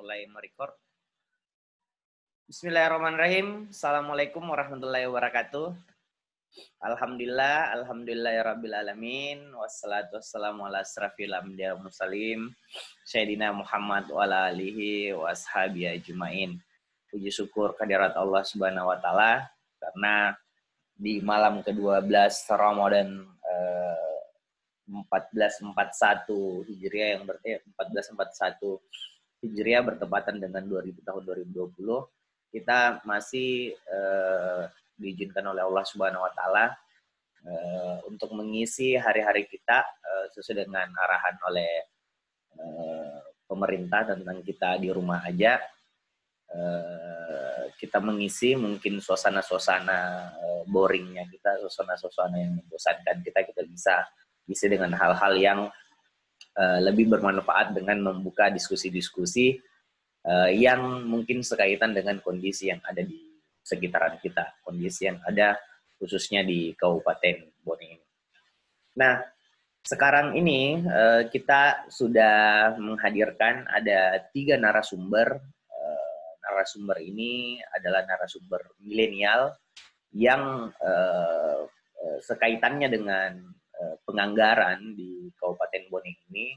mulai merecord. Bismillahirrahmanirrahim. Assalamualaikum warahmatullahi wabarakatuh. Alhamdulillahirabbil alamin. Wassalatu wassalamu ala asrafil anbiya wal mursalin Sayyidina Muhammad wa ala alihi wa ashabihi ajmain. Puji syukur kehadirat Allah Subhanahu wa taala karena di malam ke-12 Ramadan 1441 Hijriah yang 1441 Hijriah bertepatan dengan tahun 2020, kita masih diizinkan oleh Allah Subhanahu wa taala untuk mengisi hari-hari kita sesuai dengan arahan oleh pemerintah tentang kita di rumah aja. Kita mengisi mungkin suasana-suasana boringnya kita, suasana-suasana yang membosankan kita bisa isi dengan hal-hal yang lebih bermanfaat dengan membuka diskusi-diskusi yang mungkin sekaitan dengan kondisi yang ada di sekitaran kita, kondisi yang ada khususnya di Kabupaten Bone ini. Nah, sekarang ini kita sudah menghadirkan ada 3 narasumber. Narasumber ini adalah narasumber milenial yang sekaitannya dengan penganggaran di Kabupaten Bone ini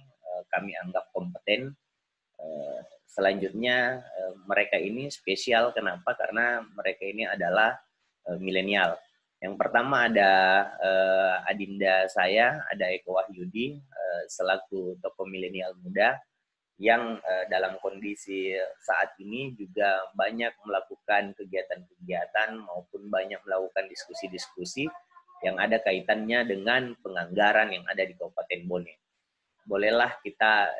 kami anggap kompeten. Selanjutnya mereka ini spesial, kenapa? Karena mereka ini adalah milenial. Yang pertama ada adinda saya, ada Eko Wahyudi, selaku tokoh milenial muda yang dalam kondisi saat ini juga banyak melakukan kegiatan-kegiatan maupun banyak melakukan diskusi-diskusi yang ada kaitannya dengan penganggaran yang ada di Kabupaten Bone. Bolehlah kita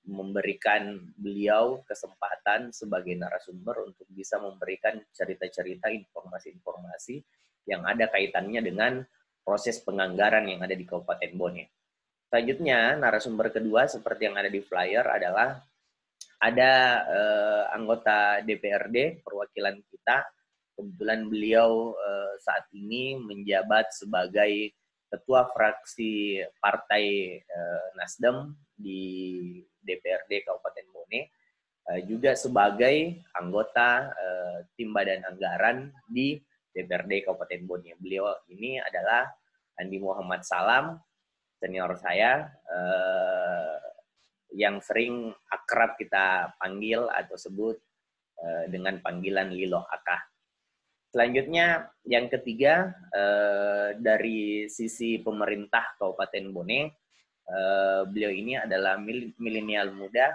memberikan beliau kesempatan sebagai narasumber untuk bisa memberikan cerita-cerita, informasi-informasi yang ada kaitannya dengan proses penganggaran yang ada di Kabupaten Bone. Selanjutnya, narasumber kedua seperti yang ada di flyer adalah ada anggota DPRD perwakilan kita. Kebetulan beliau saat ini menjabat sebagai ketua fraksi Partai Nasdem di DPRD Kabupaten Bone, juga sebagai anggota tim badan anggaran di DPRD Kabupaten Bone. Beliau ini adalah Andi Muhammad Salam, senior saya, yang sering akrab kita panggil atau sebut dengan panggilan Lilo Akah. Selanjutnya, yang ketiga, dari sisi pemerintah Kabupaten Bone, beliau ini adalah milenial muda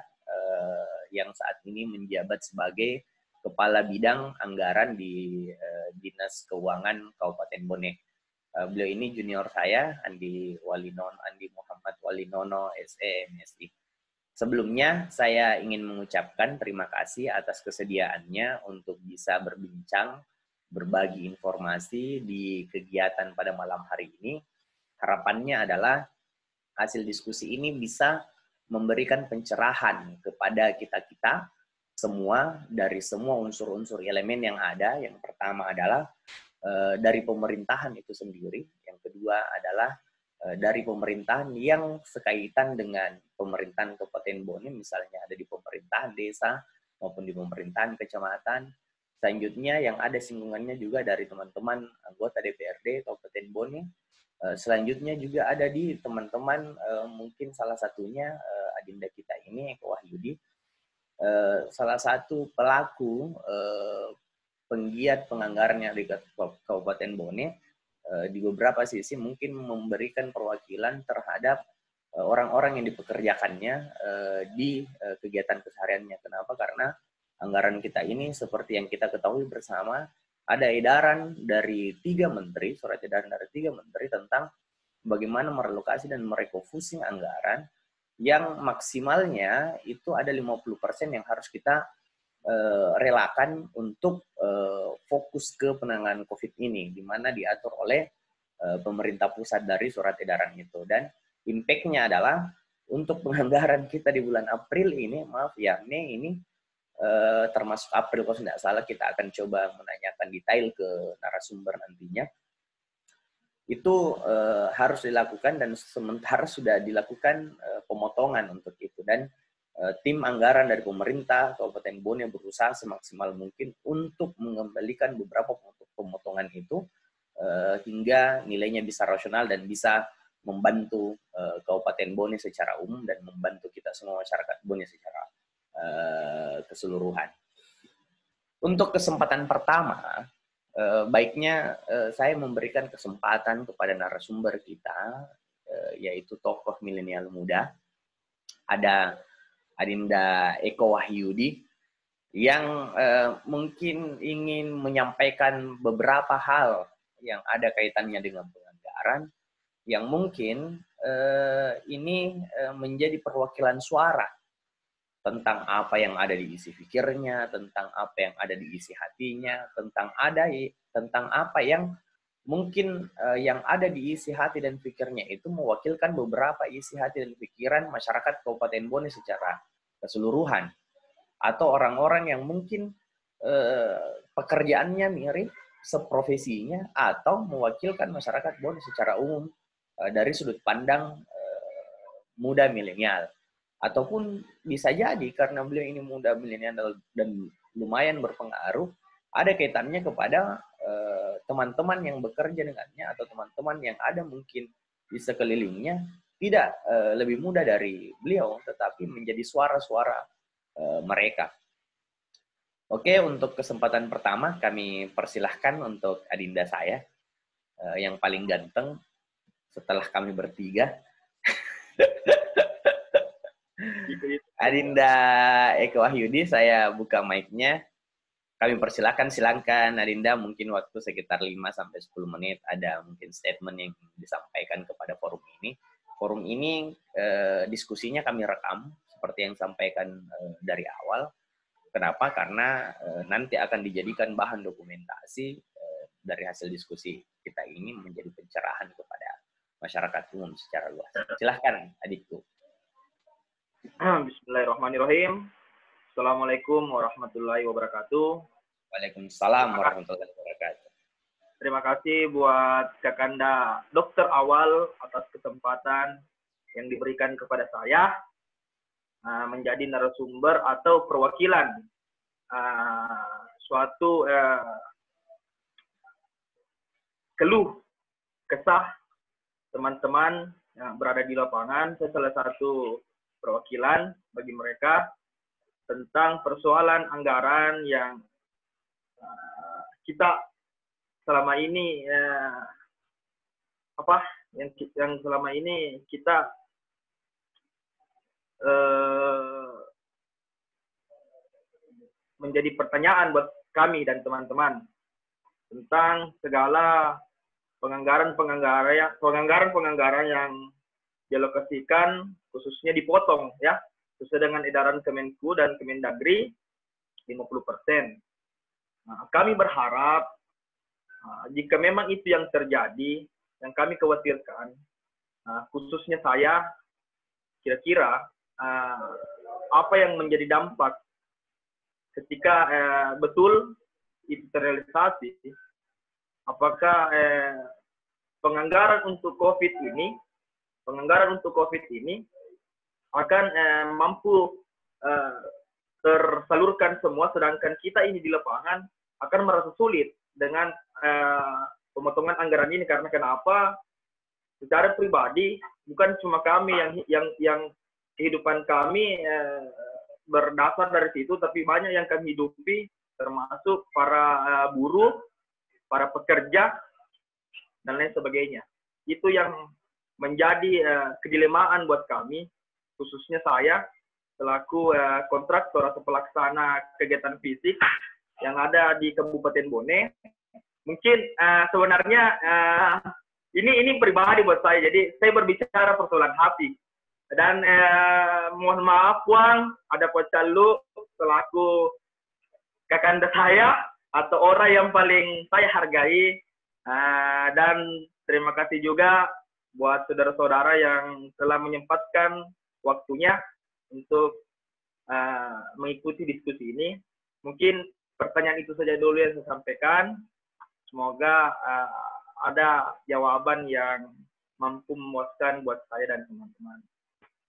yang saat ini menjabat sebagai Kepala Bidang Anggaran di Dinas Keuangan Kabupaten Bone. Beliau ini junior saya, Andi Muhammad Walinono, SE, MSI. Sebelumnya, saya ingin mengucapkan terima kasih atas kesediaannya untuk bisa berbincang, berbagi informasi di kegiatan pada malam hari ini. Harapannya adalah hasil diskusi ini bisa memberikan pencerahan kepada kita-kita semua dari semua unsur-unsur elemen yang ada. Yang pertama adalah dari pemerintahan itu sendiri. Yang kedua adalah dari pemerintahan yang sekaitan dengan pemerintahan Kabupaten Bone, misalnya ada di pemerintahan desa maupun di pemerintahan kecamatan. Selanjutnya yang ada singgungannya juga dari teman-teman anggota DPRD Kabupaten Bone. Selanjutnya juga ada di teman-teman, mungkin salah satunya adinda kita ini, Eko Wahyudi, salah satu pelaku penggiat penganggaran yang di Kabupaten Bone, di beberapa sisi mungkin memberikan perwakilan terhadap orang-orang yang dipekerjakannya di kegiatan kesehariannya. Kenapa? Karena anggaran kita ini seperti yang kita ketahui bersama, ada edaran dari 3 menteri, surat edaran dari 3 menteri tentang bagaimana merelokasi dan merekovusing anggaran yang maksimalnya itu ada 50% yang harus kita relakan untuk fokus ke penanganan COVID ini, di mana diatur oleh pemerintah pusat dari surat edaran itu. Dan impact-nya adalah untuk penganggaran kita di bulan April ini, Mei ini, termasuk April kalau tidak salah, kita akan coba menanyakan detail ke narasumber nantinya. Itu harus dilakukan dan sementara sudah dilakukan pemotongan untuk itu. Dan tim anggaran dari pemerintah Kabupaten Bone berusaha semaksimal mungkin untuk mengembalikan beberapa pemotongan itu hingga nilainya bisa rasional dan bisa membantu Kabupaten Bone secara umum dan membantu kita semua masyarakat Bone secara keseluruhan. Untuk kesempatan pertama, baiknya saya memberikan kesempatan kepada narasumber kita, yaitu tokoh milenial muda. Ada Adinda Eko Wahyudi yang mungkin ingin menyampaikan beberapa hal yang ada kaitannya dengan penganggaran, yang mungkin ini menjadi perwakilan suara tentang apa yang ada di isi pikirnya, tentang apa yang ada di isi hatinya, tentang apa yang mungkin yang ada di isi hati dan pikirnya itu mewakilkan beberapa isi hati dan pikiran masyarakat Kabupaten Bone secara keseluruhan, atau orang-orang yang mungkin pekerjaannya mirip, seprofesinya, atau mewakilkan masyarakat Bone secara umum dari sudut pandang muda milenial. Ataupun bisa jadi karena beliau ini muda milenial dan lumayan berpengaruh, ada kaitannya kepada teman-teman yang bekerja dengannya atau teman-teman yang ada mungkin di sekelilingnya tidak lebih muda dari beliau, tetapi menjadi suara-suara mereka. Oke, untuk kesempatan pertama kami persilahkan untuk adinda saya yang paling ganteng setelah kami bertiga. Adinda Eko Wahyudi, saya buka mic-nya. Kami persilahkan, silakan Adinda, mungkin waktu sekitar 5-10 menit ada mungkin statement yang disampaikan kepada forum ini. Forum ini diskusinya kami rekam seperti yang sampaikan dari awal. Kenapa? Karena nanti akan dijadikan bahan dokumentasi dari hasil diskusi kita ini menjadi pencerahan kepada masyarakat umum secara luas. Silahkan adikku. Bismillahirrahmanirrahim. Assalamualaikum warahmatullahi wabarakatuh. Waalaikumsalam warahmatullahi wabarakatuh. Terima kasih buat Kakanda Dokter Awal atas kesempatan yang diberikan kepada saya menjadi narasumber atau perwakilan suatu keluh kesah teman-teman yang berada di lapangan. Saya salah satu perwakilan bagi mereka tentang persoalan anggaran yang kita selama ini yang selama ini kita menjadi pertanyaan buat kami dan teman-teman tentang segala penganggaran yang dialokasikan, khususnya dipotong ya, sesuai dengan edaran Kemenku dan Kemendagri 50%. Nah, kami berharap jika memang itu yang terjadi, yang kami khawatirkan, khususnya saya, kira-kira apa yang menjadi dampak ketika betul itu terrealisasi, apakah penganggaran untuk COVID ini akan mampu tersalurkan semua, sedangkan kita ini di lapangan akan merasa sulit dengan pemotongan anggaran ini. Karena kenapa? Secara pribadi, bukan cuma kami yang kehidupan kami berdasar dari situ, tapi banyak yang kami hidupi, termasuk para buruh, para pekerja, dan lain sebagainya. Itu yang menjadi kedilemaan buat kami, khususnya saya selaku kontraktor atau pelaksana kegiatan fisik yang ada di Kabupaten Bone. Mungkin sebenarnya ini pribadi buat saya, jadi saya berbicara persoalan hati. Dan mohon maaf Wang, ada Pocalu selaku kakanda saya atau orang yang paling saya hargai, dan terima kasih juga buat saudara-saudara yang telah menyempatkan waktunya untuk mengikuti diskusi ini. Mungkin pertanyaan itu saja dulu yang saya sampaikan. Semoga ada jawaban yang mampu memuaskan buat saya dan teman-teman.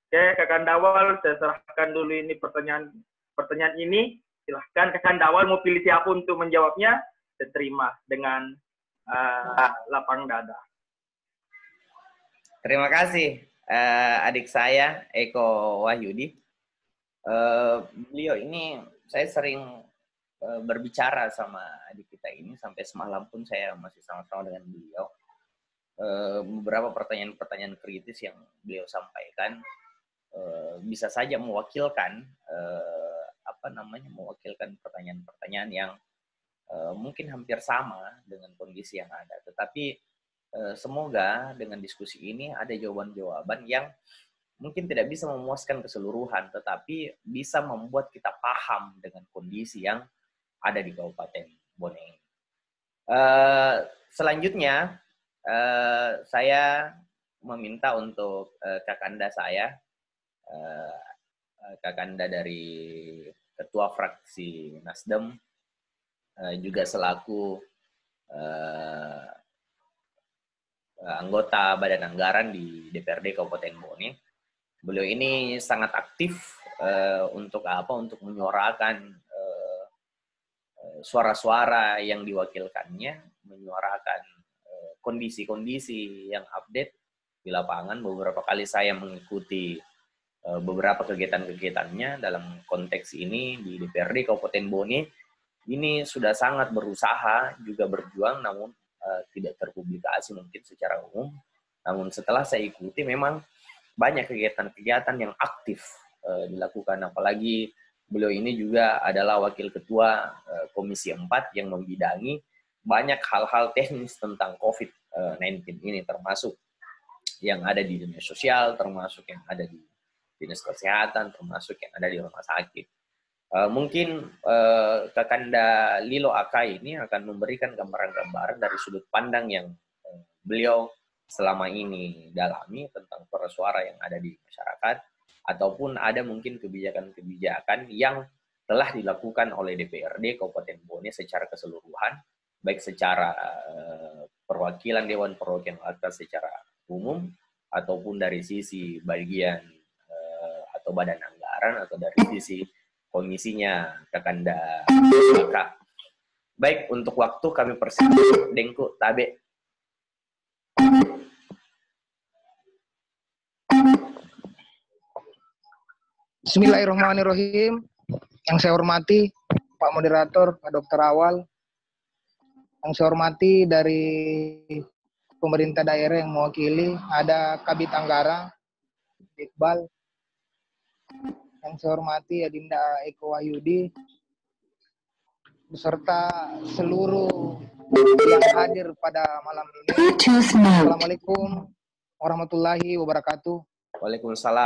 Oke, Kak Kandawal, saya serahkan dulu ini pertanyaan ini. Silahkan Kak Kandawal mau pilih siapa untuk menjawabnya, dan terima dengan lapang dada. Terima kasih adik saya Eko Wahyudi. Beliau ini saya sering berbicara sama adik kita ini, sampai semalam pun saya masih sama-sama dengan beliau. Beberapa pertanyaan-pertanyaan kritis yang beliau sampaikan bisa saja mewakilkan mewakilkan pertanyaan-pertanyaan yang mungkin hampir sama dengan kondisi yang ada. Tetapi semoga dengan diskusi ini ada jawaban-jawaban yang mungkin tidak bisa memuaskan keseluruhan, tetapi bisa membuat kita paham dengan kondisi yang ada di Kabupaten Bone. Selanjutnya, saya meminta untuk kakanda saya, kakanda dari Ketua Fraksi Nasdem, juga selaku anggota Badan Anggaran di DPRD Kabupaten Bone. Beliau ini sangat aktif untuk menyuarakan suara-suara yang diwakilkannya, menyuarakan kondisi-kondisi yang update di lapangan. Beberapa kali saya mengikuti beberapa kegiatan-kegiatannya dalam konteks ini di DPRD Kabupaten Bone. Ini sudah sangat berusaha, juga berjuang, namun tidak terpublikasi mungkin secara umum. Namun setelah saya ikuti, memang banyak kegiatan-kegiatan yang aktif dilakukan, apalagi beliau ini juga adalah Wakil Ketua Komisi 4 yang membidangi banyak hal-hal teknis tentang COVID-19 ini, termasuk yang ada di dunia sosial, termasuk yang ada di dinas kesehatan, termasuk yang ada di rumah sakit. Mungkin Kakanda Lilo Aka ini akan memberikan gambaran-gambaran dari sudut pandang yang beliau selama ini dalami tentang suara-suara yang ada di masyarakat, ataupun ada mungkin kebijakan-kebijakan yang telah dilakukan oleh DPRD Kabupaten Bone secara keseluruhan, baik secara perwakilan Dewan Perwakilan Rakyat secara umum, ataupun dari sisi bagian atau badan anggaran, atau dari sisi komisinya Kakanda Aka. Baik, untuk waktu kami persilakan Dengku Tabe. Bismillahirrahmanirrahim. Yang saya hormati Pak Moderator, Pak Dokter Awal. Yang saya hormati dari pemerintah daerah yang mewakili, ada Kabid Anggara, Iqbal. Yang saya hormati Adinda Eko Wahyudi, beserta seluruh yang hadir pada malam ini. Assalamualaikum warahmatullahi wabarakatuh. Waalaikumsalam.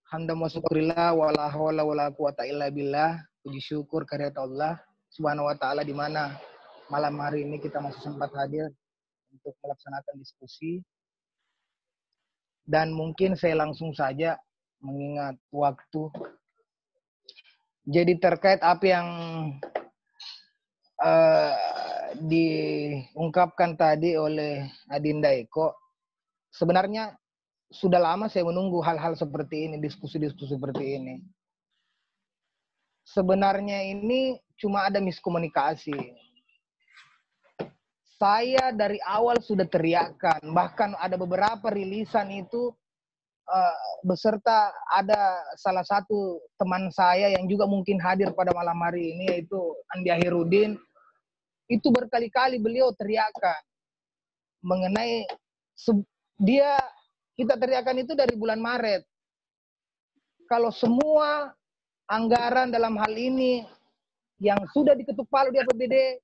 Hamdan wa syukurillah wala haula wala quwata illa billah. Puji syukur karya Allah Subhanahu wa taala, di mana malam hari ini kita masih sempat hadir untuk melaksanakan diskusi. Dan mungkin saya langsung saja mengingat waktu. Jadi terkait apa yang diungkapkan tadi oleh Adinda Eko, sebenarnya sudah lama saya menunggu hal-hal seperti ini, diskusi-diskusi seperti ini. Sebenarnya ini cuma ada miskomunikasi. Saya dari awal sudah teriakkan, bahkan ada beberapa rilisan itu beserta ada salah satu teman saya yang juga mungkin hadir pada malam hari ini, yaitu Andi Ahirudin. Itu berkali-kali beliau teriakkan mengenai kita teriakan itu dari bulan Maret. Kalau semua anggaran dalam hal ini yang sudah diketuk palu di APBD,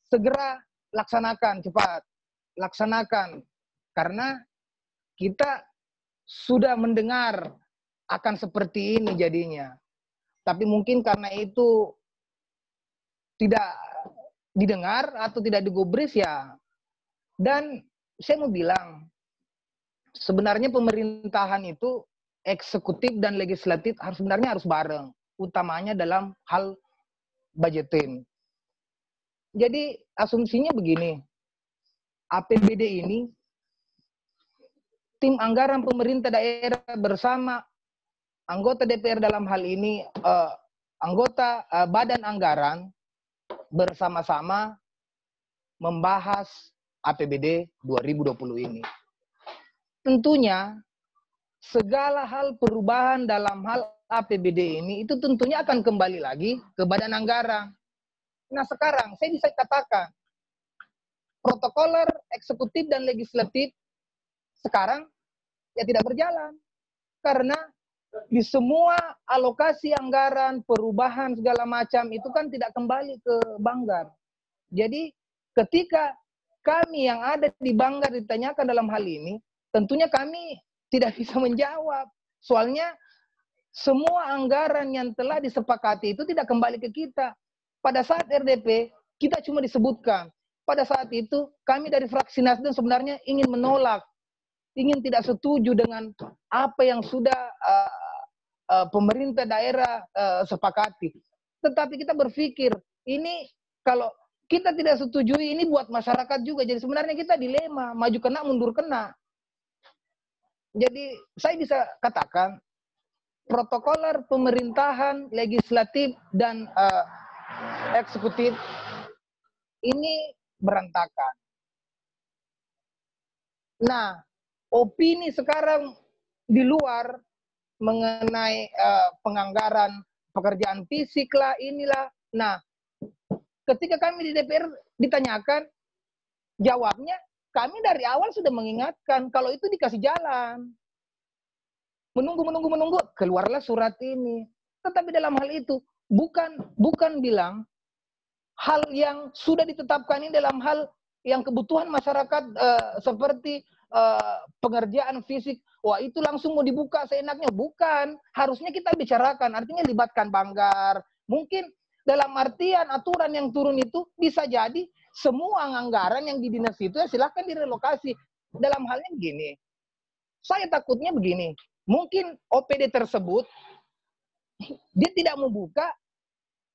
segera laksanakan, cepat. Laksanakan. Karena kita sudah mendengar akan seperti ini jadinya. Tapi mungkin karena itu tidak didengar atau tidak digubris ya. Dan saya mau bilang, sebenarnya pemerintahan itu eksekutif dan legislatif sebenarnya harus bareng, utamanya dalam hal budgeting. Jadi asumsinya begini, APBD ini tim anggaran pemerintah daerah bersama anggota DPR dalam hal ini anggota badan anggaran bersama-sama membahas APBD 2020 ini. Tentunya segala hal perubahan dalam hal APBD ini itu tentunya akan kembali lagi ke badan anggaran. Nah sekarang saya bisa katakan protokoler, eksekutif dan legislatif sekarang ya tidak berjalan karena di semua alokasi anggaran, perubahan segala macam itu kan tidak kembali ke Banggar. Jadi ketika kami yang ada di Banggar ditanyakan dalam hal ini, tentunya kami tidak bisa menjawab. Soalnya semua anggaran yang telah disepakati itu tidak kembali ke kita. Pada saat RDP, kita cuma disebutkan. Pada saat itu, kami dari fraksi Nasdem sebenarnya ingin menolak, ingin tidak setuju dengan apa yang sudah pemerintah daerah sepakati. Tetapi kita berpikir, ini kalau kita tidak setujui, ini buat masyarakat juga. Jadi sebenarnya kita dilema, maju kena, mundur kena. Jadi saya bisa katakan, protokoler pemerintahan, legislatif, dan eksekutif ini berantakan. Nah, opini sekarang di luar mengenai penganggaran pekerjaan fisik lah, inilah. Nah, ketika kami di DPR ditanyakan, jawabnya kami dari awal sudah mengingatkan kalau itu dikasih jalan. Menunggu, keluarlah surat ini. Tetapi dalam hal itu, bukan bilang hal yang sudah ditetapkan ini dalam hal yang kebutuhan masyarakat seperti pengerjaan fisik, wah itu langsung mau dibuka seenaknya. Bukan, harusnya kita bicarakan, artinya libatkan Banggar. Mungkin dalam artian aturan yang turun itu bisa jadi semua anggaran yang di dinas itu ya silahkan direlokasi. Dalam halnya begini, saya takutnya begini, mungkin OPD tersebut dia tidak mau buka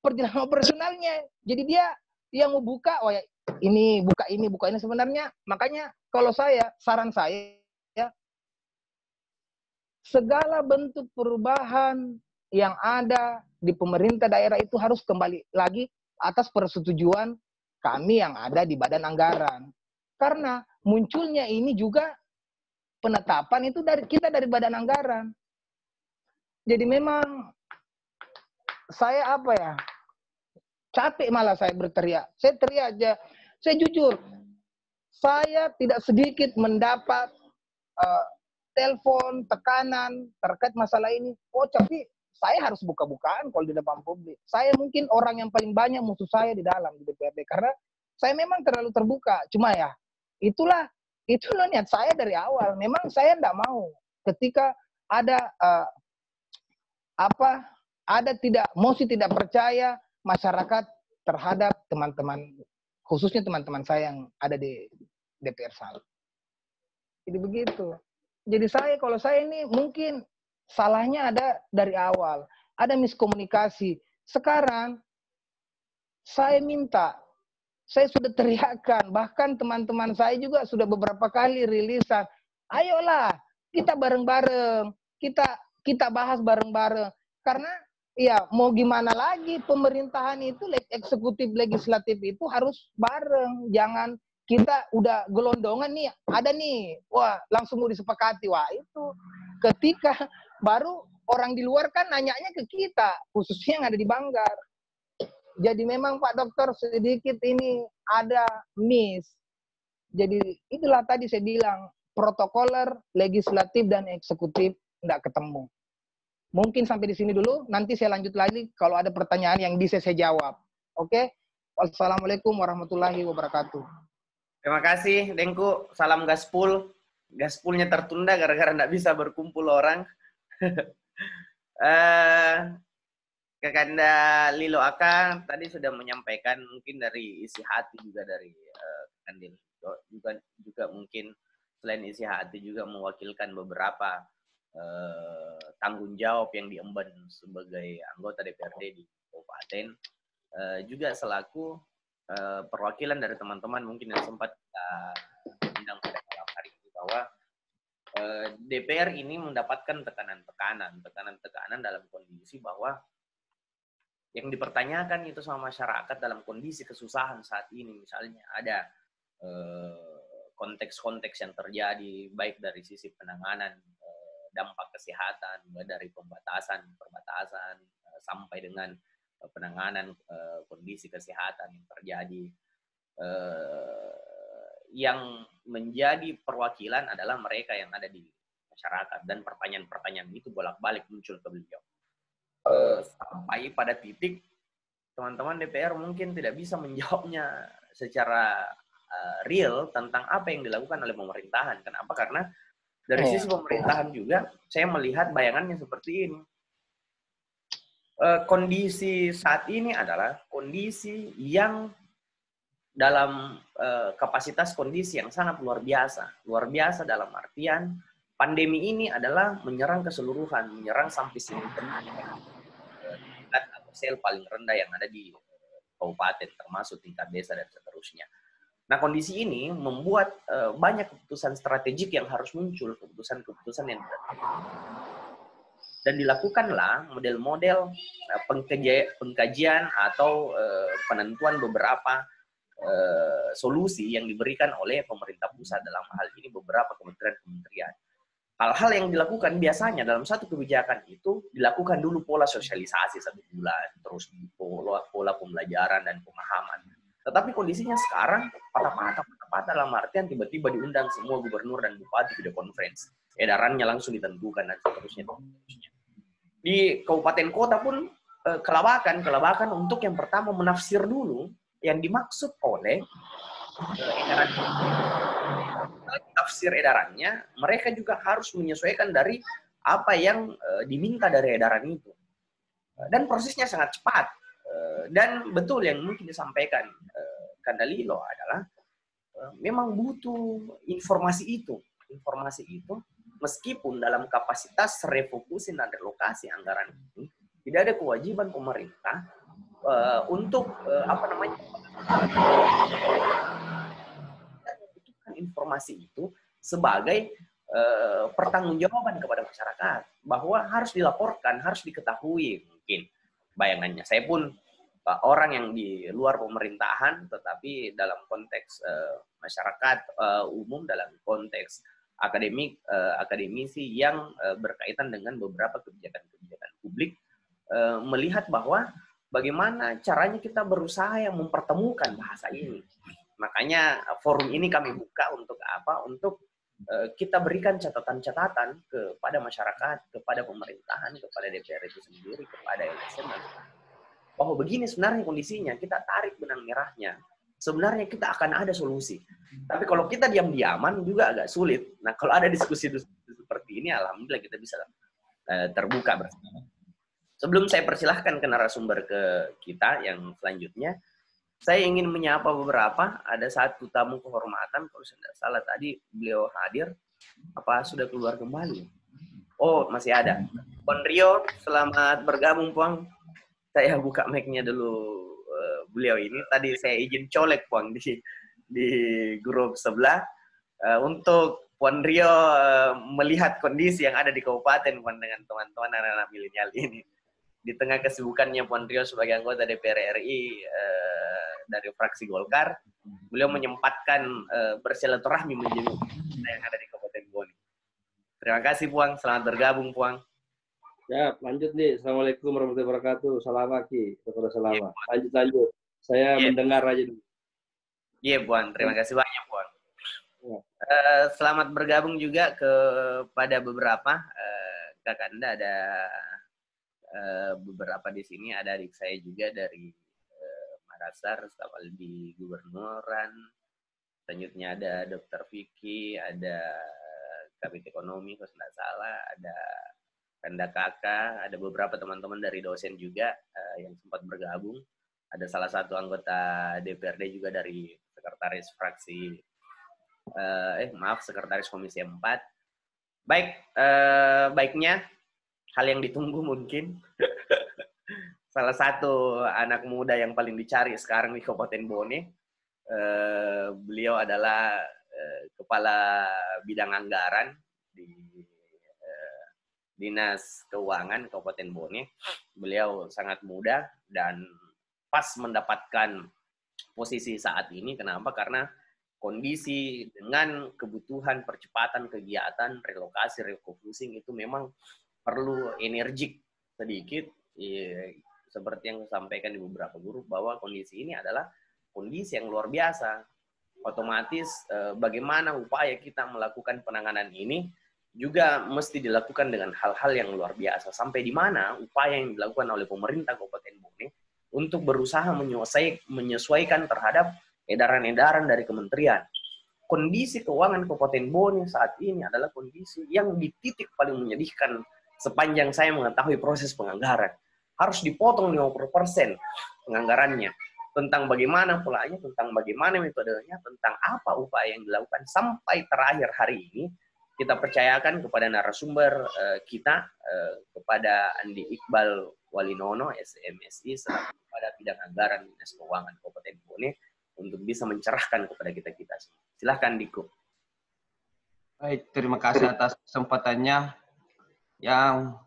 perjalanan operasionalnya, jadi dia yang mau buka, oh ya ini buka ini sebenarnya. Makanya kalau saran saya ya, segala bentuk perubahan yang ada di pemerintah daerah itu harus kembali lagi atas persetujuan kami yang ada di badan anggaran. Karena munculnya ini juga penetapan itu dari kita dari badan anggaran. Jadi memang saya capek malah saya berteriak. Saya teriak aja. Saya jujur, saya tidak sedikit mendapat telepon, tekanan terkait masalah ini. Oh, tapi saya harus buka-bukaan kalau di depan publik. Saya mungkin orang yang paling banyak musuh saya di dalam di DPRD karena saya memang terlalu terbuka. Cuma ya, itu niat saya dari awal. Memang saya tidak mau ketika ada tidak percaya masyarakat terhadap teman-teman, khususnya teman-teman saya yang ada di DPR Sal. Jadi begitu. Jadi kalau saya ini mungkin salahnya ada dari awal, ada miskomunikasi. Sekarang saya sudah teriakkan, bahkan teman-teman saya juga sudah beberapa kali rilisan. Ayolah, kita bareng-bareng, kita bahas bareng-bareng. Karena ya mau gimana lagi, pemerintahan itu eksekutif legislatif itu harus bareng. Jangan kita udah gelondongan nih, ada nih, wah langsung mau disepakati. Wah itu ketika baru orang di luar kan nanyanya ke kita, khususnya yang ada di Banggar. Jadi memang Pak Dokter sedikit ini ada miss. Jadi itulah tadi saya bilang, protokoler, legislatif, dan eksekutif tidak ketemu. Mungkin sampai di sini dulu, nanti saya lanjut lagi kalau ada pertanyaan yang bisa saya jawab. Oke? Wassalamualaikum warahmatullahi wabarakatuh. Terima kasih, Dengku. Salam gaspul. Gaspulnya tertunda gara-gara tidak bisa berkumpul orang. Kakanda Lilo Aka tadi sudah menyampaikan mungkin dari isi hati juga dari Kakanda juga mungkin selain isi hati juga mewakilkan beberapa tanggung jawab yang diemban sebagai anggota DPRD di Kabupaten, juga selaku perwakilan dari teman-teman mungkin yang sempat kita undang pada malam hari ini bahwa DPR ini mendapatkan tekanan-tekanan dalam kondisi bahwa yang dipertanyakan itu sama masyarakat dalam kondisi kesusahan saat ini. Misalnya ada konteks-konteks yang terjadi baik dari sisi penanganan dampak kesehatan, dari perbatasan sampai dengan penanganan kondisi kesehatan yang terjadi. Yang menjadi perwakilan adalah mereka yang ada di masyarakat, dan pertanyaan-pertanyaan itu bolak-balik muncul ke beliau. Sampai pada titik teman-teman DPR mungkin tidak bisa menjawabnya secara real tentang apa yang dilakukan oleh pemerintahan. Kenapa? Karena dari sisi pemerintahan juga saya melihat bayangannya seperti ini. Kondisi saat ini adalah kondisi yang dalam kapasitas kondisi yang sangat luar biasa. Luar biasa dalam artian pandemi ini adalah menyerang keseluruhan, menyerang sampai seluruh tingkat atau sel paling rendah yang ada di kabupaten, termasuk tingkat desa dan seterusnya. Nah, kondisi ini membuat banyak keputusan strategik yang harus muncul, keputusan-keputusan yang dan dilakukanlah model-model pengkajian atau penentuan beberapa solusi yang diberikan oleh pemerintah pusat, dalam hal ini beberapa kementerian-kementerian. Hal-hal yang dilakukan biasanya dalam satu kebijakan itu dilakukan dulu pola sosialisasi 1 bulan, terus pola pembelajaran dan pemahaman. Tetapi kondisinya sekarang patah-patah dalam artian tiba-tiba diundang semua gubernur dan bupati video conference. Edarannya langsung ditentukan dan seterusnya. Di kabupaten kota pun kelabakan untuk yang pertama menafsir dulu yang dimaksud oleh edaran. Tafsir edarannya, mereka juga harus menyesuaikan dari apa yang diminta dari edaran itu. Dan prosesnya sangat cepat. Dan betul yang mungkin disampaikan Kandalilo adalah memang butuh informasi itu. Informasi itu meskipun dalam kapasitas refokusin dan relokasi anggaran ini tidak ada kewajiban pemerintah untuk membutuhkan informasi itu sebagai pertanggungjawaban kepada masyarakat, bahwa harus dilaporkan, harus diketahui. Mungkin bayangannya saya pun orang yang di luar pemerintahan, tetapi dalam konteks masyarakat umum, dalam konteks akademisi yang berkaitan dengan beberapa kebijakan-kebijakan publik, melihat bahwa bagaimana caranya kita berusaha yang mempertemukan bahasa ini. Makanya forum ini kami buka untuk apa? Untuk kita berikan catatan-catatan kepada masyarakat, kepada pemerintahan, kepada DPR itu sendiri, kepada LSM, bahwa begini sebenarnya kondisinya, kita tarik benang merahnya. Sebenarnya kita akan ada solusi. Tapi kalau kita diam-diaman juga agak sulit. Nah, kalau ada diskusi seperti ini, alhamdulillah kita bisa terbuka bersama. Sebelum saya persilahkan ke narasumber ke kita yang selanjutnya, saya ingin menyapa beberapa. Ada satu tamu kehormatan, kalau saya tidak salah tadi beliau hadir. Apa sudah keluar kembali? Oh, masih ada. Puan Rio, selamat bergabung, Puan. Saya buka mic-nya dulu beliau ini. Tadi saya izin colek, Puan, di grup sebelah. Untuk Puan Rio melihat kondisi yang ada di kabupaten, Puan, dengan teman-teman anak-anak milenial ini. Di tengah kesibukannya Puan Rio sebagai anggota DPR RI dari fraksi Golkar, beliau menyempatkan bersilaturahmi menjenguk yang ada di Kabupaten Bone. Terima kasih, Puan. Selamat bergabung, Puan. Ya, lanjut nih. Assalamualaikum warahmatullahi wabarakatuh. Salam lagi. Salam. Lanjut. Saya mendengar aja dulu. Iya, Puan. Terima kasih banyak, Puan. Selamat bergabung juga kepada beberapa Kakanda. Ada beberapa di sini. Ada adik saya juga dari Makassar, staf di Gubernuran. Selanjutnya ada Dr. Vicky, ada Kabit Ekonomi, kalau tidak salah, ada Kanda Kakak, ada beberapa teman-teman dari dosen juga yang sempat bergabung. Ada salah satu anggota DPRD juga dari sekretaris fraksi, sekretaris Komisi 4. Baik, baiknya hal yang ditunggu mungkin. Salah satu anak muda yang paling dicari sekarang di Kabupaten Bone. Beliau adalah Kepala Bidang Anggaran di Dinas Keuangan Kabupaten Bone. Beliau sangat muda dan pas mendapatkan posisi saat ini. Kenapa? Karena kondisi dengan kebutuhan percepatan kegiatan relokasi, refocusing itu memang perlu energik sedikit. Seperti yang saya sampaikan di beberapa grup bahwa kondisi ini adalah kondisi yang luar biasa. Otomatis bagaimana upaya kita melakukan penanganan ini juga mesti dilakukan dengan hal-hal yang luar biasa. Sampai di mana upaya yang dilakukan oleh pemerintah Kabupaten Bone untuk berusaha menyesuaikan terhadap edaran-edaran dari kementerian. Kondisi keuangan Kabupaten Bone saat ini adalah kondisi yang di titik paling menyedihkan sepanjang saya mengetahui proses penganggaran. Harus dipotong 50% penganggarannya. Tentang bagaimana polanya, tentang bagaimana metodenya, tentang apa upaya yang dilakukan. Sampai terakhir hari ini, kita percayakan kepada narasumber kita, kepada Andi Iqbal Walinono, SMSI, selaku kepada bidang anggaran Dinas Keuangan Kabupaten Bone, untuk bisa mencerahkan kepada kita-kita semua. Silahkan, Diko. Baik, terima kasih atas kesempatannya. Yang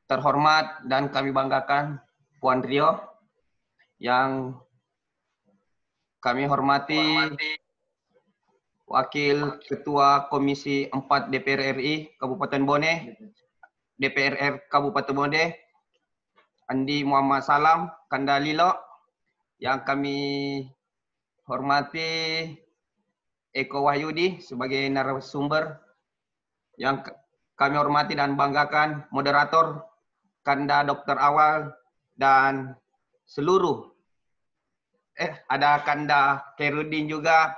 terhormat dan kami banggakan, Puan Rio, yang kami hormati Wakil Ketua Komisi 4 DPR RI Kabupaten Bone, DPR Kabupaten Bone, Andi Muhammad Salam Kandalilo, yang kami hormati Eko Wahyudi sebagai narasumber, yang kami hormati dan banggakan moderator Kanda Dr. Awal dan seluruh ada Kanda Kerudin juga,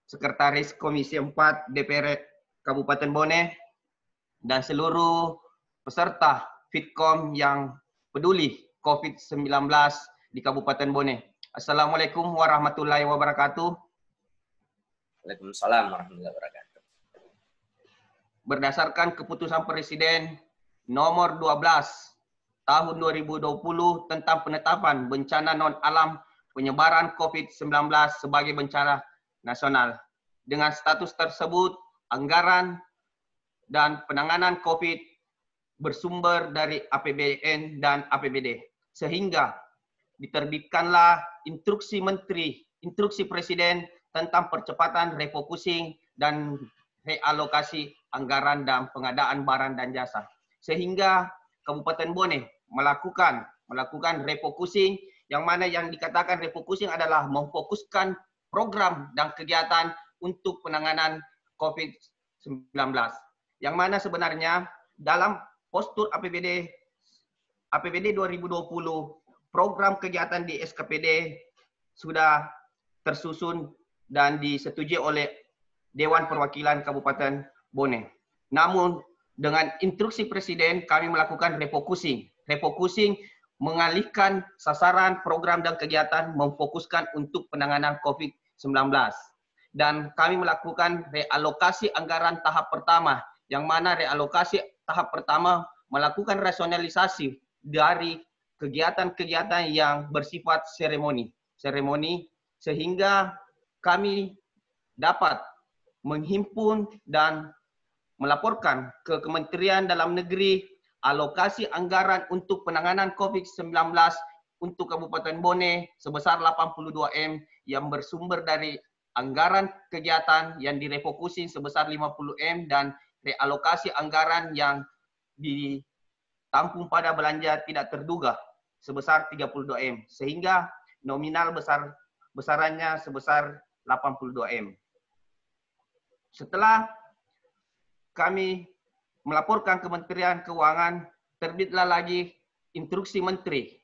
Sekretaris Komisi 4 DPR Kabupaten Bone, dan seluruh peserta Fitkom yang peduli COVID-19 di Kabupaten Bone. Assalamualaikum warahmatullahi wabarakatuh. Waalaikumsalam warahmatullahi wabarakatuh. Berdasarkan keputusan Presiden nomor 12 tahun 2020 tentang penetapan bencana non-alam penyebaran COVID-19 sebagai bencana nasional. Dengan status tersebut, anggaran dan penanganan COVID bersumber dari APBN dan APBD. Sehingga diterbitkanlah instruksi Menteri, instruksi Presiden tentang percepatan refocusing dan realokasi anggaran dan pengadaan barang dan jasa. Sehingga Kabupaten Bone melakukan refocusing, yang mana yang dikatakan refocusing adalah memfokuskan program dan kegiatan untuk penanganan COVID-19. Yang mana sebenarnya dalam postur APBD 2020, program kegiatan di SKPD sudah tersusun dan disetujui oleh Dewan Perwakilan Kabupaten Bone. Namun dengan instruksi Presiden kami melakukan refocusing. Refocusing mengalihkan sasaran program dan kegiatan, memfokuskan untuk penanganan COVID-19. Dan kami melakukan realokasi anggaran tahap pertama, yang mana realokasi tahap pertama melakukan rasionalisasi dari kegiatan-kegiatan yang bersifat seremoni, sehingga kami dapat menghimpun dan melaporkan ke Kementerian Dalam Negeri alokasi anggaran untuk penanganan COVID-19 untuk Kabupaten Bone sebesar 82M yang bersumber dari anggaran kegiatan yang direfocusing sebesar 50M dan realokasi anggaran yang ditampung pada belanja tidak terduga sebesar 32M, sehingga nominal besarannya sebesar 82M. Setelah kami melaporkan Kementerian Keuangan, terbitlah lagi instruksi Menteri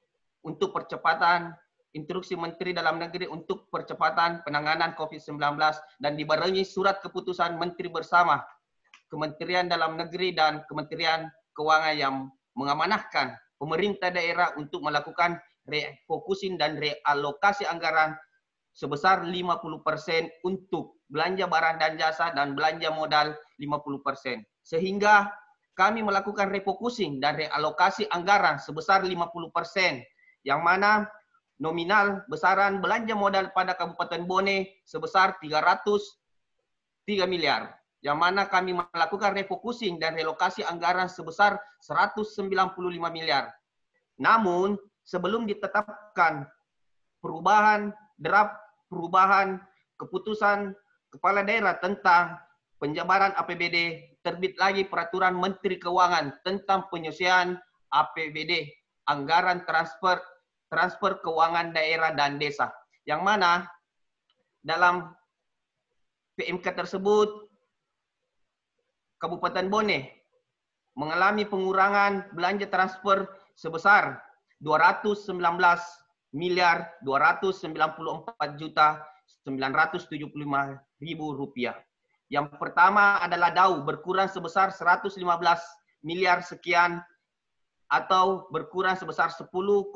untuk percepatan, instruksi Menteri Dalam Negeri untuk percepatan penanganan COVID-19 dan dibarengi surat keputusan Menteri bersama Kementerian Dalam Negeri dan Kementerian Keuangan yang mengamanahkan pemerintah daerah untuk melakukan refocusing dan realokasi anggaran sebesar 50% untuk belanja barang dan jasa dan belanja modal 50%. Sehingga kami melakukan refocusing dan realokasi anggaran sebesar 50%, yang mana nominal besaran belanja modal pada Kabupaten Bone sebesar 303 miliar, yang mana kami melakukan refocusing dan relokasi anggaran sebesar 195 miliar. Namun, sebelum ditetapkan draft perubahan keputusan Kepala Daerah tentang penjabaran APBD, terbit lagi Peraturan Menteri Keuangan tentang penyelesaian APBD, anggaran transfer keuangan daerah dan desa. Yang mana dalam PMK tersebut, Kabupaten Bone mengalami pengurangan belanja transfer sebesar 219.294.975.000 rupiah. Yang pertama adalah DAU berkurang sebesar 115 miliar sekian atau berkurang sebesar 10,25%.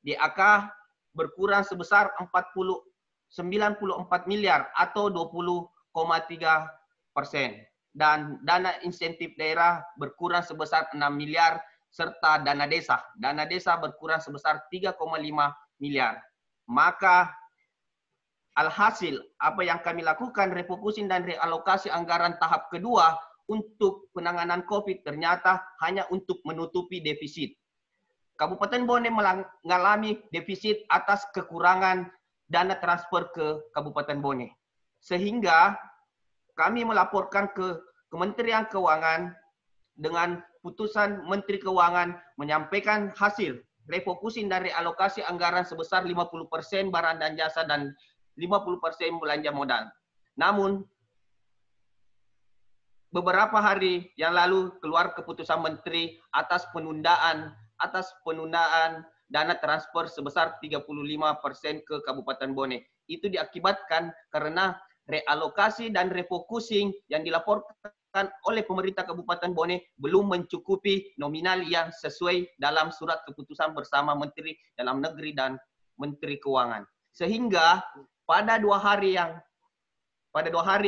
DAK berkurang sebesar 94 miliar atau 20,3%. Dan dana insentif daerah berkurang sebesar 6 miliar serta dana desa. Dana desa berkurang sebesar 3,5 miliar. Maka alhasil apa yang kami lakukan refocusing dan realokasi anggaran tahap kedua untuk penanganan COVID ternyata hanya untuk menutupi defisit. Kabupaten Bone mengalami defisit atas kekurangan dana transfer ke Kabupaten Bone. Sehingga kami melaporkan ke Kementerian Keuangan dengan putusan Menteri Keuangan menyampaikan hasil refocusing dan realokasi anggaran sebesar 50% barang dan jasa dan 50% belanja modal. Namun, beberapa hari yang lalu keluar keputusan Menteri atas penundaan dana transfer sebesar 35% ke Kabupaten Bone. Itu diakibatkan karena realokasi dan refocusing yang dilaporkan oleh pemerintah Kabupaten Bone belum mencukupi nominal yang sesuai dalam surat keputusan bersama Menteri Dalam Negeri dan Menteri Keuangan. Sehingga pada dua hari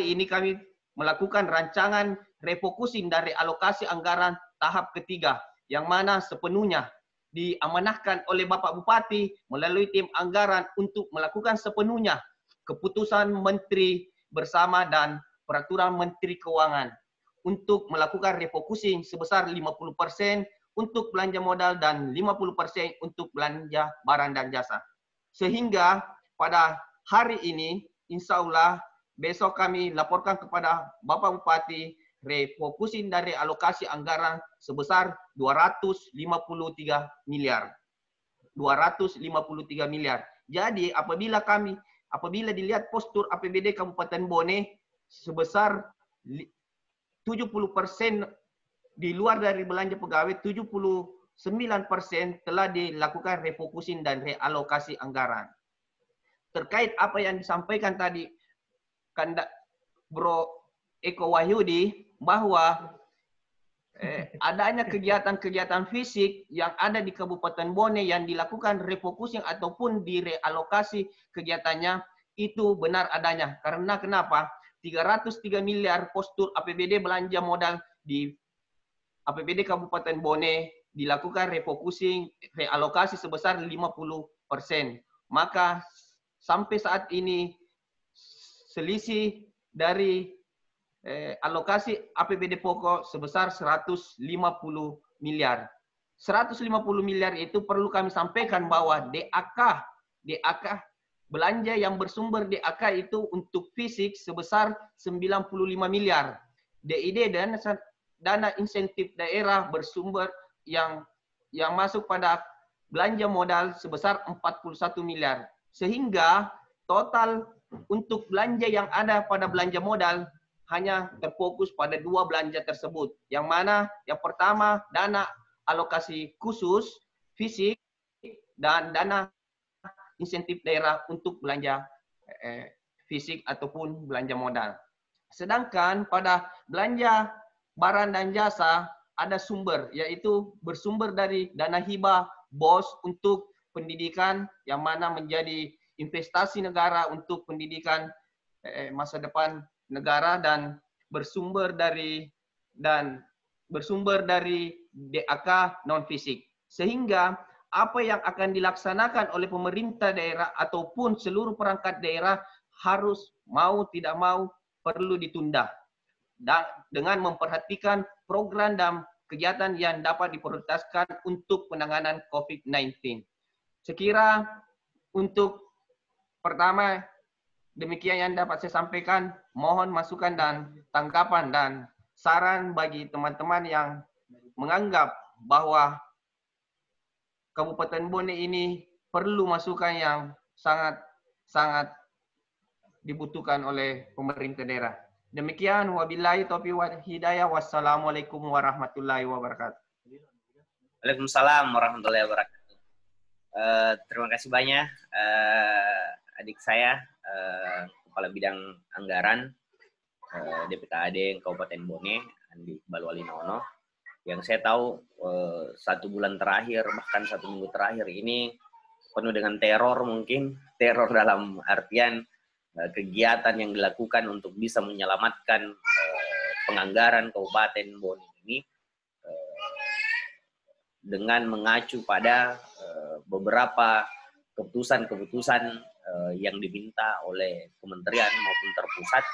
ini kami melakukan rancangan refocusing dan realokasi anggaran tahap ketiga yang mana sepenuhnya diamanahkan oleh Bapak Bupati melalui tim anggaran untuk melakukan sepenuhnya keputusan Menteri bersama dan Peraturan Menteri Keuangan untuk melakukan refocusing sebesar 50% untuk belanja modal dan 50% untuk belanja barang dan jasa. Sehingga pada hari ini, insya Allah, besok kami laporkan kepada Bapak Bupati refocusing dari alokasi anggaran sebesar 253 miliar. 253 miliar. Jadi apabila dilihat postur APBD Kabupaten Bone sebesar 70% di luar dari belanja pegawai, 79% telah dilakukan refocusing dan realokasi anggaran. Terkait apa yang disampaikan tadi Bro Eko Wahyudi bahwa adanya kegiatan-kegiatan fisik yang ada di Kabupaten Bone yang dilakukan refocusing ataupun direalokasi kegiatannya itu benar adanya. Karena kenapa? 303 miliar postur APBD belanja modal di APBD Kabupaten Bone dilakukan refocusing, realokasi sebesar 50%. Maka sampai saat ini selisih dari alokasi APBD pokok sebesar 150 miliar. 150 miliar itu perlu kami sampaikan bahwa DAK belanja yang bersumber DAK itu untuk fisik sebesar 95 miliar. DID dan dana insentif daerah bersumber yang masuk pada belanja modal sebesar 41 miliar. Sehingga total untuk belanja yang ada pada belanja modal hanya terfokus pada dua belanja tersebut. Yang mana yang pertama dana alokasi khusus fisik dan dana insentif daerah untuk belanja fisik ataupun belanja modal. Sedangkan pada belanja barang dan jasa ada sumber, yaitu bersumber dari dana hibah BOS untuk pendidikan yang mana menjadi investasi negara untuk pendidikan masa depan negara dan bersumber dari DAK non fisik. Sehingga apa yang akan dilaksanakan oleh pemerintah daerah ataupun seluruh perangkat daerah harus mau tidak mau perlu ditunda dengan memperhatikan program dan kegiatan yang dapat diprioritaskan untuk penanganan COVID-19. Sekira untuk pertama, demikian yang dapat saya sampaikan. Mohon masukan dan tanggapan dan saran bagi teman-teman yang menganggap bahwa Kabupaten Bone ini perlu masukan yang sangat dibutuhkan oleh pemerintah daerah. Demikian, wabillahi taufiq wal hidayah. Wassalamualaikum warahmatullahi wabarakatuh. Waalaikumsalam warahmatullahi wabarakatuh. Terima kasih banyak adik saya, Kepala Bidang Anggaran DPKAD Kabupaten Bone, Andi Balwalinono. Yang saya tahu 1 bulan terakhir, bahkan 1 minggu terakhir ini penuh dengan teror mungkin. Teror dalam artian kegiatan yang dilakukan untuk bisa menyelamatkan penganggaran Kabupaten Bone ini dengan mengacu pada beberapa keputusan-keputusan yang diminta oleh kementerian maupun terpusat.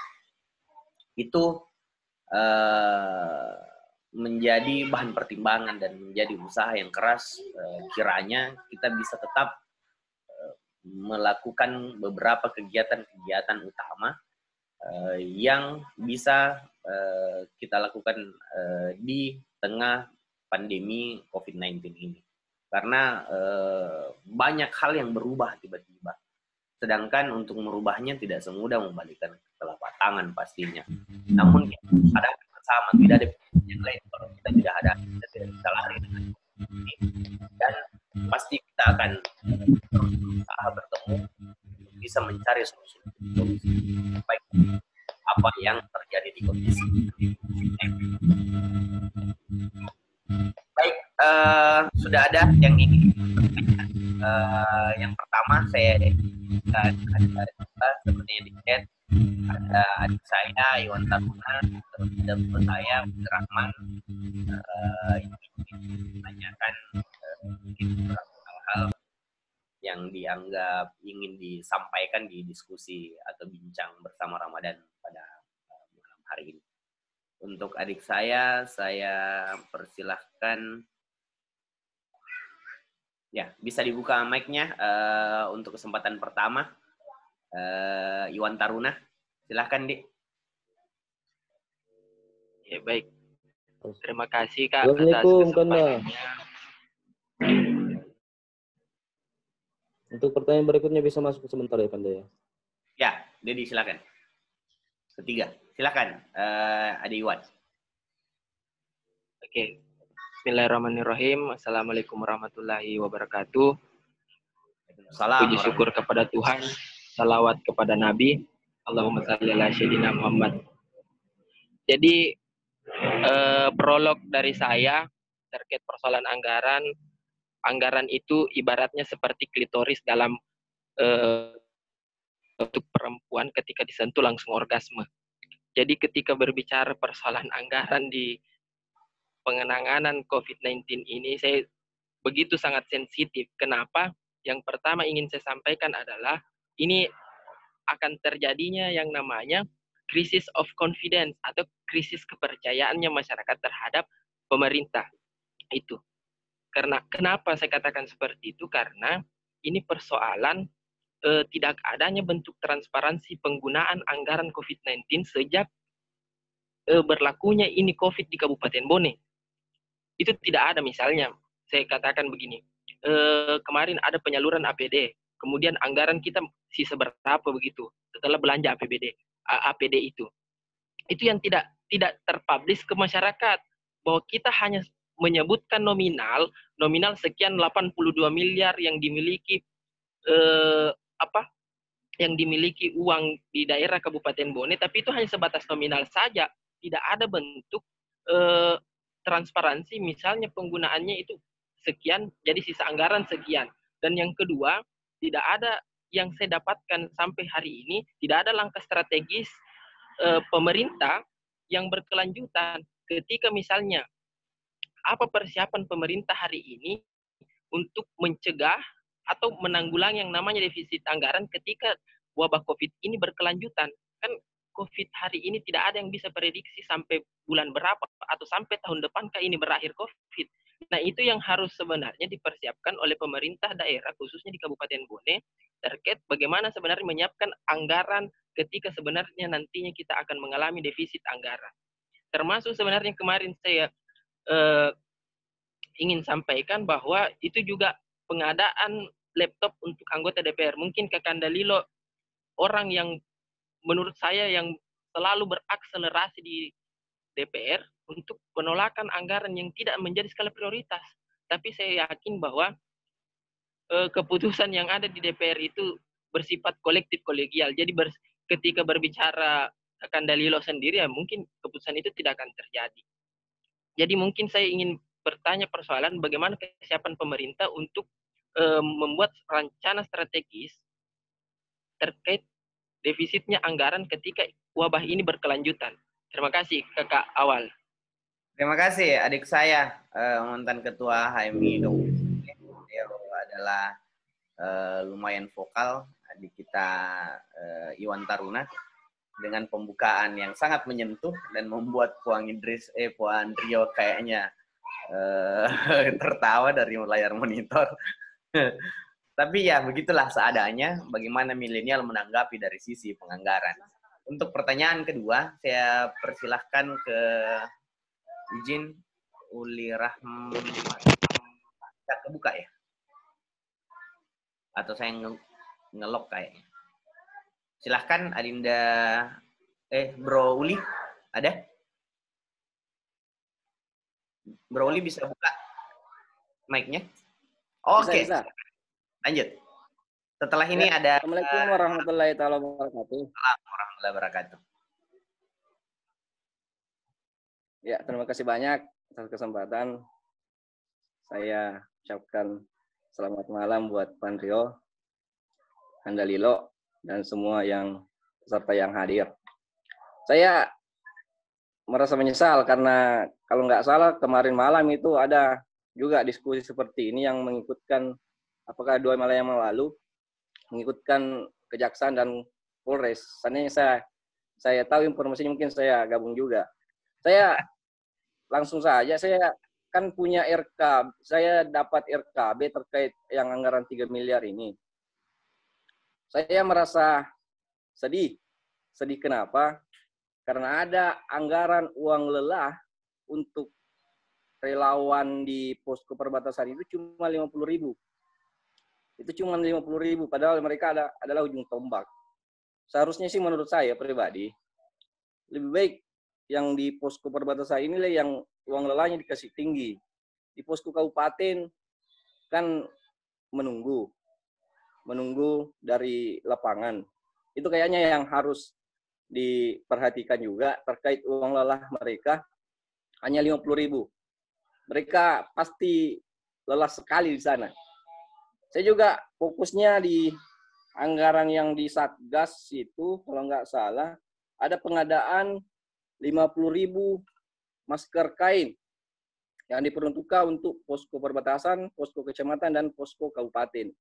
Itu menjadi bahan pertimbangan dan menjadi usaha yang keras, kiranya kita bisa tetap melakukan beberapa kegiatan-kegiatan utama yang bisa kita lakukan di tengah pandemi COVID-19 ini. Karena banyak hal yang berubah tiba-tiba. Sedangkan untuk merubahnya tidak semudah membalikkan telapak tangan pastinya. Namun ada bersama, tidak ada yang lain. Kalau kita tidak ada, kita tidak bisa lari dengan ini. Dan pasti kita akan berusaha bertemu untuk bisa mencari solusi baik apa yang terjadi di kondisi ini. Baik, sudah ada yang ingin yang pertama saya ada seperti yang di chat, ada adik saya Iwan Taruna, terus ada teman saya Rahman yang ingin menanyakan mungkin beberapa hal yang dianggap ingin disampaikan di diskusi atau bincang bersama Ramadan pada malam hari ini. Untuk adik saya persilahkan. Ya, bisa dibuka mic-nya untuk kesempatan pertama. Iwan Taruna, silahkan, Dik. Ya, baik. Terima kasih, Kak, atas kesempatannya. Untuk pertanyaan berikutnya bisa masuk sebentar ya, Kanda ya. Ya, Dedi silakan. Ketiga, silakan, Adi Iwan. Oke. Bismillahirrahmanirrahim. Assalamualaikum warahmatullahi wabarakatuh. Salam. Puji syukur kepada Tuhan. Salawat kepada Nabi. Allahumma shalli ala sayyidina Muhammad. Jadi prolog dari saya terkait persoalan anggaran. Anggaran itu ibaratnya seperti klitoris dalam untuk perempuan ketika disentuh langsung orgasme. Jadi ketika berbicara persoalan anggaran di penanganan COVID-19 ini, saya begitu sangat sensitif. Kenapa? Yang pertama ingin saya sampaikan adalah ini akan terjadinya yang namanya krisis of confidence atau krisis kepercayaannya masyarakat terhadap pemerintah. Itu. Karena kenapa saya katakan seperti itu? Karena ini persoalan tidak adanya bentuk transparansi penggunaan anggaran COVID-19 sejak berlakunya ini COVID di Kabupaten Bone. Itu tidak ada. Misalnya, saya katakan begini, kemarin ada penyaluran APD, kemudian anggaran kita sisa berapa begitu setelah belanja APD itu yang tidak terpublish ke masyarakat, bahwa kita hanya menyebutkan nominal sekian 82 miliar yang dimiliki yang dimiliki uang di daerah Kabupaten Bone, tapi itu hanya sebatas nominal saja, tidak ada bentuk transparansi, misalnya penggunaannya itu sekian, jadi sisa anggaran sekian. Dan yang kedua, tidak ada yang saya dapatkan sampai hari ini, tidak ada langkah strategis pemerintah yang berkelanjutan. Ketika misalnya, apa persiapan pemerintah hari ini untuk mencegah atau menanggulangi yang namanya defisit anggaran ketika wabah COVID ini berkelanjutan. Kan COVID hari ini tidak ada yang bisa prediksi sampai bulan berapa atau sampai tahun depankah ini berakhir COVID. Nah, itu yang harus sebenarnya dipersiapkan oleh pemerintah daerah, khususnya di Kabupaten Bone, terkait bagaimana sebenarnya menyiapkan anggaran ketika sebenarnya nantinya kita akan mengalami defisit anggaran. Termasuk sebenarnya kemarin saya ingin sampaikan bahwa itu juga pengadaan laptop untuk anggota DPR. Mungkin Kakak Dalilo orang yang menurut saya yang selalu berakselerasi di DPR untuk penolakan anggaran yang tidak menjadi skala prioritas. Tapi saya yakin bahwa keputusan yang ada di DPR itu bersifat kolektif kolegial. Jadi ketika berbicara akan Dalilo sendiri, ya mungkin keputusan itu tidak akan terjadi. Jadi mungkin saya ingin bertanya persoalan bagaimana kesiapan pemerintah untuk membuat rencana strategis terkait defisitnya anggaran ketika wabah ini berkelanjutan. Terima kasih, Kakak Awal. Terima kasih adik saya, mantan ketua HMI Dong. Dia adalah lumayan vokal adik kita Iwan Taruna dengan pembukaan yang sangat menyentuh dan membuat Puan Rio kayaknya tertawa dari layar monitor. Tapi ya begitulah seadanya bagaimana milenial menanggapi dari sisi penganggaran. Untuk pertanyaan kedua, saya persilahkan ke izin Uli Rahmat. Bisa kebuka ya? Atau saya ngelok kayaknya. Silahkan Adinda, Bro Uli, ada? Bro Uli bisa buka mic-nya? Oke. Bisa. Lanjut. Setelah ini ada... Assalamualaikum warahmatullahi wabarakatuh. Assalamualaikum warahmatullahi wabarakatuh. Ya, terima kasih banyak atas kesempatan. Saya ucapkan selamat malam buat Pan Rio, Dalilo, dan semua yang peserta yang hadir. Saya merasa menyesal karena kalau nggak salah kemarin malam itu ada juga diskusi seperti ini yang mengikutkan, apakah 2 malam yang lalu, mengikutkan Kejaksaan dan Polres. Seandainya saya tahu informasinya mungkin saya gabung juga. Saya langsung saja, saya kan punya RK, saya dapat RKB terkait yang anggaran 3 miliar ini. Saya merasa sedih. Sedih kenapa? Karena ada anggaran uang lelah untuk relawan di posko perbatasan itu cuma 50.000. Itu cuma 50.000, padahal mereka adalah ujung tombak. Seharusnya sih menurut saya pribadi, lebih baik yang di posko perbatasan inilah yang uang lelahnya dikasih tinggi. Di posko kabupaten kan menunggu dari lapangan. Itu kayaknya yang harus diperhatikan juga terkait uang lelah mereka, hanya 50.000. Mereka pasti lelah sekali di sana. Saya juga fokusnya di anggaran yang di Satgas itu, kalau nggak salah, ada pengadaan 50.000 masker kain yang diperuntukkan untuk posko perbatasan, posko kecamatan, dan posko kabupaten.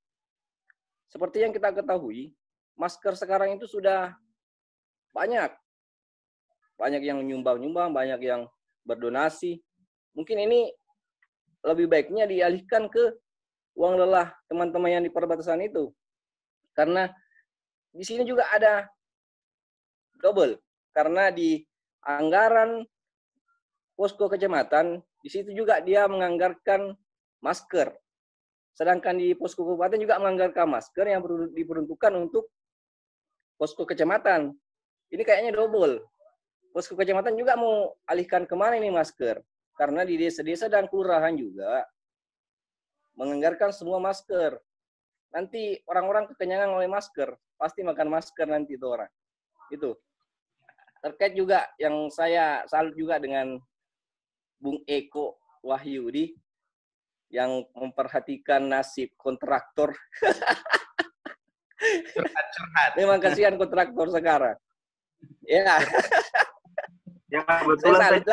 Seperti yang kita ketahui, masker sekarang itu sudah banyak. Banyak yang nyumbang-nyumbang, banyak yang berdonasi. Mungkin ini lebih baiknya dialihkan ke uang lelah teman-teman yang di perbatasan itu. Karena di sini juga ada double. Karena di anggaran posko kecamatan, di situ juga dia menganggarkan masker. Sedangkan di posko kabupaten juga menganggarkan masker yang diperuntukkan untuk posko kecamatan. Ini kayaknya double. Posko kecamatan juga mau alihkan kemana ini masker? Karena di desa-desa dan kelurahan juga menganggarkan semua masker. Nanti orang-orang kekenyangan oleh masker, pasti makan masker nanti itu orang. Itu. Terkait juga yang saya salut juga dengan Bung Eko Wahyudi yang memperhatikan nasib kontraktor. Curhat. Memang kasihan kontraktor sekarang. Ya. Ya, kebetulan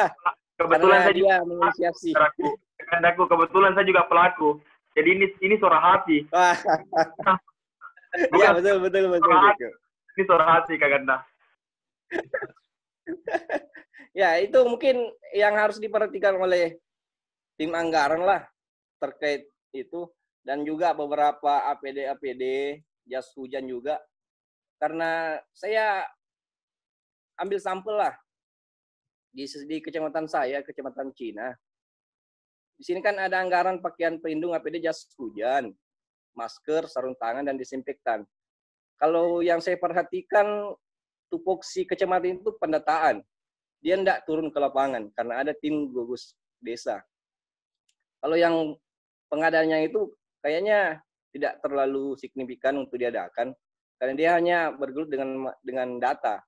saya dia menginisiasi. Kebetulan saya juga pelaku. Jadi ini suara hati. Iya, betul. Ini suara hati, Kak Ganda. Ya, itu mungkin yang harus diperhatikan oleh tim anggaran lah terkait itu, dan juga beberapa APD jas hujan juga. Karena saya ambil sampel lah di kecamatan saya, kecamatan Cina. Di sini kan ada anggaran pakaian pelindung APD jas hujan, masker, sarung tangan, dan disinfektan. Kalau yang saya perhatikan, tupoksi kecamatan itu pendataan. Dia tidak turun ke lapangan karena ada tim gugus desa. Kalau yang pengadaannya itu kayaknya tidak terlalu signifikan untuk diadakan, karena dia hanya bergelut dengan data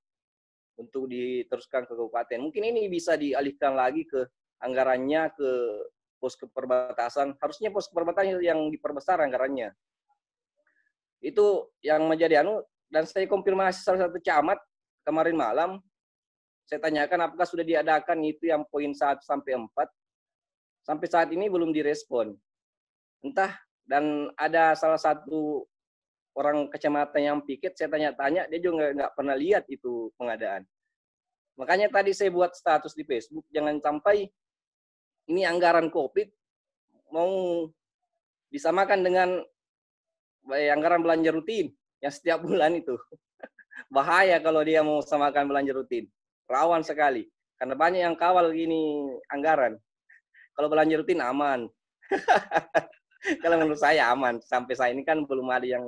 untuk diteruskan ke kabupaten. Mungkin ini bisa dialihkan lagi ke anggarannya ke pos perbatasan. Harusnya pos perbatasan yang diperbesar anggarannya. Itu yang menjadi dan saya konfirmasi salah satu camat kemarin malam. Saya tanyakan apakah sudah diadakan itu yang poin 1 sampai 4. Sampai saat ini belum direspon. Entah, dan ada salah satu orang kecamatan yang piket, saya tanya-tanya, dia juga nggak pernah lihat itu pengadaan. Makanya tadi saya buat status di Facebook, jangan sampai ini anggaran COVID mau disamakan dengan anggaran belanja rutin yang setiap bulan itu. Bahaya kalau dia mau samakan belanja rutin. Rawan sekali. Karena banyak yang kawal gini anggaran. Kalau belanja rutin aman. Kalau menurut saya aman. Sampai saat ini kan belum ada yang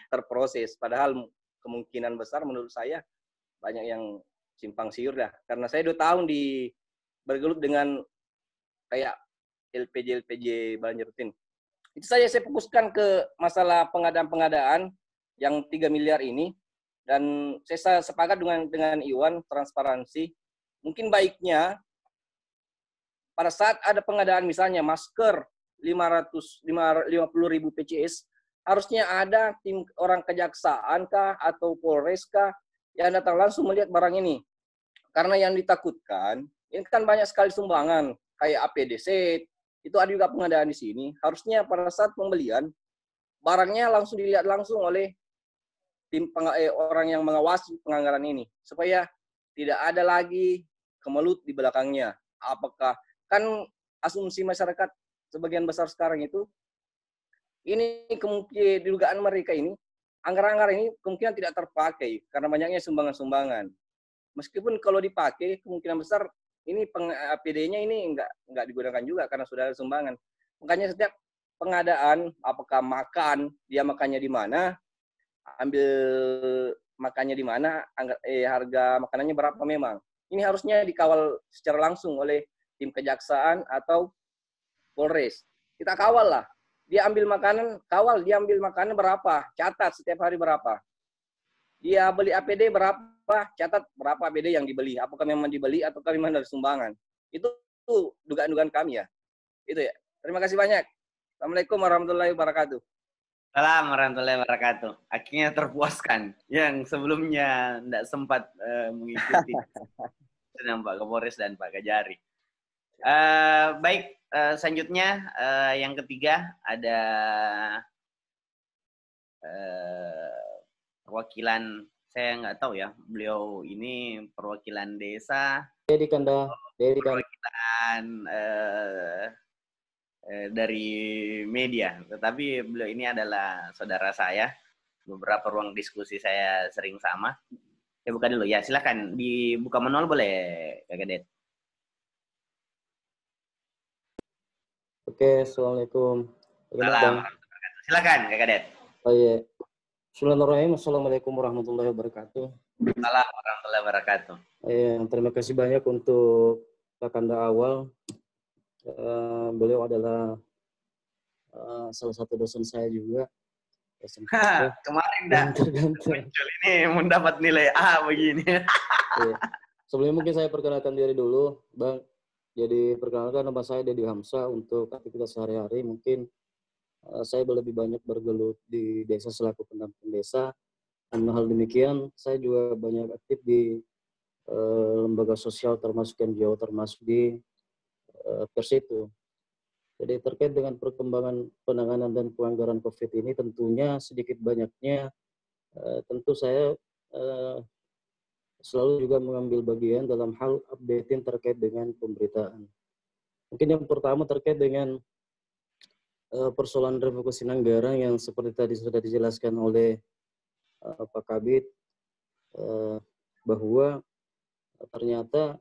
terproses. Padahal kemungkinan besar menurut saya banyak yang simpang siur dah. Karena saya 2 tahun bergelut dengan kayak LPJ belanja rutin. Itu saja saya fokuskan ke masalah pengadaan yang 3 miliar ini. Dan saya sepakat dengan Iwan, transparansi. Mungkin baiknya pada saat ada pengadaan misalnya masker 50.000 PCS, harusnya ada tim orang kejaksaan kah atau Polres kah yang datang langsung melihat barang ini. Karena yang ditakutkan, ini kan banyak sekali sumbangan, kayak APD set, itu ada juga pengadaan di sini. Harusnya pada saat pembelian, barangnya langsung dilihat langsung oleh tim orang yang mengawasi penganggaran ini, supaya tidak ada lagi kemelut di belakangnya. Apakah kan asumsi masyarakat sebagian besar sekarang itu ini kemungkinan dugaan mereka ini anggaran-anggaran ini kemungkinan tidak terpakai karena banyaknya sumbangan-sumbangan. Meskipun kalau dipakai kemungkinan besar ini APD-nya ini enggak digunakan juga karena sudah ada sumbangan. Makanya setiap pengadaan, apakah makan, dia makannya di mana, ambil makannya di mana, harga makanannya berapa memang. Ini harusnya dikawal secara langsung oleh tim kejaksaan atau Polres. Kita kawal lah. Dia ambil makanan, kawal dia ambil makanan berapa, catat setiap hari berapa. Dia beli APD berapa, catat berapa APD yang dibeli. Apakah memang dibeli atau memang dari sumbangan. Itu dugaan-dugaan kami ya. Itu ya. Terima kasih banyak. Assalamualaikum warahmatullahi wabarakatuh. Assalamualaikum warahmatullahi wabarakatuh. Akhirnya terpuaskan yang sebelumnya tidak sempat mengikuti dengan Pak Kapolres dan Pak Kajari. Baik, selanjutnya yang ketiga ada perwakilan, saya nggak tahu ya, beliau ini perwakilan desa, perwakilan dari media, tetapi beliau ini adalah saudara saya. Beberapa ruang diskusi saya sering sama. Saya buka dulu ya, silakan dibuka manual boleh, Kak Gadet. Oke, assalamualaikum. Silakan, Kak Gadet. Oh iya. Bismillahirrahmanirrahim. Assalamualaikum warahmatullahi wabarakatuh. Assalamualaikum warahmatullahi wabarakatuh. Terima kasih banyak untuk Kakanda Awal. Beliau adalah salah satu dosen saya juga. Kemarin muncul ini mendapat nilai A begini. Iya. Sebelumnya mungkin saya perkenalkan diri dulu, Bang. Jadi perkenalkan, nama saya Dedi Hamsa. Untuk aktivitas sehari-hari mungkin saya lebih banyak bergelut di desa selaku pendamping desa. Dan hal demikian saya juga banyak aktif di lembaga sosial termasuk NGO, termasuk di Persitu. Jadi terkait dengan perkembangan penanganan dan pelanggaran COVID ini tentunya sedikit banyaknya tentu saya selalu juga mengambil bagian dalam hal updating terkait dengan pemberitaan. Mungkin yang pertama terkait dengan persoalan revokasi anggaran yang seperti tadi sudah dijelaskan oleh Pak Kabid, bahwa ternyata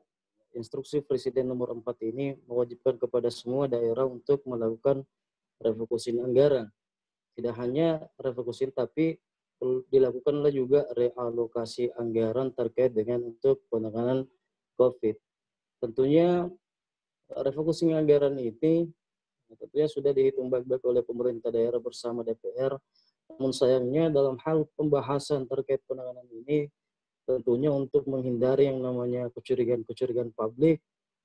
instruksi Presiden nomor 4 ini mewajibkan kepada semua daerah untuk melakukan revokasi anggaran. Tidak hanya revokasi, tapi dilakukanlah juga realokasi anggaran terkait dengan untuk penanganan COVID. Tentunya revokasi anggaran ini tentunya sudah dihitung baik-baik oleh pemerintah daerah bersama DPR. Namun sayangnya dalam hal pembahasan terkait penanganan ini, tentunya untuk menghindari yang namanya kecurigaan-kecurigaan publik,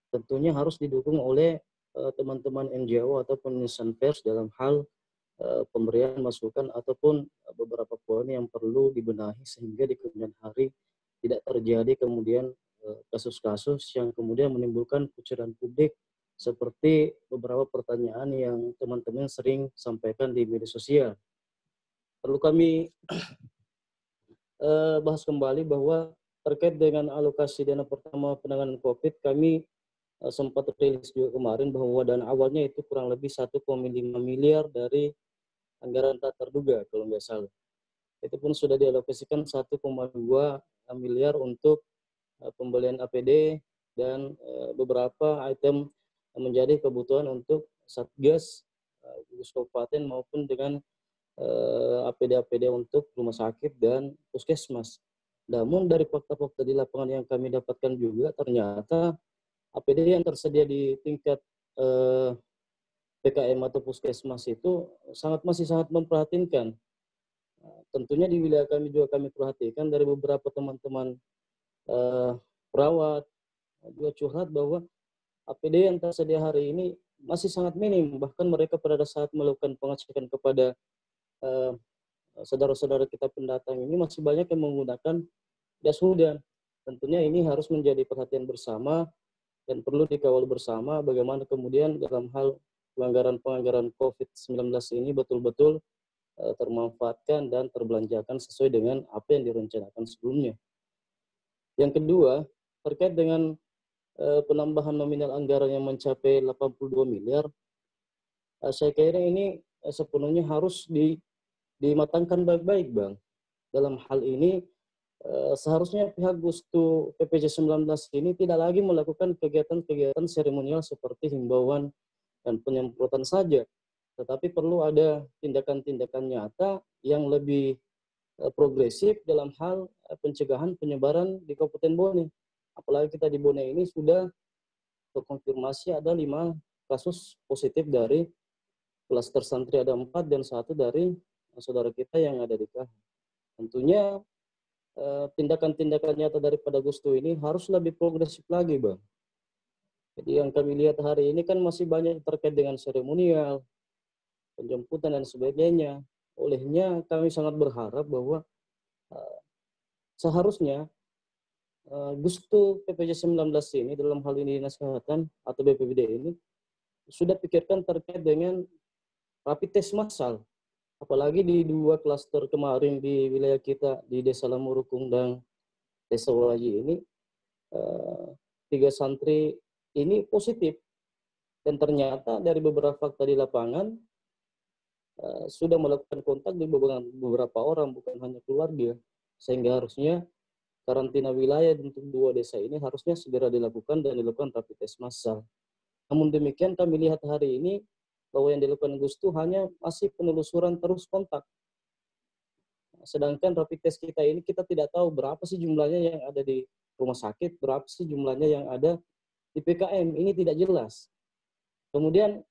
tentunya harus didukung oleh teman-teman NGO ataupun insan pers dalam hal pemberian masukan ataupun beberapa poin yang perlu dibenahi sehingga di kemudian hari tidak terjadi kemudian kasus-kasus yang kemudian menimbulkan kecurigaan publik, seperti beberapa pertanyaan yang teman-teman sering sampaikan di media sosial. Perlu kami bahas kembali bahwa terkait dengan alokasi dana pertama penanganan COVID, kami sempat rilis juga kemarin bahwa dana awalnya itu kurang lebih 1,5 miliar dari anggaran tak terduga kalau nggak salah. Itu pun sudah dialokasikan 1,2 miliar untuk pembelian APD dan beberapa item menjadi kebutuhan untuk Satgas gugus kabupaten maupun dengan APD-APD untuk rumah sakit dan puskesmas. Namun dari fakta-fakta di lapangan yang kami dapatkan juga ternyata APD yang tersedia di tingkat PKM atau puskesmas itu masih sangat memprihatinkan. Tentunya di wilayah kami juga kami perhatikan dari beberapa teman-teman perawat juga curhat bahwa APD yang tersedia hari ini masih sangat minim. Bahkan mereka pada saat melakukan pengecekan kepada saudara-saudara kita pendatang ini masih banyak yang menggunakan jas hujan. Tentunya ini harus menjadi perhatian bersama dan perlu dikawal bersama bagaimana kemudian dalam hal pelanggaran COVID-19 ini betul-betul termanfaatkan dan terbelanjakan sesuai dengan apa yang direncanakan sebelumnya. Yang kedua, terkait dengan penambahan nominal anggaran yang mencapai 82 miliar, saya kira ini sepenuhnya harus dimatangkan baik-baik, Bang. Dalam hal ini, seharusnya pihak Gustu PPJ 19 ini tidak lagi melakukan kegiatan-kegiatan seremonial seperti himbauan dan penyemprotan saja, tetapi perlu ada tindakan-tindakan nyata yang lebih progresif dalam hal pencegahan penyebaran di Kabupaten Bone. Apalagi kita di Bone ini sudah terkonfirmasi ada 5 kasus positif dari klaster santri, ada 4 dan 1 dari saudara kita yang ada di KH. Tentunya tindakan-tindakan nyata daripada Gustu ini harus lebih progresif lagi, Bang. Jadi yang kami lihat hari ini kan masih banyak terkait dengan seremonial, penjemputan dan sebagainya. Olehnya kami sangat berharap bahwa seharusnya Gustu PPJ 19 ini dalam hal ini Dinas Kesehatan atau BPBD ini sudah pikirkan terkait dengan rapid test massal. Apalagi di 2 klaster kemarin di wilayah kita di Desa Lamurukung dan Desa Waji ini 3 santri ini positif. Dan ternyata dari beberapa fakta di lapangan sudah melakukan kontak di beberapa orang, bukan hanya keluarga. Sehingga harusnya karantina wilayah untuk 2 desa ini harusnya segera dilakukan dan dilakukan rapid test massal. Namun demikian kami lihat hari ini bahwa yang dilakukan Gustu hanya masih penelusuran terus kontak. Sedangkan rapid test kita ini kita tidak tahu berapa sih jumlahnya yang ada di rumah sakit, berapa sih jumlahnya yang ada di PKM, ini tidak jelas. Kemudian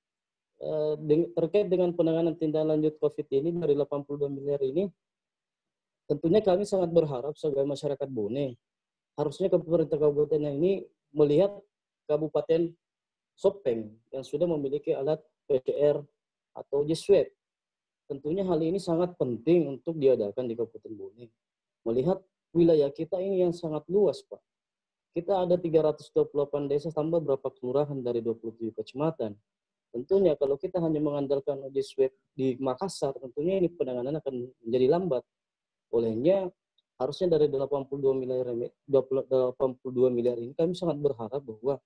terkait dengan penanganan tindak lanjut COVID ini dari 82 miliar ini, tentunya kami sangat berharap sebagai masyarakat Bone, harusnya pemerintah kabupaten ini melihat Kabupaten Sopeng yang sudah memiliki alat PCR atau J-Swab. Tentunya hal ini sangat penting untuk diadakan di Kabupaten Bone. Melihat wilayah kita ini yang sangat luas, Pak. Kita ada 328 desa tambah berapa kelurahan dari 27 kecamatan. Tentunya kalau kita hanya mengandalkan J-Swab di Makassar, tentunya ini penanganan akan menjadi lambat. Olehnya harusnya dari 82 miliar ini kami sangat berharap bahwa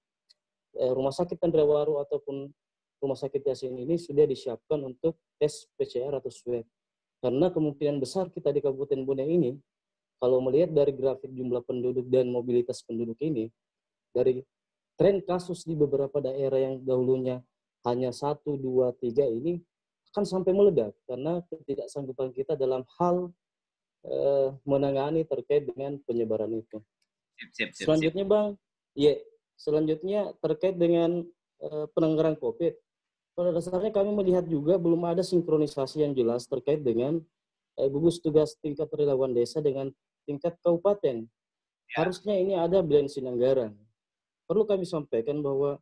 Rumah Sakit Tandrawaro ataupun Rumah Sakit Yasin ini sudah disiapkan untuk tes PCR atau swab. Karena kemungkinan besar kita di Kabupaten Bone ini, kalau melihat dari grafik jumlah penduduk dan mobilitas penduduk ini, dari tren kasus di beberapa daerah yang dahulunya hanya 1, 2, 3 ini akan sampai meledak karena ketidaksanggupan kita dalam hal menangani terkait dengan penyebaran itu. Selanjutnya Bang, selanjutnya terkait dengan penanggulangan COVID. Pada dasarnya kami melihat juga belum ada sinkronisasi yang jelas terkait dengan gugus tugas tingkat relawan desa dengan tingkat kabupaten. Harusnya ini ada balancing anggaran. Perlu kami sampaikan bahwa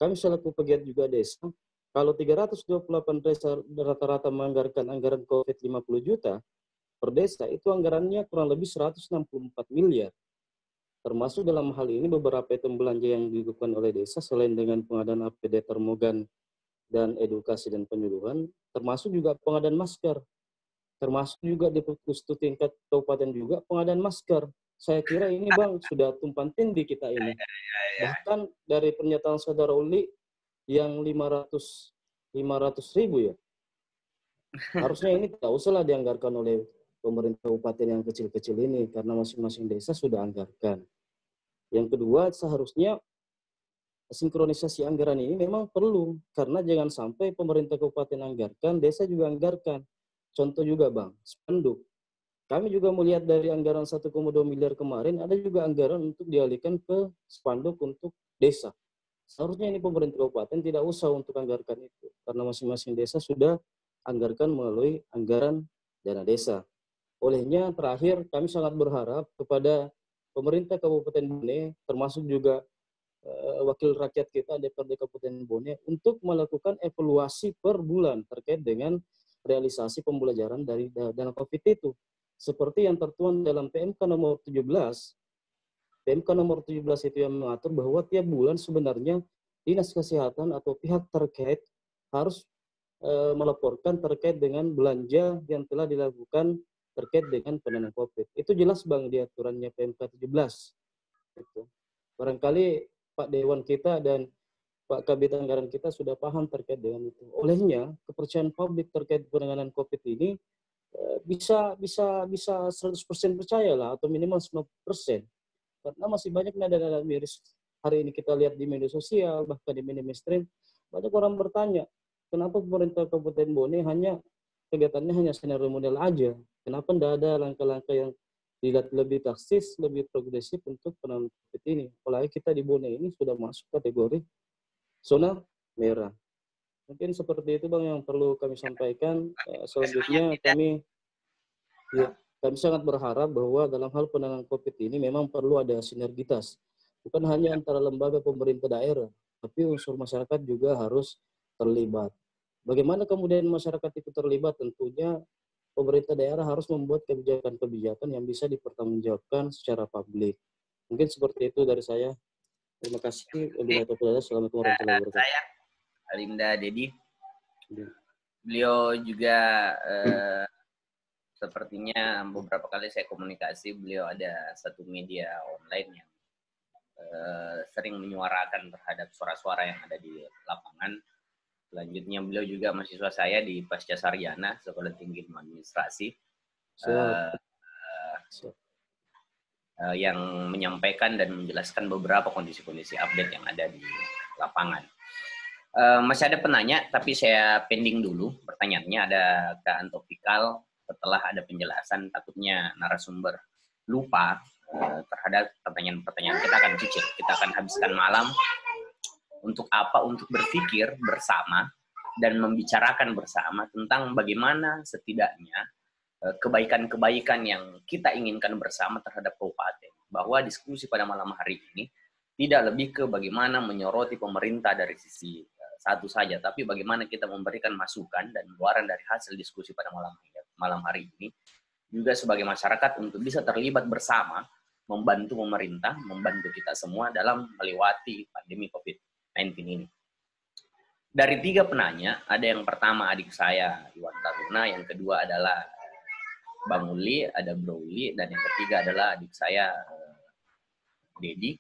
kami selaku pegiat juga desa, kalau 328 desa rata-rata menganggarkan anggaran COVID 50 juta, per desa itu anggarannya kurang lebih 164 miliar. Termasuk dalam hal ini beberapa item belanja yang dilakukan oleh desa selain dengan pengadaan APD termogan dan edukasi dan penyuluhan, termasuk juga pengadaan masker. Termasuk juga di Pusat tingkat kabupaten juga pengadaan masker. Saya kira ini Bang sudah tumpang tindih kita ini. Bahkan dari pernyataan Saudara Uli yang 500 ribu ya. Harusnya ini tidak usahlah dianggarkan oleh pemerintah kabupaten yang kecil-kecil ini karena masing-masing desa sudah anggarkan. Yang kedua, seharusnya sinkronisasi anggaran ini memang perlu karena jangan sampai pemerintah kabupaten anggarkan, desa juga anggarkan. Contoh juga Bang, spanduk. Kami juga melihat dari anggaran 1,2 miliar kemarin ada juga anggaran untuk dialihkan ke spanduk untuk desa. Seharusnya ini pemerintah kabupaten tidak usah untuk anggarkan itu karena masing-masing desa sudah anggarkan melalui anggaran dana desa. Olehnya terakhir kami sangat berharap kepada pemerintah Kabupaten Bone termasuk juga wakil rakyat kita DPRD Kabupaten Bone untuk melakukan evaluasi per bulan terkait dengan realisasi pembelajaran dari dana COVID itu. Seperti yang tertuang dalam PMK nomor 17. PMK nomor 17 itu yang mengatur bahwa tiap bulan sebenarnya Dinas Kesehatan atau pihak terkait harus melaporkan terkait dengan belanja yang telah dilakukan terkait dengan penanganan COVID. Itu jelas Bang di aturannya PMK 17. Itu. Barangkali Pak Dewan kita dan Pak Kabit Anggaran kita sudah paham terkait dengan itu. Olehnya, kepercayaan publik terkait penanganan COVID ini bisa 100% percayalah atau minimal 90%. Karena masih banyak nada-nada miris. Hari ini kita lihat di media sosial, bahkan di media mainstream, banyak orang bertanya, kenapa pemerintah Kabupaten Bone kegiatannya hanya skenario model aja? Kenapa tidak ada langkah-langkah yang dilihat lebih taktis, lebih progresif untuk penanganan COVID ini? Apalagi kita di Bone ini sudah masuk kategori zona merah. Mungkin seperti itu Bang yang perlu kami sampaikan. Selanjutnya kami sangat berharap bahwa dalam hal penanganan COVID ini memang perlu ada sinergitas. Bukan hanya antara lembaga pemerintah daerah, tapi unsur masyarakat juga harus terlibat. Bagaimana kemudian masyarakat itu terlibat? Tentunya pemerintah daerah harus membuat kebijakan-kebijakan yang bisa dipertanggungjawabkan secara publik. Mungkin seperti itu dari saya. Terima kasih. Assalamualaikum warahmatullahi wabarakatuh. Saya Alinda Dedi. Beliau juga sepertinya beberapa kali saya komunikasi, beliau ada satu media online yang sering menyuarakan terhadap suara-suara yang ada di lapangan. Selanjutnya beliau juga mahasiswa saya di Pasca Sarjana Sekolah Tinggi Ilmu Administrasi yang menyampaikan dan menjelaskan beberapa kondisi-kondisi update yang ada di lapangan. Masih ada penanya, tapi saya pending dulu pertanyaannya. Ada keadaan topikal setelah ada penjelasan, takutnya narasumber lupa terhadap pertanyaan-pertanyaan. Kita akan cicil, kita akan habiskan malam untuk apa? Untuk berpikir bersama dan membicarakan bersama tentang bagaimana setidaknya kebaikan-kebaikan yang kita inginkan bersama terhadap kabupaten. Bahwa diskusi pada malam hari ini tidak lebih ke bagaimana menyoroti pemerintah dari sisi satu saja, tapi bagaimana kita memberikan masukan dan luaran dari hasil diskusi pada malam hari ini juga sebagai masyarakat untuk bisa terlibat bersama membantu pemerintah, membantu kita semua dalam melewati pandemi COVID-19 ini. Dari 3 penanya, ada yang pertama adik saya Iwan Taruna, yang kedua adalah Bang Uli, ada Bro Uli, dan yang ketiga adalah adik saya, Dedi.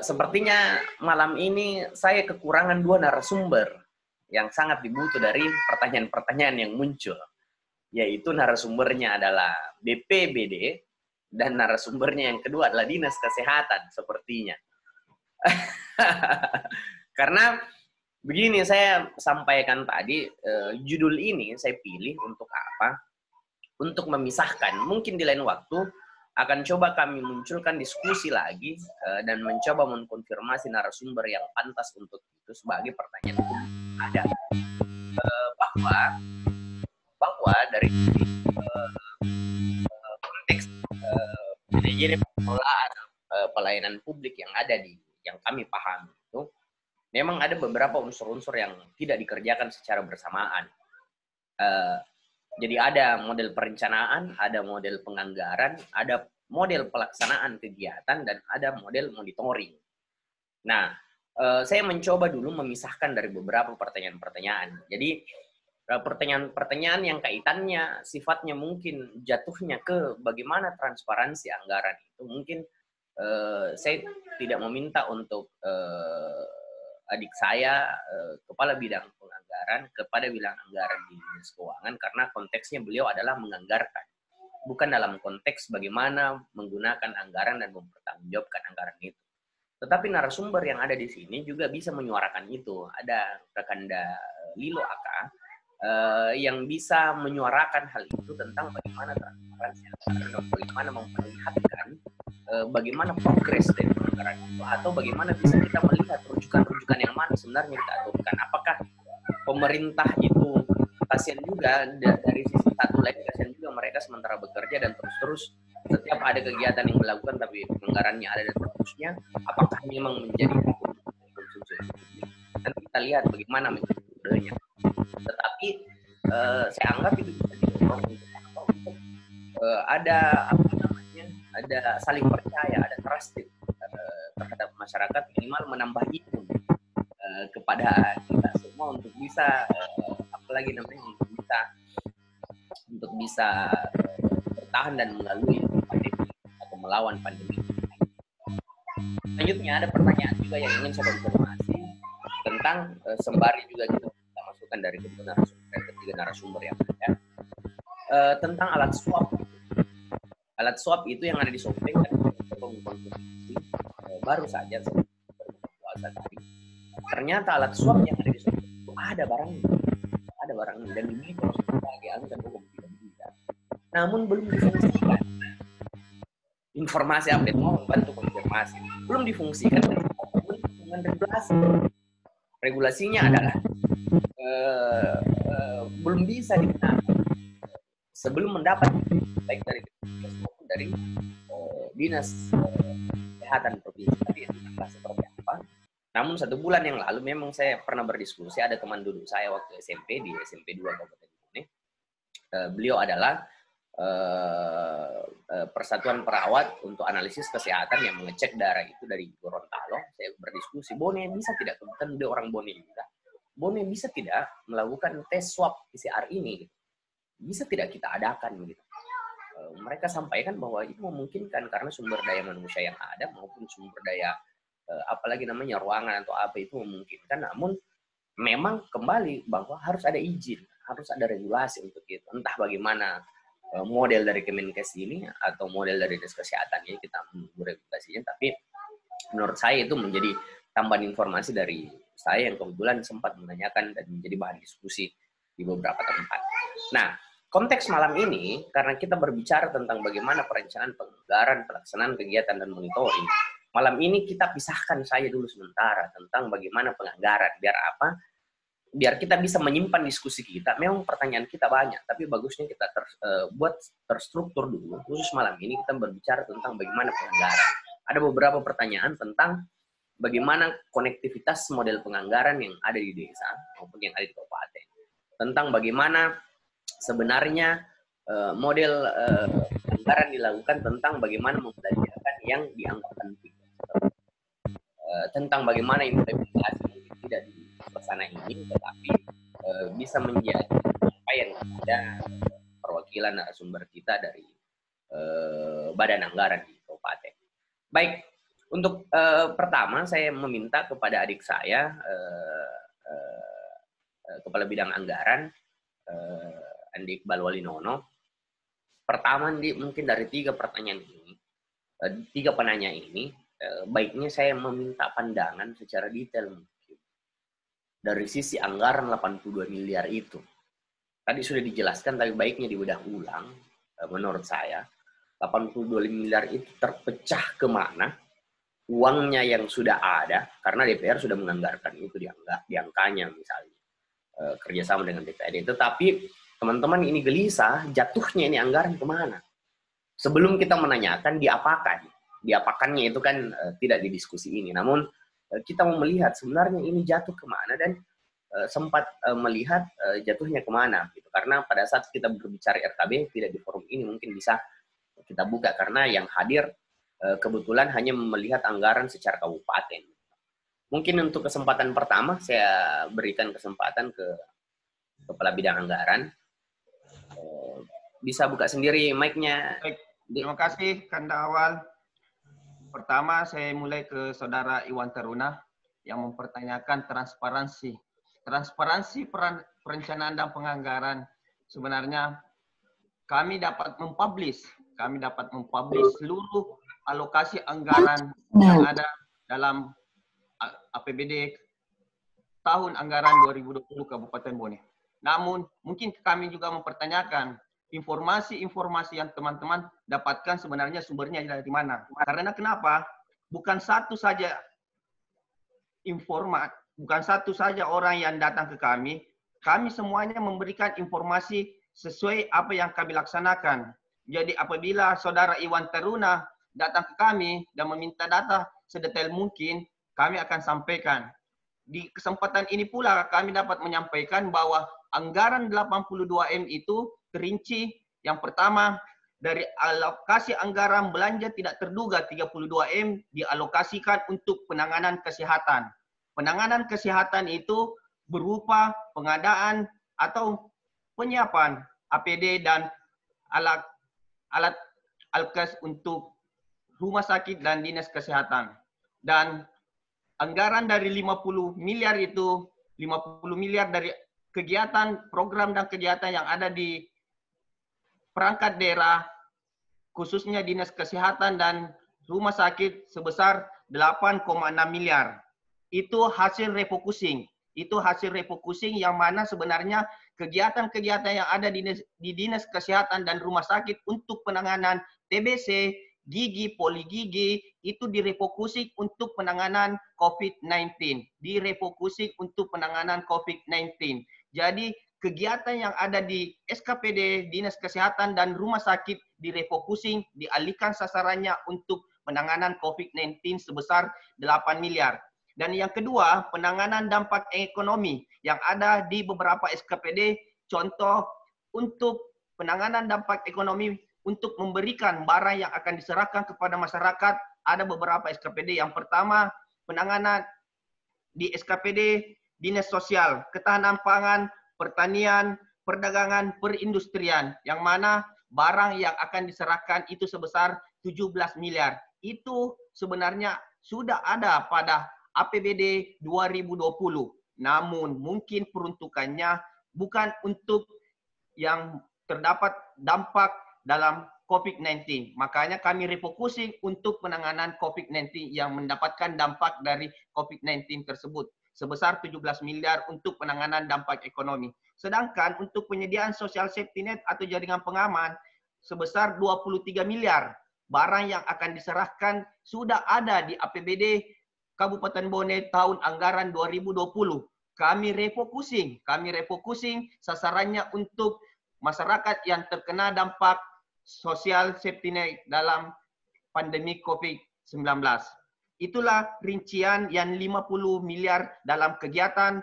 Sepertinya malam ini saya kekurangan 2 narasumber yang sangat dibutuh dari pertanyaan-pertanyaan yang muncul, yaitu narasumbernya adalah BPBD dan narasumbernya yang kedua adalah Dinas Kesehatan sepertinya. Karena begini, saya sampaikan tadi, judul ini saya pilih untuk apa? Untuk memisahkan. Mungkin di lain waktu akan coba kami munculkan diskusi lagi dan mencoba mengkonfirmasi narasumber yang pantas untuk itu sebagai pertanyaan ada. Bahwa dari konteks manajemen pengelolaan pelayanan publik yang ada yang kami pahami itu, memang ada beberapa unsur-unsur yang tidak dikerjakan secara bersamaan. Jadi ada model perencanaan, ada model penganggaran, ada model pelaksanaan kegiatan, dan ada model monitoring. Nah, saya mencoba dulu memisahkan dari beberapa pertanyaan-pertanyaan. Jadi, pertanyaan-pertanyaan yang kaitannya, sifatnya mungkin jatuhnya ke bagaimana transparansi anggaran itu, mungkin saya tidak meminta untuk adik saya, kepala bidang penganggaran, kepada bidang anggaran di Dinas Keuangan, karena konteksnya beliau adalah menganggarkan, bukan dalam konteks bagaimana menggunakan anggaran dan mempertanggungjawabkan anggaran itu. Tetapi narasumber yang ada di sini juga bisa menyuarakan itu. Ada Rekanda Lilo Aka yang bisa menyuarakan hal itu tentang bagaimana transparansi anggaran dan bagaimana memperlihatkan bagaimana progres dari anggaran itu, atau bagaimana bisa kita melihat rujukan-rujukan yang mana sebenarnya kita aturkan. Apakah pemerintah itu kasihan juga, dari sisi satu lagi kasihan juga mereka sementara bekerja dan terus-terus setiap ada kegiatan yang dilakukan tapi anggarannya ada dan seterusnya, apakah memang menjadi konsumsi? Nanti kita lihat bagaimana menjadi modelnya. Tetapi saya anggap itu bisa didorong untuk ada ada saling percaya, ada trusted terhadap masyarakat, minimal menambah imun kepada kita semua untuk bisa apalagi namanya untuk bisa bertahan dan melalui pandemi atau melawan pandemi. Selanjutnya ada pertanyaan juga yang ingin saya konfirmasi tentang sembari juga kita masukkan dari ketiga narasumber yang ada tentang alat swab. Alat swab itu yang ada di Sopeng kan mengkonsumsi baru saja puasa tadi. Ternyata alat swab yang ada di Sopeng itu ada barangnya dan dimiliki oleh sebagai anggaran hukum tidak bisa. Namun belum difungsikan. Informasi update mau membantu konfirmasi. Belum difungsikan dengan regulasi. Regulasinya adalah belum bisa digunakan sebelum mendapat baik dari dinas kesehatan provinsi tadi entah seperti apa. Namun 1 bulan yang lalu memang saya pernah berdiskusi, ada teman duduk saya waktu SMP di SMP 2 Kabupaten Bone. Beliau adalah Persatuan Perawat untuk Analisis Kesehatan yang mengecek darah itu dari Gorontalo. Saya berdiskusi, Bone bisa tidak, kebetulan dia orang Bone juga, Bone bisa tidak melakukan tes swab PCR ini, bisa tidak kita adakan gitu. Mereka sampaikan bahwa itu memungkinkan karena sumber daya manusia yang ada maupun sumber daya apalagi namanya ruangan atau apa itu memungkinkan. Namun memang kembali bahwa harus ada izin, harus ada regulasi untuk itu. Entah bagaimana model dari Kemenkes ini atau model dari Dinas Kesehatan ini, kita menunggu regulasinya. Tapi menurut saya itu menjadi tambahan informasi dari saya yang kebetulan sempat menanyakan dan menjadi bahan diskusi di beberapa tempat. Nah, konteks malam ini, karena kita berbicara tentang bagaimana perencanaan penganggaran, pelaksanaan kegiatan, dan monitoring, malam ini kita pisahkan saya dulu sementara tentang bagaimana penganggaran. Biar apa? Biar kita bisa menyimpan diskusi kita. Memang pertanyaan kita banyak, tapi bagusnya kita buat terstruktur dulu. Khusus malam ini kita berbicara tentang bagaimana penganggaran. Ada beberapa pertanyaan tentang bagaimana konektivitas model penganggaran yang ada di desa maupun yang ada di kabupaten. Tentang bagaimana sebenarnya model anggaran dilakukan tentang bagaimana membelanjakan yang dianggap penting. Tentang bagaimana implementasi mungkin tidak di suasana ini, tetapi bisa menjadi apa yang ada perwakilan perwakilan narasumber kita dari Badan Anggaran di Kabupaten. Baik, untuk pertama saya meminta kepada adik saya, Kepala Bidang Anggaran, Andi Iqbal Walinono. Pertama, mungkin dari 3 pertanyaan ini, 3 penanya ini, baiknya saya meminta pandangan secara detail mungkin dari sisi anggaran 82 miliar itu. Tadi sudah dijelaskan, tapi baiknya dibedah ulang. Menurut saya, 82 miliar itu terpecah kemana, uangnya yang sudah ada, karena DPR sudah menganggarkan itu di angkanya misalnya, kerjasama dengan DPRD. Tetapi teman-teman ini gelisah, jatuhnya ini anggaran kemana? Sebelum kita menanyakan diapakan. Diapakannya itu kan tidak di diskusi ini. Namun kita mau melihat sebenarnya ini jatuh kemana dan sempat melihat jatuhnya kemana. Gitu. Karena pada saat kita berbicara RKB, tidak di forum ini mungkin bisa kita buka. Karena yang hadir kebetulan hanya melihat anggaran secara kabupaten. Mungkin untuk kesempatan pertama, saya berikan kesempatan ke Kepala Bidang Anggaran. Bisa buka sendiri mic-nya. Baik, terima kasih Kanda Awal. Pertama saya mulai ke Saudara Iwan Taruna yang mempertanyakan transparansi. Transparansi perencanaan dan penganggaran. Sebenarnya kami dapat mempublish seluruh alokasi anggaran yang ada dalam APBD tahun anggaran 2020 Kabupaten Bone. Namun mungkin kami juga mempertanyakan informasi-informasi yang teman-teman dapatkan sebenarnya sumbernya dari mana. Karena kenapa? Bukan satu saja orang yang datang ke kami semuanya memberikan informasi sesuai apa yang kami laksanakan. Jadi apabila Saudara Iwan Taruna datang ke kami dan meminta data sedetail mungkin, kami akan sampaikan. Di kesempatan ini pula kami dapat menyampaikan bahwa anggaran 82M itu terinci yang pertama dari alokasi anggaran belanja tidak terduga 32M dialokasikan untuk penanganan kesehatan. Penanganan kesehatan itu berupa pengadaan atau penyiapan APD dan alat alkes untuk rumah sakit dan dinas kesehatan. Dan anggaran dari 50 miliar itu, 50 miliar dari kegiatan, program dan kegiatan yang ada di perangkat daerah, khususnya dinas kesehatan dan rumah sakit sebesar 8,6 miliar. Itu hasil refocusing. Itu hasil refocusing yang mana sebenarnya kegiatan-kegiatan yang ada di dinas kesehatan dan rumah sakit untuk penanganan TBC, gigi, poligigi, itu direfocusing untuk penanganan COVID-19. Direfocusing untuk penanganan COVID-19. Jadi kegiatan yang ada di SKPD, Dinas Kesehatan dan Rumah Sakit direfocusing, dialihkan sasarannya untuk penanganan COVID-19 sebesar 8 miliar. Dan yang kedua, penanganan dampak ekonomi yang ada di beberapa SKPD, contoh untuk penanganan dampak ekonomi untuk memberikan barang yang akan diserahkan kepada masyarakat, ada beberapa SKPD. Yang pertama, penanganan di SKPD Dinas Sosial, Ketahanan Pangan, Pertanian, Perdagangan, Perindustrian, yang mana barang yang akan diserahkan itu sebesar 17 miliar. Itu sebenarnya sudah ada pada APBD 2020. Namun mungkin peruntukannya bukan untuk yang terdapat dampak dalam COVID-19. Makanya kami refocusing untuk penanganan COVID-19 yang mendapatkan dampak dari COVID-19 tersebut. Sebesar 17 miliar untuk penanganan dampak ekonomi. Sedangkan untuk penyediaan social safety net atau jaringan pengaman sebesar 23 miliar. Barang yang akan diserahkan sudah ada di APBD Kabupaten Bone tahun anggaran 2020. Kami refocusing sasarannya untuk masyarakat yang terkena dampak social safety net dalam pandemi COVID-19. Itulah rincian yang 50 miliar dalam kegiatan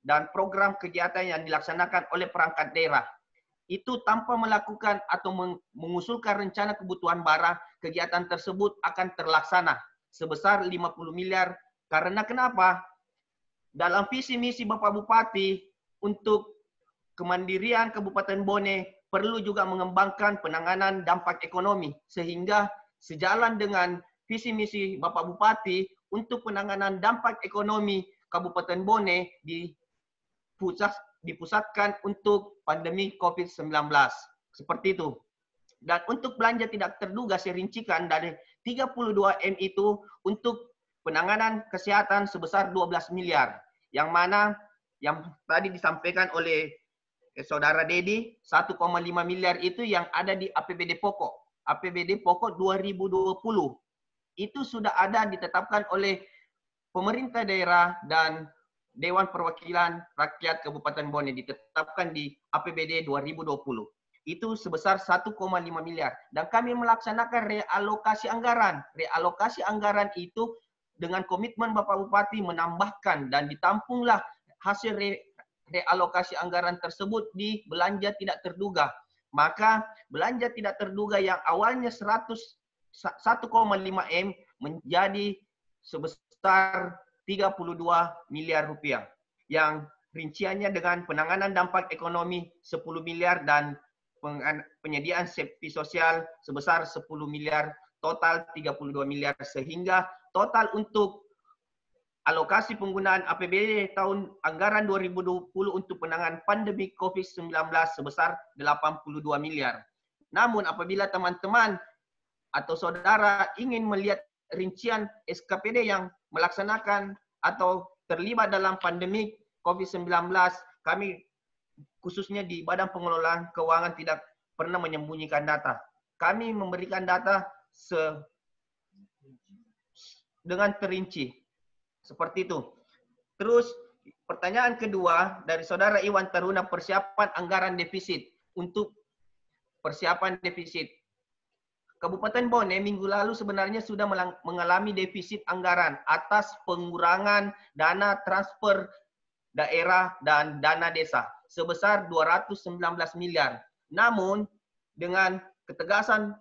dan program kegiatan yang dilaksanakan oleh perangkat daerah. Itu tanpa melakukan atau mengusulkan rencana kebutuhan barang, kegiatan tersebut akan terlaksana sebesar 50 miliar. Karena kenapa? Dalam visi misi Bapak Bupati untuk kemandirian Kabupaten Bone perlu juga mengembangkan penanganan dampak ekonomi sehingga sejalan dengan visi misi Bapak Bupati untuk penanganan dampak ekonomi Kabupaten Bone dipusatkan untuk pandemi COVID-19. Seperti itu. Dan untuk belanja tidak terduga saya rincikan dari 32 M itu untuk penanganan kesehatan sebesar 12 miliar. Yang mana yang tadi disampaikan oleh Saudara Dedi, 1,5 miliar itu yang ada di APBD pokok. APBD pokok 2020. Itu sudah ada ditetapkan oleh pemerintah daerah dan Dewan Perwakilan Rakyat Kabupaten Bone, ditetapkan di APBD 2020. Itu sebesar 1,5 miliar. Dan kami melaksanakan realokasi anggaran. Realokasi anggaran itu dengan komitmen Bapak Bupati menambahkan dan ditampunglah hasil realokasi anggaran tersebut di belanja tidak terduga. Maka belanja tidak terduga yang awalnya 1,5 M menjadi sebesar 32 miliar rupiah. Yang rinciannya dengan penanganan dampak ekonomi 10 miliar dan penyediaan safety sosial sebesar 10 miliar, total 32 miliar, sehingga total untuk alokasi penggunaan APBD tahun anggaran 2020 untuk penanganan pandemi COVID-19 sebesar 82 miliar. Namun apabila teman-teman atau saudara ingin melihat rincian SKPD yang melaksanakan atau terlibat dalam pandemi COVID-19, kami khususnya di Badan Pengelolaan Keuangan tidak pernah menyembunyikan data. Kami memberikan data dengan terinci. Seperti itu. Terus pertanyaan kedua dari Saudara Iwan Taruna, persiapan anggaran defisit. Untuk persiapan defisit. Kabupaten Bone minggu lalu sebenarnya sudah mengalami defisit anggaran atas pengurangan dana transfer daerah dan dana desa sebesar 219 miliar. Namun dengan ketegasan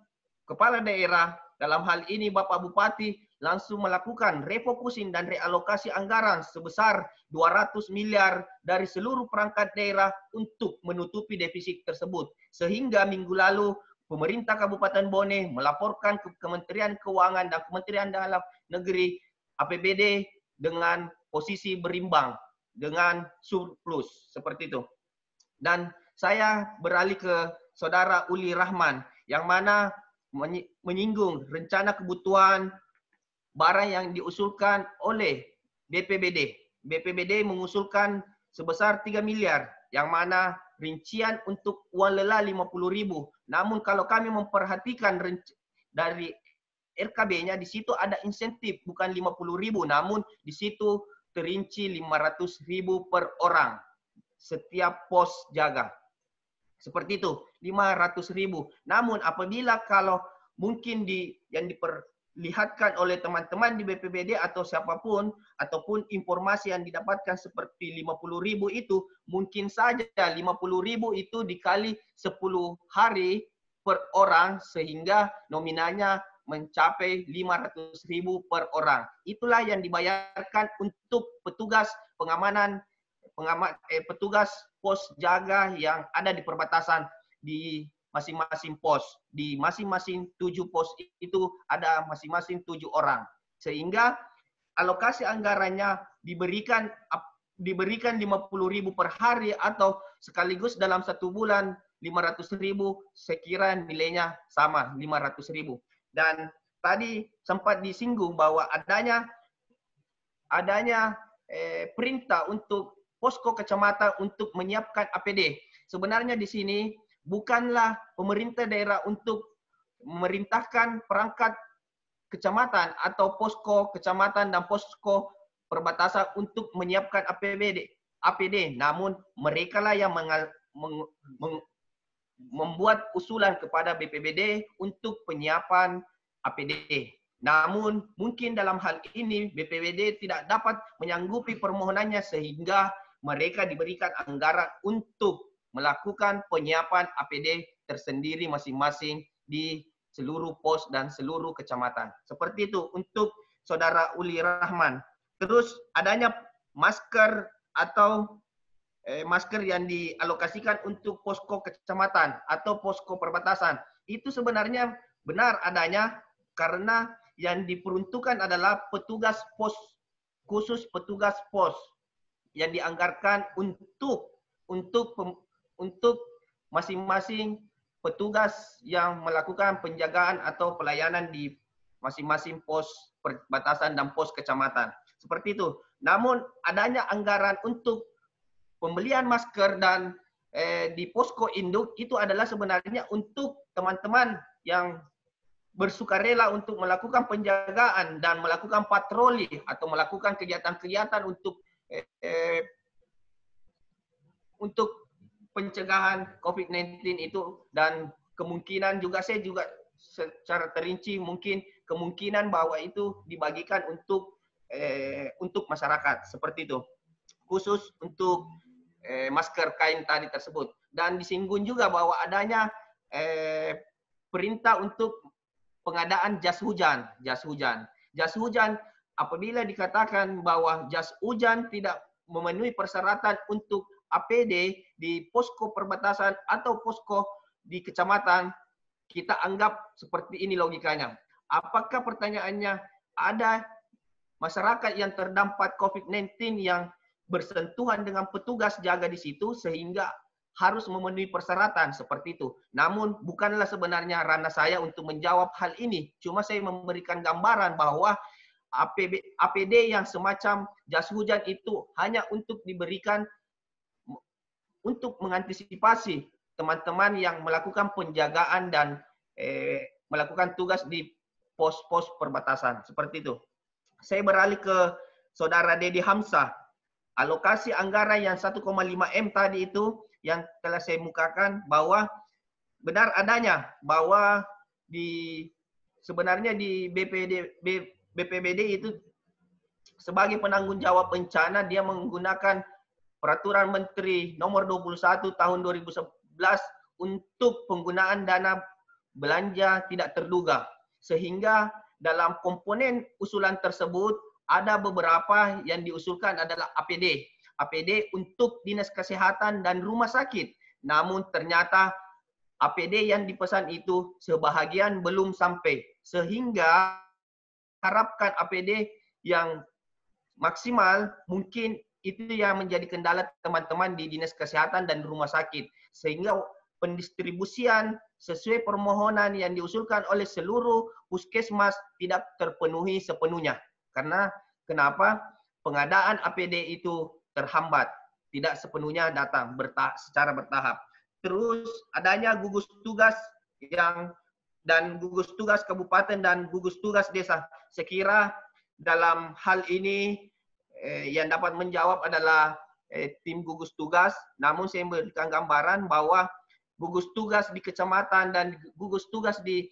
kepala daerah, dalam hal ini Bapak Bupati langsung melakukan refocusing dan realokasi anggaran sebesar 200 miliar dari seluruh perangkat daerah untuk menutupi defisit tersebut. Sehingga minggu lalu pemerintah Kabupaten Bone melaporkan ke Kementerian Keuangan dan Kementerian Dalam Negeri APBD dengan posisi berimbang, dengan surplus, seperti itu. Dan saya beralih ke Saudara Uli Rahman, yang mana menyinggung rencana kebutuhan barang yang diusulkan oleh BPBD. BPBD mengusulkan sebesar 3 miliar, yang mana rincian untuk uang lelah 50.000. Namun kalau kami memperhatikan dari RKB-nya, di situ ada insentif bukan 50.000, namun di situ terinci 500.000 per orang setiap pos jaga. Seperti itu, 500.000. Namun apabila kalau mungkin yang diperlihatkan oleh teman-teman di BPBD atau siapapun, ataupun informasi yang didapatkan seperti 50.000 itu, mungkin saja 50.000 itu dikali 10 hari per orang, sehingga nominalnya mencapai 500.000 per orang. Itulah yang dibayarkan untuk petugas pengamanan, petugas pos jaga yang ada di perbatasan di masing-masing pos. Di masing-masing 7 pos itu ada masing-masing 7 orang. Sehingga alokasi anggarannya diberikan 50.000 per hari atau sekaligus dalam 1 bulan 500.000, saya kira nilainya sama 500.000. Dan tadi sempat disinggung bahwa adanya perintah untuk posko kecamatan untuk menyiapkan APD. Sebenarnya di sini bukanlah pemerintah daerah untuk memerintahkan perangkat kecamatan atau posko kecamatan dan posko perbatasan untuk menyiapkan APD. Namun mereka lah yang membuat usulan kepada BPBD untuk penyiapan APD. Namun mungkin dalam hal ini BPBD tidak dapat menyanggupi permohonannya, sehingga mereka diberikan anggaran untuk melakukan penyiapan APD tersendiri masing-masing di seluruh pos dan seluruh kecamatan. Seperti itu untuk Saudara Uli Rahman. Terus adanya masker atau masker yang dialokasikan untuk posko kecamatan atau posko perbatasan. Itu sebenarnya benar adanya karena yang diperuntukkan adalah petugas pos, khusus petugas pos yang dianggarkan untuk masing-masing petugas yang melakukan penjagaan atau pelayanan di masing-masing pos perbatasan dan pos kecamatan. Seperti itu. Namun adanya anggaran untuk pembelian masker dan di posko induk itu adalah sebenarnya untuk teman-teman yang bersukarela untuk melakukan penjagaan dan melakukan patroli atau melakukan kegiatan-kegiatan untuk pencegahan COVID-19 itu. Dan kemungkinan juga saya juga secara terinci mungkin kemungkinan bahwa itu dibagikan untuk masyarakat seperti itu, khusus untuk masker kain tadi tersebut. Dan disinggung juga bahwa adanya perintah untuk pengadaan jas hujan. Jas hujan apabila dikatakan bahwa jas hujan tidak memenuhi persyaratan untuk APD di posko perbatasan atau posko di kecamatan, kita anggap seperti ini logikanya. Apakah pertanyaannya ada masyarakat yang terdampak COVID-19 yang bersentuhan dengan petugas jaga di situ sehingga harus memenuhi persyaratan seperti itu. Namun bukanlah sebenarnya ranah saya untuk menjawab hal ini. Cuma saya memberikan gambaran bahwa APD yang semacam jas hujan itu hanya untuk diberikan untuk mengantisipasi teman-teman yang melakukan penjagaan dan melakukan tugas di pos-pos perbatasan. Seperti itu. Saya beralih ke Saudara Dedi Hamzah. Alokasi anggaran yang 1,5 M tadi itu yang telah saya mukakan bahwa benar adanya bahwa sebenarnya di BPBD itu sebagai penanggung jawab bencana dia menggunakan Peraturan Menteri Nomor 21 Tahun 2011 untuk penggunaan dana belanja tidak terduga. Sehingga dalam komponen usulan tersebut ada beberapa yang diusulkan adalah APD. APD untuk dinas kesehatan dan rumah sakit. Namun ternyata APD yang dipesan itu sebahagian belum sampai. Sehingga harapkan APD yang maksimal mungkin itu yang menjadi kendala teman-teman di dinas kesehatan dan rumah sakit. Sehingga pendistribusian sesuai permohonan yang diusulkan oleh seluruh puskesmas tidak terpenuhi sepenuhnya. Karena kenapa? Pengadaan APD itu terhambat, tidak sepenuhnya datang secara bertahap. Terus adanya gugus tugas dan gugus tugas kabupaten dan gugus tugas desa. Sekira dalam hal ini yang dapat menjawab adalah tim gugus tugas. Namun saya memberikan gambaran bahwa gugus tugas di kecamatan dan gugus tugas di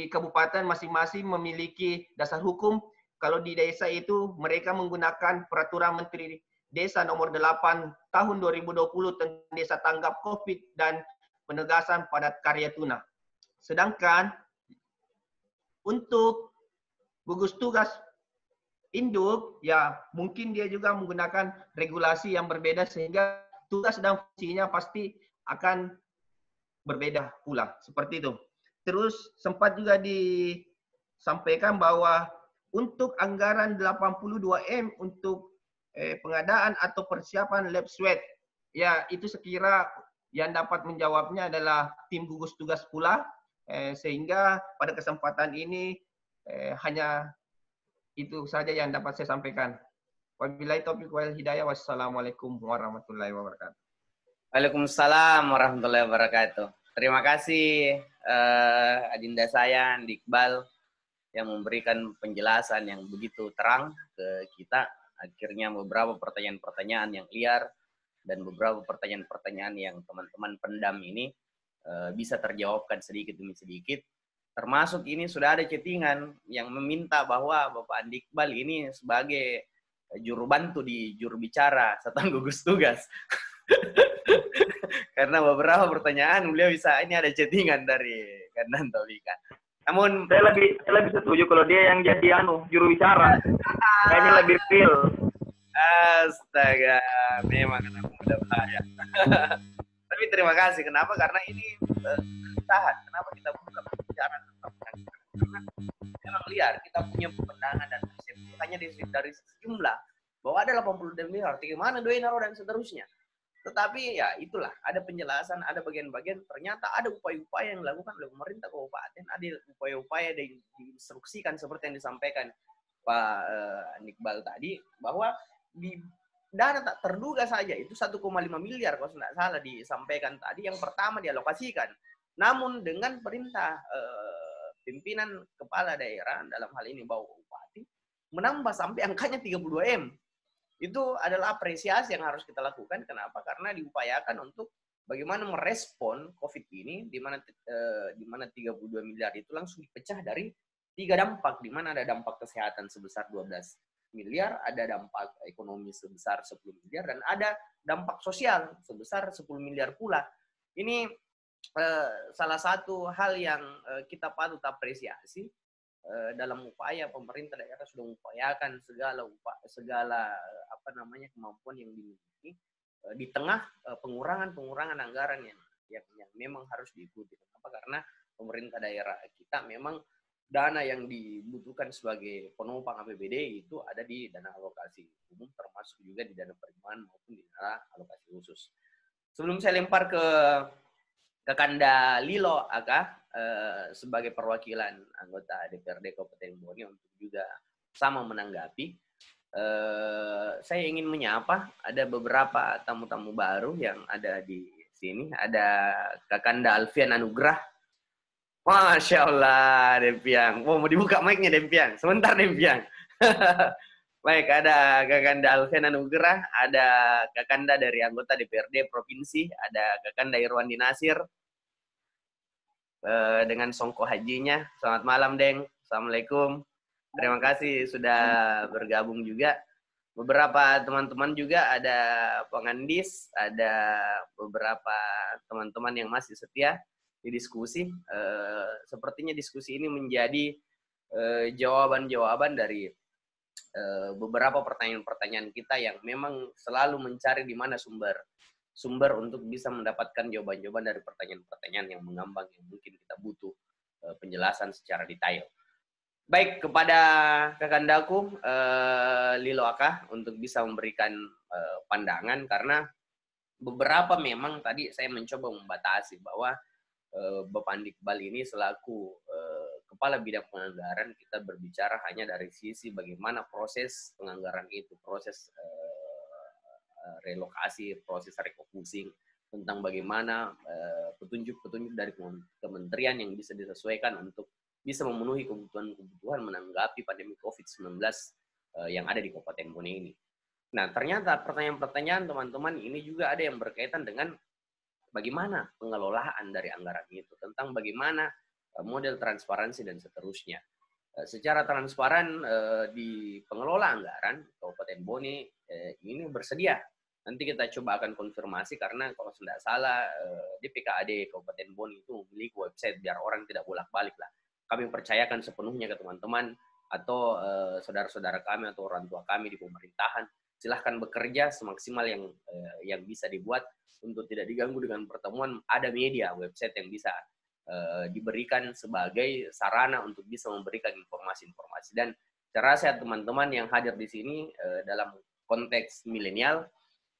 kabupaten masing-masing memiliki dasar hukum. Kalau di desa itu mereka menggunakan Peraturan Menteri Desa Nomor 8 Tahun 2020 tentang Desa Tanggap COVID dan penegasan padat karya tunai. Sedangkan untuk gugus tugas induk, ya mungkin dia juga menggunakan regulasi yang berbeda sehingga tugas dan fungsinya pasti akan berbeda pula. Seperti itu. Terus sempat juga disampaikan bahwa untuk anggaran 82M untuk pengadaan atau persiapan lab swab, ya itu sekira yang dapat menjawabnya adalah tim gugus tugas pula, sehingga pada kesempatan ini hanya itu saja yang dapat saya sampaikan. Wabillahi taufiq wal hidayah. Wassalamualaikum warahmatullahi wabarakatuh. Waalaikumsalam warahmatullahi wabarakatuh. Terima kasih Adinda saya, Andi Iqbal, yang memberikan penjelasan yang begitu terang ke kita. Akhirnya beberapa pertanyaan-pertanyaan yang liar dan beberapa pertanyaan-pertanyaan yang teman-teman pendam ini bisa terjawabkan sedikit demi sedikit. Termasuk ini sudah ada chattingan yang meminta bahwa Bapak Andi Iqbal ini sebagai juru bantu di juru bicara Satuan Gugus Tugas. Karena beberapa pertanyaan beliau bisa, ini ada chattingan dari Kandan Taufika. Namun saya lebih setuju kalau dia yang jadi juru bicara. Kayaknya lebih real. Astaga, memang udah bahaya. Tapi terima kasih. Kenapa? Karena ini tahan. Kenapa kita buka pembicaraan tentang penganggaran? Karena memang liar. Kita punya pandangan dan persepsi hanya dari sejumlah bahwa ada 80 miliar. Bagaimana doain dan seterusnya. Tetapi ya itulah, ada penjelasan, ada bagian-bagian, ternyata ada upaya-upaya yang dilakukan oleh pemerintah kabupaten, ada upaya-upaya yang diinstruksikan seperti yang disampaikan Pak Iqbal tadi, bahwa di dana tak terduga saja itu 1,5 miliar kalau tidak salah disampaikan tadi, yang pertama dialokasikan. Namun dengan perintah pimpinan kepala daerah, dalam hal ini Bapak Bupati, menambah sampai angkanya 32M. Itu adalah apresiasi yang harus kita lakukan. Kenapa? Karena diupayakan untuk bagaimana merespon COVID ini, di mana 32 miliar itu langsung dipecah dari 3 dampak, di mana ada dampak kesehatan sebesar 12 miliar, ada dampak ekonomi sebesar 10 miliar, dan ada dampak sosial sebesar 10 miliar pula. Ini salah satu hal yang kita patut apresiasi. Dalam upaya pemerintah daerah sudah mengupayakan segala kemampuan yang dimiliki di tengah pengurangan anggaran yang memang harus diikuti. Kenapa? Karena pemerintah daerah kita memang dana yang dibutuhkan sebagai penopang APBD itu ada di dana alokasi umum, termasuk juga di dana penerimaan maupun di dana alokasi khusus. Sebelum saya lempar ke Kakanda Lilo Aka sebagai perwakilan anggota DPRD Kabupaten Bone untuk juga sama menanggapi, saya ingin menyapa ada beberapa tamu-tamu baru yang ada di sini. Ada Kakanda Alfian Anugrah. Masya Allah, Dempiang. Mau dibuka mic-nya, Dempiang. Sebentar, Dempiang. Baik, ada Kakanda Alfian Anugrah, ada Kakanda dari anggota DPRD Provinsi, ada Kakanda Irwandi Nasir, dengan songko hajinya. Selamat malam, Deng. Assalamualaikum. Terima kasih sudah bergabung juga. Beberapa teman-teman juga, ada pengandis, ada beberapa teman-teman yang masih setia di diskusi. Sepertinya diskusi ini menjadi jawaban-jawaban dari beberapa pertanyaan-pertanyaan kita yang memang selalu mencari di mana sumber untuk bisa mendapatkan jawaban-jawaban dari pertanyaan-pertanyaan yang mengambang yang mungkin kita butuh penjelasan secara detail. Baik, kepada Kakandaku Lilo Aka untuk bisa memberikan pandangan, karena beberapa memang tadi saya mencoba membatasi bahwa Bapak Iqbal ini selaku Kepala Bidang Penganggaran, kita berbicara hanya dari sisi bagaimana proses penganggaran itu, proses relokasi, proses refocusing, tentang bagaimana petunjuk-petunjuk dari kementerian yang bisa disesuaikan untuk bisa memenuhi kebutuhan menanggapi pandemi COVID-19 yang ada di Kabupaten Bone ini. Nah, ternyata pertanyaan-pertanyaan teman-teman ini juga ada yang berkaitan dengan bagaimana pengelolaan dari anggaran itu, tentang bagaimana model transparansi dan seterusnya. Secara transparan di pengelola anggaran Kabupaten Bone ini bersedia. Nanti kita coba akan konfirmasi, karena kalau tidak salah DPKAD Kabupaten Bone itu memiliki website biar orang tidak bolak-balik lah. Kami percayakan sepenuhnya ke teman-teman atau saudara-saudara kami atau orang tua kami di pemerintahan. Silahkan bekerja semaksimal yang bisa dibuat untuk tidak diganggu dengan pertemuan. Ada media website yang bisa diberikan sebagai sarana untuk bisa memberikan informasi-informasi. Dan saya rasa teman-teman yang hadir di sini dalam konteks milenial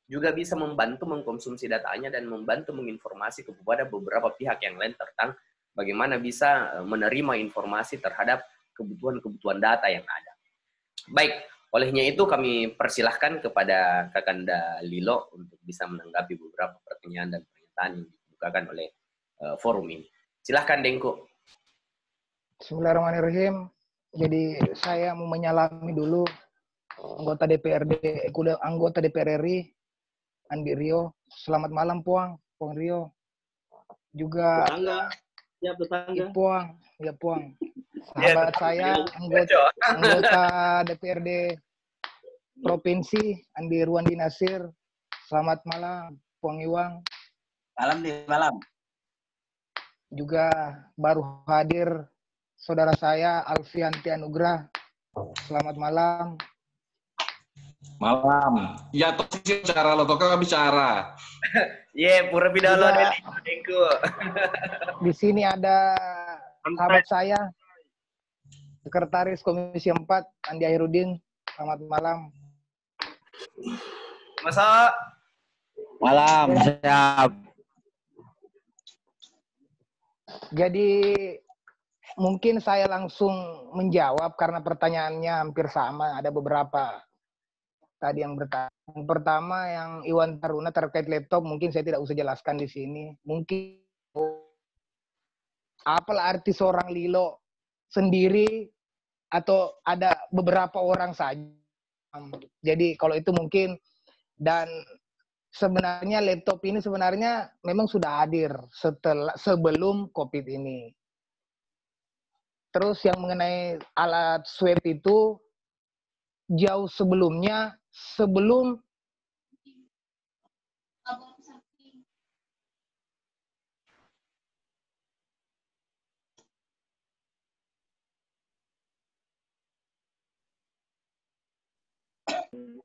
juga bisa membantu mengkonsumsi datanya dan membantu menginformasi kepada beberapa pihak yang lain tentang bagaimana bisa menerima informasi terhadap kebutuhan-kebutuhan data yang ada. Baik, olehnya itu kami persilahkan kepada Kakanda Lilo untuk bisa menanggapi beberapa pertanyaan dan pernyataan yang dibukakan oleh forum ini. Silahkan, Dengko. Bismillahirrahmanirrahim. Jadi saya mau menyalami dulu anggota DPR RI Andi Rio. Selamat malam, Puang Rio. Juga Puang, ya Puang. Sahabat saya anggota DPRD Provinsi Andi Irwandi Nasir. Selamat malam, Puang Iwang. Malam. Juga baru hadir saudara saya Alfian Anugrah. Selamat malam. Malam. Ya, toh bicara lo, toh bicara. Pura bidalo Juga Dengku. di sini ada sahabat saya, Sekretaris Komisi 4, Andi Ahirudin. Selamat malam. Masa Malam, siap. Jadi mungkin saya langsung menjawab karena pertanyaannya hampir sama. Ada beberapa tadi yang bertanya. Yang pertama yang Iwan Taruna terkait laptop, mungkin saya tidak usah jelaskan di sini. Mungkin apalah arti seorang Lilo sendiri atau ada beberapa orang saja. Jadi kalau itu mungkin, dan sebenarnya laptop ini sebenarnya memang sudah hadir sebelum COVID ini. Terus yang mengenai alat swab itu jauh sebelumnya, sebelum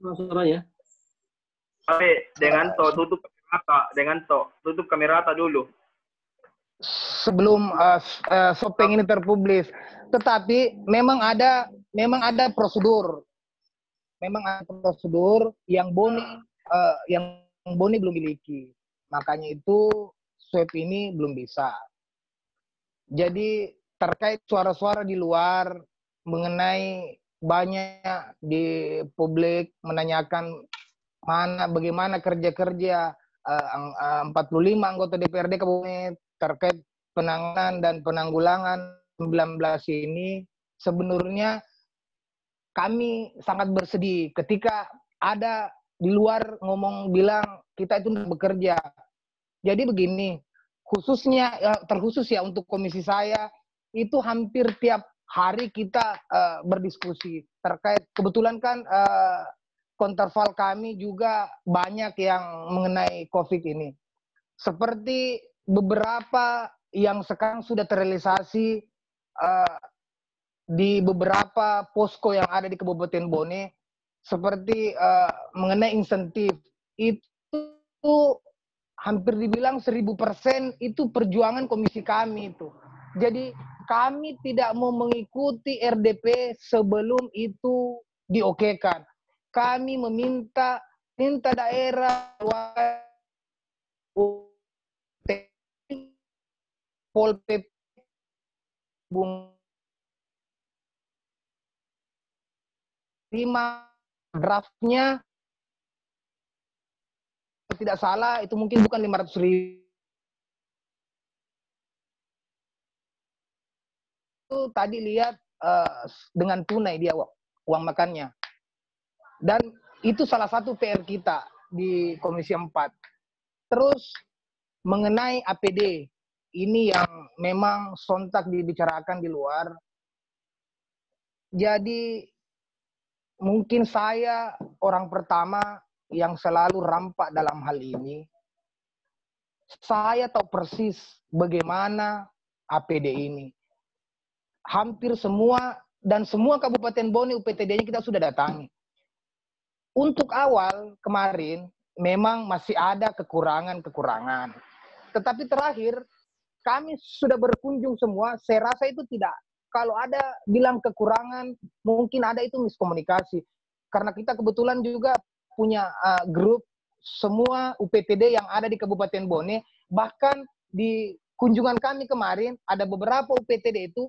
suaranya. Tapi dengan tutup kamera dulu. Sebelum shopping ini terpublis. Tetapi memang ada prosedur. Memang ada prosedur yang Boni belum miliki. Makanya itu swab ini belum bisa. Jadi terkait suara-suara di luar mengenai banyak di publik menanyakan bagaimana kerja-kerja 45 anggota DPRD Kabupaten terkait penanganan dan penanggulangan 19 ini, sebenarnya kami sangat bersedih ketika ada di luar bilang kita itu bekerja. Jadi begini, terkhusus ya untuk komisi saya, itu hampir tiap hari kita berdiskusi terkait, kebetulan kan konterval kami juga banyak yang mengenai COVID ini. Seperti beberapa yang sekarang sudah terrealisasi di beberapa posko yang ada di Kabupaten Bone, seperti mengenai insentif, itu hampir dibilang 1000% itu perjuangan komisi kami itu. Jadi kami tidak mau mengikuti RDP sebelum itu diokekan. Kami meminta daerah Pol PP Bung 5 draftnya tidak salah itu mungkin bukan 500.000 itu tadi lihat dengan tunai dia uang makannya, dan itu salah satu PR kita di Komisi 4. Terus mengenai APD ini yang memang sontak dibicarakan di luar. Jadi mungkin saya orang pertama yang selalu rampak dalam hal ini. Saya tahu persis bagaimana APD ini. Hampir semua dan semua Kabupaten Bone UPTD-nya kita sudah datangi. Untuk awal kemarin memang masih ada kekurangan. Tetapi terakhir kami sudah berkunjung semua, saya rasa itu tidak. Kalau ada bilang kekurangan, mungkin ada itu miskomunikasi. Karena kita kebetulan juga punya grup semua UPTD yang ada di Kabupaten Bone. Bahkan di kunjungan kami kemarin, ada beberapa UPTD itu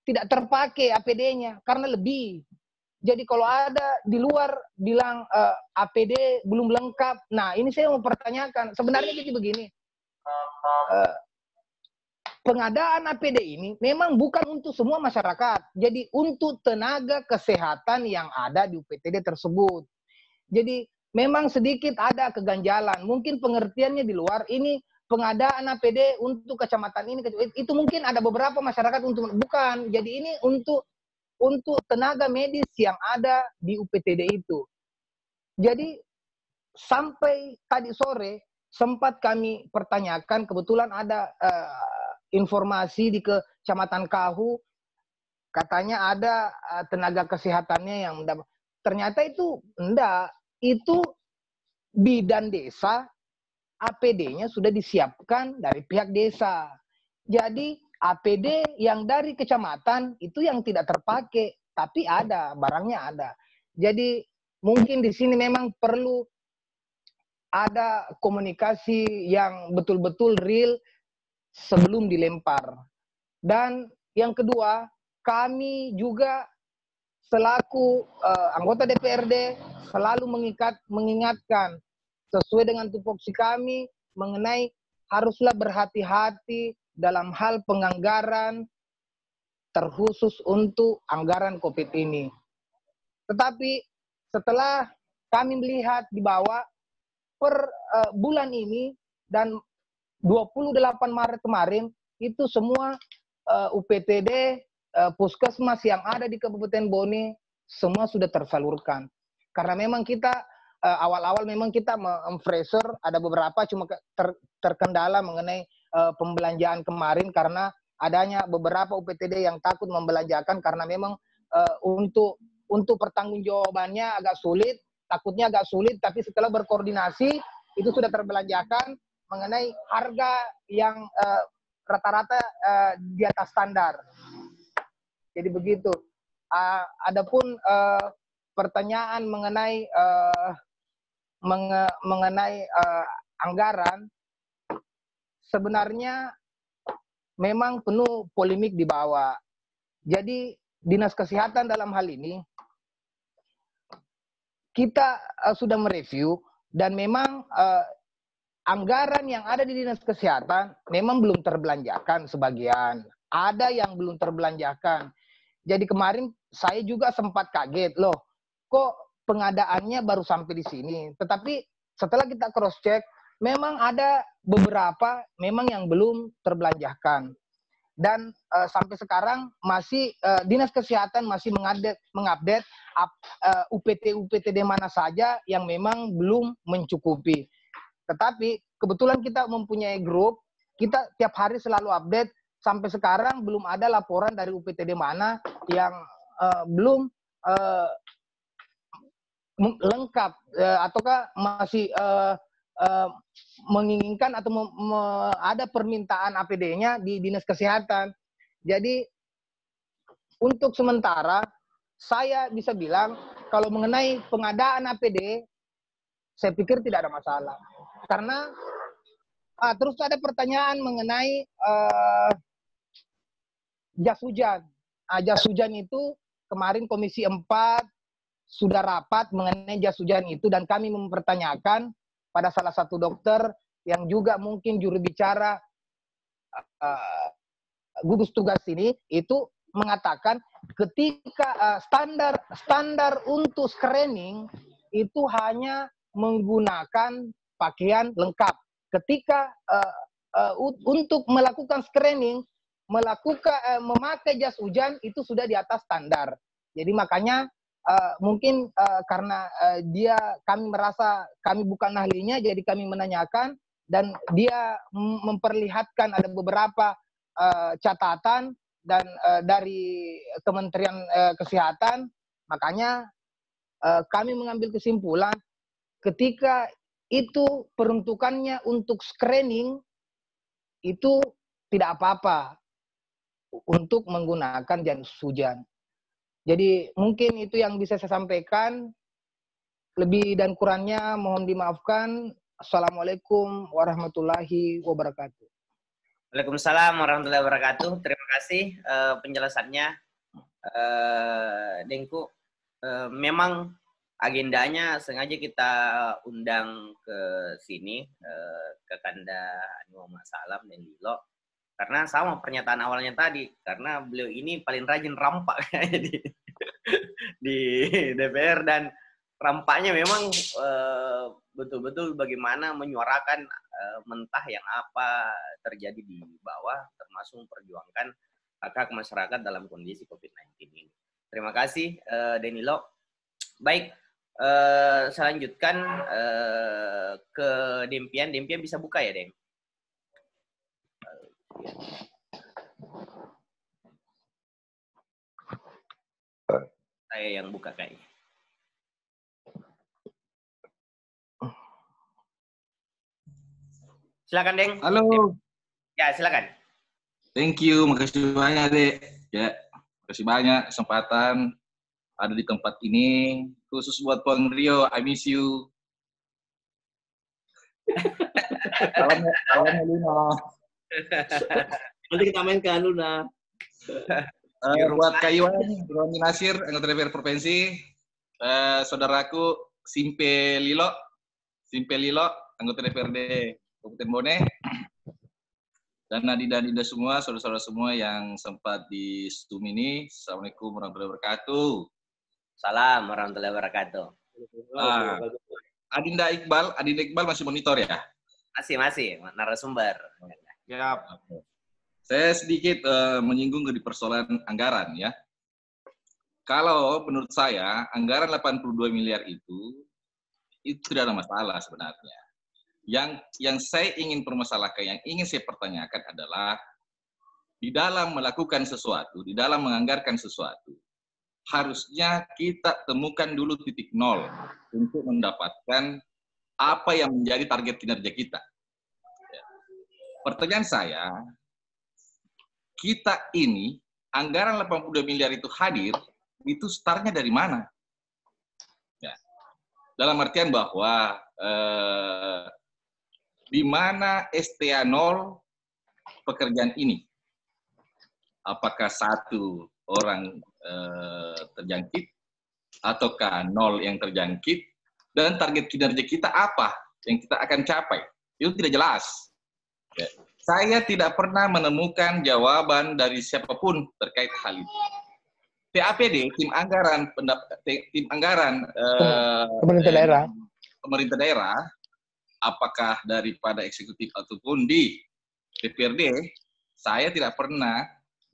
tidak terpakai APD-nya karena lebih. Jadi kalau ada di luar bilang APD belum lengkap, nah ini saya mau pertanyakan. Sebenarnya jadi begini, pengadaan APD ini memang bukan untuk semua masyarakat. Jadi untuk tenaga kesehatan yang ada di UPTD tersebut. Jadi memang sedikit ada keganjalan. Mungkin pengertiannya di luar ini pengadaan APD untuk kecamatan ini. Itu mungkin ada beberapa masyarakat untuk, bukan. Jadi ini untuk tenaga medis yang ada di UPTD itu. Jadi sampai tadi sore sempat kami pertanyakan, kebetulan ada informasi di Kecamatan Kahu, katanya ada tenaga kesehatannya yang mendapat. ternyata itu enggak. Itu bidan desa, APD-nya sudah disiapkan dari pihak desa. Jadi APD yang dari kecamatan itu yang tidak terpakai, tapi ada, barangnya ada. Jadi mungkin di sini memang perlu ada komunikasi yang betul-betul real sebelum dilempar. Dan yang kedua, kami juga selaku anggota DPRD selalu mengingatkan sesuai dengan tupoksi kami mengenai haruslah berhati-hati dalam hal penganggaran terkhusus untuk anggaran COVID ini. Tetapi setelah kami melihat di bawah per bulan ini dan 28 Maret kemarin itu semua UPTD puskesmas yang ada di Kabupaten Bone semua sudah tersalurkan. Karena memang kita awal-awal memang kita memfreezer ada beberapa cuma terkendala mengenai pembelanjaan kemarin karena adanya beberapa UPTD yang takut membelanjakan karena memang untuk pertanggungjawabannya agak sulit, takutnya agak sulit, tapi setelah berkoordinasi itu sudah terbelanjakan mengenai harga yang rata-rata di atas standar. Jadi begitu. Adapun pertanyaan mengenai anggaran, sebenarnya memang penuh polemik di bawah. Jadi Dinas Kesehatan dalam hal ini kita sudah mereview dan memang anggaran yang ada di Dinas Kesehatan memang belum terbelanjakan sebagian. Ada yang belum terbelanjakan. Jadi kemarin saya juga sempat kaget, loh kok pengadaannya baru sampai di sini. Tetapi setelah kita cross check, memang ada beberapa memang yang belum terbelanjakan. Dan sampai sekarang masih Dinas Kesehatan masih mengupdate UPT-UPTD mana saja yang memang belum mencukupi. Tetapi kebetulan kita mempunyai grup, kita tiap hari selalu update. Sampai sekarang belum ada laporan dari UPTD mana yang belum lengkap ataukah masih menginginkan atau ada permintaan APD-nya di Dinas Kesehatan. Jadi untuk sementara saya bisa bilang kalau mengenai pengadaan APD saya pikir tidak ada masalah. Karena terus ada pertanyaan mengenai jas hujan. Jas hujan itu kemarin Komisi 4 sudah rapat mengenai jas hujan itu dan kami mempertanyakan pada salah satu dokter yang juga mungkin juru bicara gugus tugas ini itu mengatakan ketika standar untuk screening itu hanya menggunakan pakaian lengkap. Ketika untuk melakukan screening memakai jas hujan itu sudah di atas standar. Jadi makanya mungkin karena kami merasa kami bukan ahlinya, jadi kami menanyakan dan dia memperlihatkan ada beberapa catatan dan dari Kementerian Kesehatan, makanya kami mengambil kesimpulan ketika itu peruntukannya untuk screening itu tidak apa-apa untuk menggunakan jas hujan. Jadi mungkin itu yang bisa saya sampaikan. Lebih dan kurangnya mohon dimaafkan. Assalamualaikum warahmatullahi wabarakatuh. Waalaikumsalam warahmatullahi wabarakatuh. Terima kasih penjelasannya, Dengku. Memang agendanya sengaja kita undang ke sini, ke Kanda Muhammad Salam dan Lilo. Karena sama pernyataan awalnya tadi, karena beliau ini paling rajin rampak di DPR dan rampaknya memang betul-betul bagaimana menyuarakan mentah yang apa terjadi di bawah, termasuk memperjuangkan hak-hak masyarakat dalam kondisi COVID-19 ini. Terima kasih, Denilo. Baik, saya lanjutkan ke Dempian. Dempian bisa buka ya, Dem? Saya yang buka kayaknya. Silakan, Deng. Halo. Ya, silakan. Thank you, makasih banyak, Dek. Ya, makasih banyak kesempatan ada di tempat ini. Khusus buat Bang Rio, I miss you. Salamnya Luna. Nanti kita mainkan Luna. Buat Kayuan, Roni Nasir, anggota DPR Provinsi. Saudaraku Simpe Lilo, anggota DPRD Kabupaten Bone. Dan Nadida semua, saudara-saudara semua yang sempat di Zoom ini. Assalamualaikum warahmatullahi wabarakatuh. Salam warahmatullahi wabarakatuh. Adinda Iqbal masih monitor ya? Masih, narasumber. Ya. Saya sedikit menyinggung di persoalan anggaran ya. Kalau menurut saya, anggaran 82 miliar itu tidak ada masalah sebenarnya. Yang saya ingin permasalahkan, yang ingin saya pertanyakan adalah di dalam melakukan sesuatu, di dalam menganggarkan sesuatu, harusnya kita temukan dulu titik nol untuk mendapatkan apa yang menjadi target kinerja kita. Pertanyaan saya, kita ini anggaran 82 miliar itu hadir, itu startnya dari mana? Ya. Dalam artian bahwa di mana STA 0 pekerjaan ini? Apakah satu orang terjangkit, ataukah 0 yang terjangkit, dan target kinerja kita apa yang kita akan capai? Itu tidak jelas. Ya. Saya tidak pernah menemukan jawaban dari siapapun terkait hal itu. TAPD, tim anggaran pemerintah daerah, apakah daripada eksekutif ataupun di DPRD, saya tidak pernah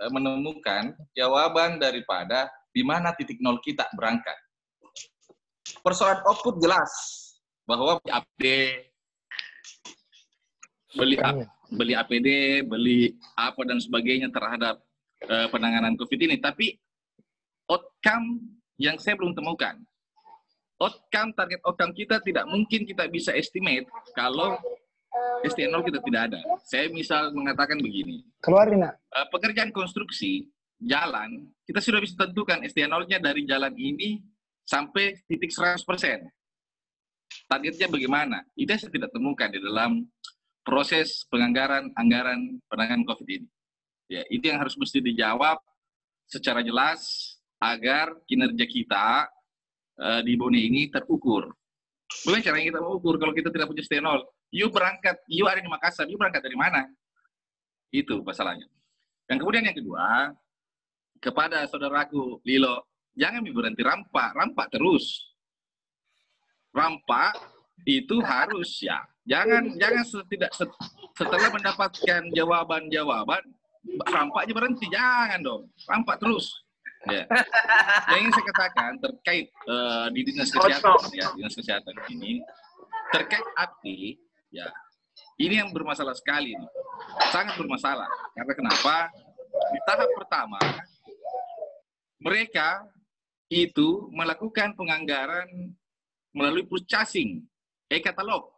menemukan jawaban daripada di mana titik nol kita berangkat. Persoalan output jelas bahwa beli APD, beli apa dan sebagainya terhadap penanganan COVID ini, tapi outcome yang saya belum temukan. Target outcome kita tidak mungkin kita bisa estimate kalau STA 0 kita tidak ada. Saya misal mengatakan begini. Keluarin, nak. Pekerjaan konstruksi jalan, kita sudah bisa tentukan STA 0-nya dari jalan ini sampai titik 100%. Targetnya bagaimana? Itu saya tidak temukan di dalam proses anggaran penanganan COVID ini. Ya, itu yang harus mesti dijawab secara jelas agar kinerja kita di Bone ini terukur. Bagaimana caranya kita mengukur kalau kita tidak punya STA 0? You ada di Makassar, you berangkat dari mana? Itu masalahnya. Dan kemudian yang kedua, kepada saudaraku Lilo, jangan berhenti rampak terus. Rampak itu harus ya. Jangan setelah mendapatkan jawaban, rampak aja berhenti, jangan dong. Rampak terus. Ya. Yang ingin saya katakan terkait di dinas kesehatan, ya, dinas kesehatan ini terkait APD, ya, ini yang bermasalah sekali, nih. Sangat bermasalah. Karena kenapa? Di tahap pertama mereka itu melakukan penganggaran melalui purchasing, e-katalog.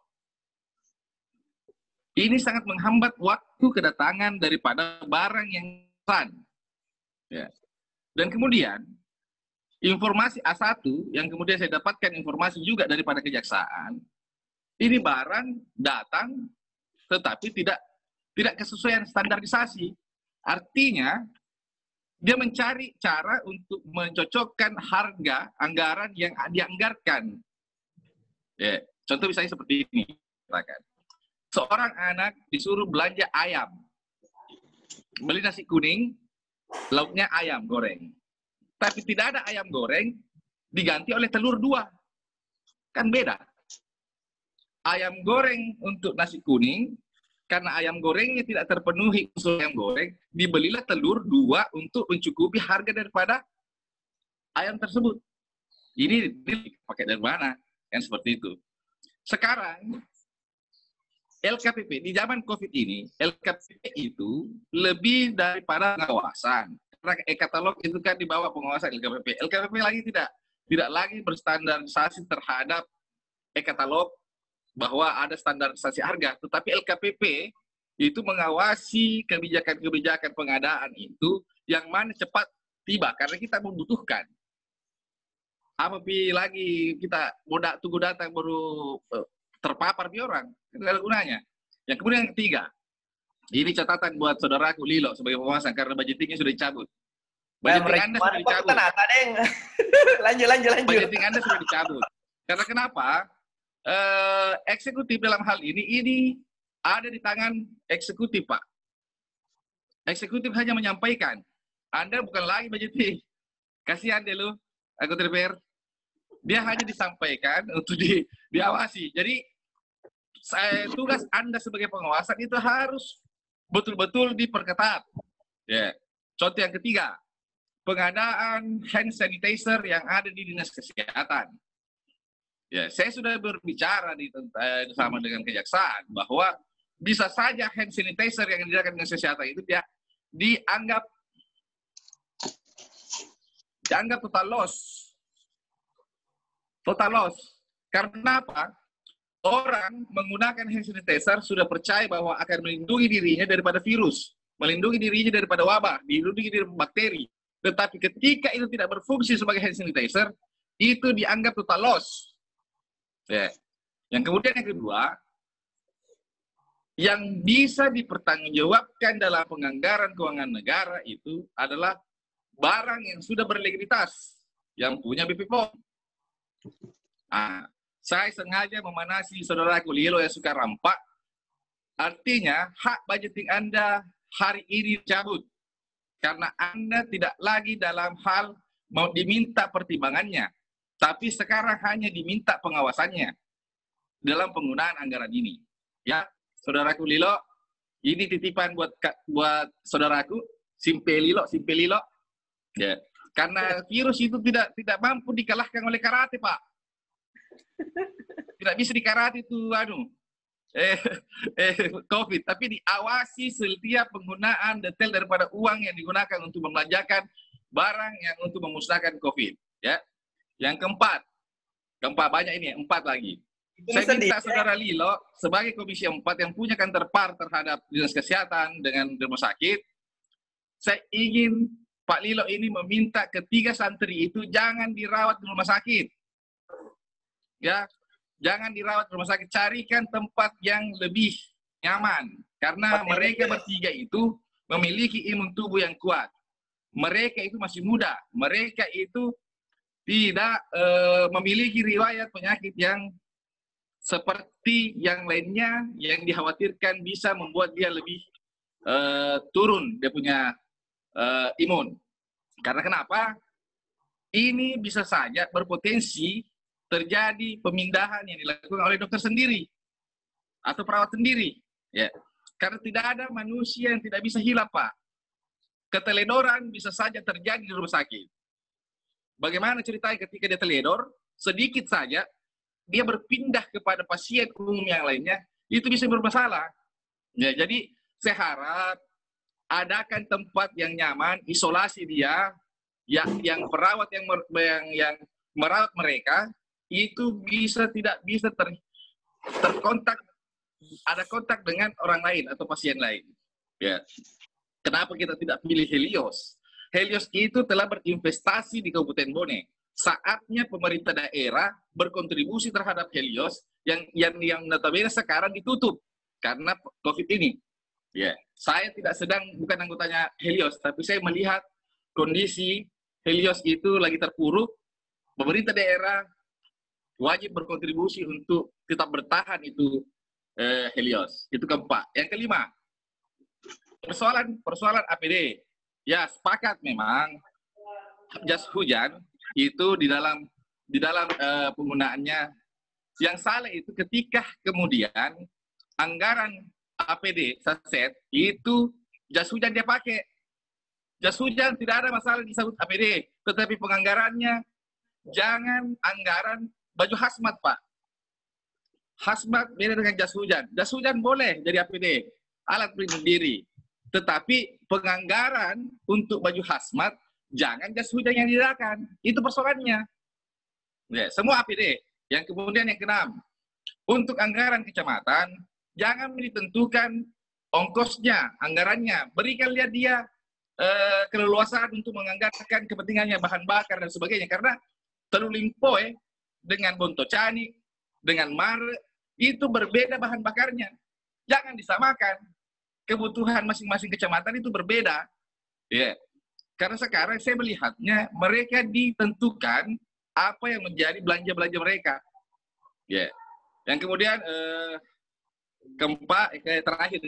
Ini sangat menghambat waktu kedatangan daripada barang yang pesan. Ya. Dan kemudian, informasi A1 yang kemudian saya dapatkan informasi juga daripada kejaksaan, ini barang datang tetapi tidak kesesuaian standarisasi. Artinya, dia mencari cara untuk mencocokkan harga anggaran yang dianggarkan. Ya, contoh misalnya seperti ini. Seorang anak disuruh belanja ayam. Beli nasi kuning, lauknya ayam goreng. Tapi tidak ada ayam goreng, diganti oleh telur 2. Kan beda. Ayam goreng untuk nasi kuning, karena ayam gorengnya tidak terpenuhi unsur ayam goreng, dibelilah telur 2 untuk mencukupi harga daripada ayam tersebut. Ini pakai dari mana? Yang seperti itu. Sekarang, LKPP, di zaman COVID ini, LKPP itu lebih daripada pengawasan. Karena e-katalog itu kan di bawah pengawasan LKPP. LKPP lagi tidak lagi berstandarisasi terhadap e-katalog bahwa ada standarisasi harga, tetapi LKPP itu mengawasi kebijakan-kebijakan pengadaan itu yang mana cepat tiba karena kita membutuhkan. Apabila lagi kita tunggu data baru terpapar di orang, tidak ada gunanya. Yang kemudian yang ketiga, ini catatan buat saudaraku Lilo sebagai penguasa karena budgetingnya sudah dicabut. Budgeting Anda sudah dicabut. Lanjut. Budgeting Anda sudah dicabut. Karena kenapa? Eksekutif dalam hal ini ada di tangan eksekutif, Pak. Eksekutif hanya menyampaikan. Anda bukan lagi budgeting. Kasihan deh lu, anggota DPR. Dia hanya disampaikan untuk diawasi. Jadi, tugas Anda sebagai pengawasan itu harus betul-betul diperketat. Ya. Contoh yang ketiga, pengadaan hand sanitizer yang ada di Dinas Kesehatan. Ya, saya sudah berbicara sama dengan kejaksaan bahwa bisa saja hand sanitizer yang digunakan Dinas Kesehatan itu dia dianggap total loss. Total loss. Karena apa? Orang menggunakan hand sanitizer sudah percaya bahwa akan melindungi dirinya daripada virus, melindungi dirinya daripada wabah, melindungi diri bakteri. Tetapi ketika itu tidak berfungsi sebagai hand sanitizer, itu dianggap total loss. Ya. Yang kemudian yang kedua, yang bisa dipertanggungjawabkan dalam penganggaran keuangan negara itu adalah barang yang sudah berlegalitas, yang punya BP POM. Nah, saya sengaja memanasi saudaraku Lilo yang suka rampak. Artinya, hak budgeting Anda hari ini dicabut. Karena Anda tidak lagi dalam hal mau diminta pertimbangannya. Tapi sekarang hanya diminta pengawasannya dalam penggunaan anggaran ini. Ya, saudaraku Lilo, ini titipan buat saudaraku, Simpe Lilo. Ya, karena virus itu tidak mampu dikalahkan oleh karate, Pak. Tidak bisa dikarate itu COVID, tapi diawasi setiap penggunaan detail daripada uang yang digunakan untuk membelanjakan barang yang untuk memusnahkan COVID. Ya. Yang keempat banyak ini, 4 lagi. Saya minta saudara Lilo sebagai Komisi 4 yang punya counterpart terhadap Dinas Kesehatan dengan rumah sakit, saya ingin Pak Lilo ini meminta ketiga santri itu jangan dirawat di rumah sakit. Ya, jangan dirawat di rumah sakit, carikan tempat yang lebih nyaman karena mereka bertiga itu memiliki imun tubuh yang kuat. Mereka itu masih muda, mereka itu tidak memiliki riwayat penyakit yang seperti yang lainnya yang dikhawatirkan bisa membuat dia lebih turun dia punya imun. Karena kenapa? Ini bisa saja berpotensi terjadi pemindahan yang dilakukan oleh dokter sendiri atau perawat sendiri. Ya. Karena tidak ada manusia yang tidak bisa hilang, Pak. Keteledoran bisa saja terjadi di rumah sakit. Bagaimana ceritanya ketika dia teledor, sedikit saja dia berpindah kepada pasien umum yang lainnya, itu bisa bermasalah. Ya, jadi saya harap adakan tempat yang nyaman, isolasi dia, yang perawat yang merawat mereka itu tidak bisa terkontak, ada kontak dengan orang lain atau pasien lain. Ya. Kenapa kita tidak pilih Helios? Helios itu telah berinvestasi di Kabupaten Bone. Saatnya pemerintah daerah berkontribusi terhadap Helios yang notabene sekarang ditutup karena COVID ini. Ya, saya bukan anggotanya Helios, tapi saya melihat kondisi Helios itu lagi terpuruk. Pemerintah daerah wajib berkontribusi untuk tetap bertahan itu Helios. Itu keempat. Yang kelima, persoalan APD. Ya, sepakat memang jas hujan itu di dalam penggunaannya yang salah itu ketika kemudian anggaran APD saset itu jas hujan dia pakai. Jas hujan tidak ada masalah disebut APD, tetapi penganggarannya jangan anggaran baju hazmat, Pak. Hazmat beda dengan jas hujan. Jas hujan boleh jadi APD, alat pelindung diri. Tetapi penganggaran untuk baju hazmat, jangan jas hujan yang digunakan. Itu persoalannya. Ya, semua APD. Yang kemudian yang keenam, Untuk anggaran kecamatan, jangan ditentukan ongkosnya, anggarannya. Berikan lihat dia keleluasaan untuk menganggarkan kepentingannya, bahan bakar dan sebagainya. Karena Teluk Limpoe dengan Bontocani, dengan Mare, itu berbeda bahan bakarnya. Jangan disamakan. Kebutuhan masing-masing kecamatan itu berbeda. Ya. Karena sekarang saya melihatnya mereka ditentukan apa yang menjadi belanja-belanja mereka. Ya. Yang kemudian keempat, terakhir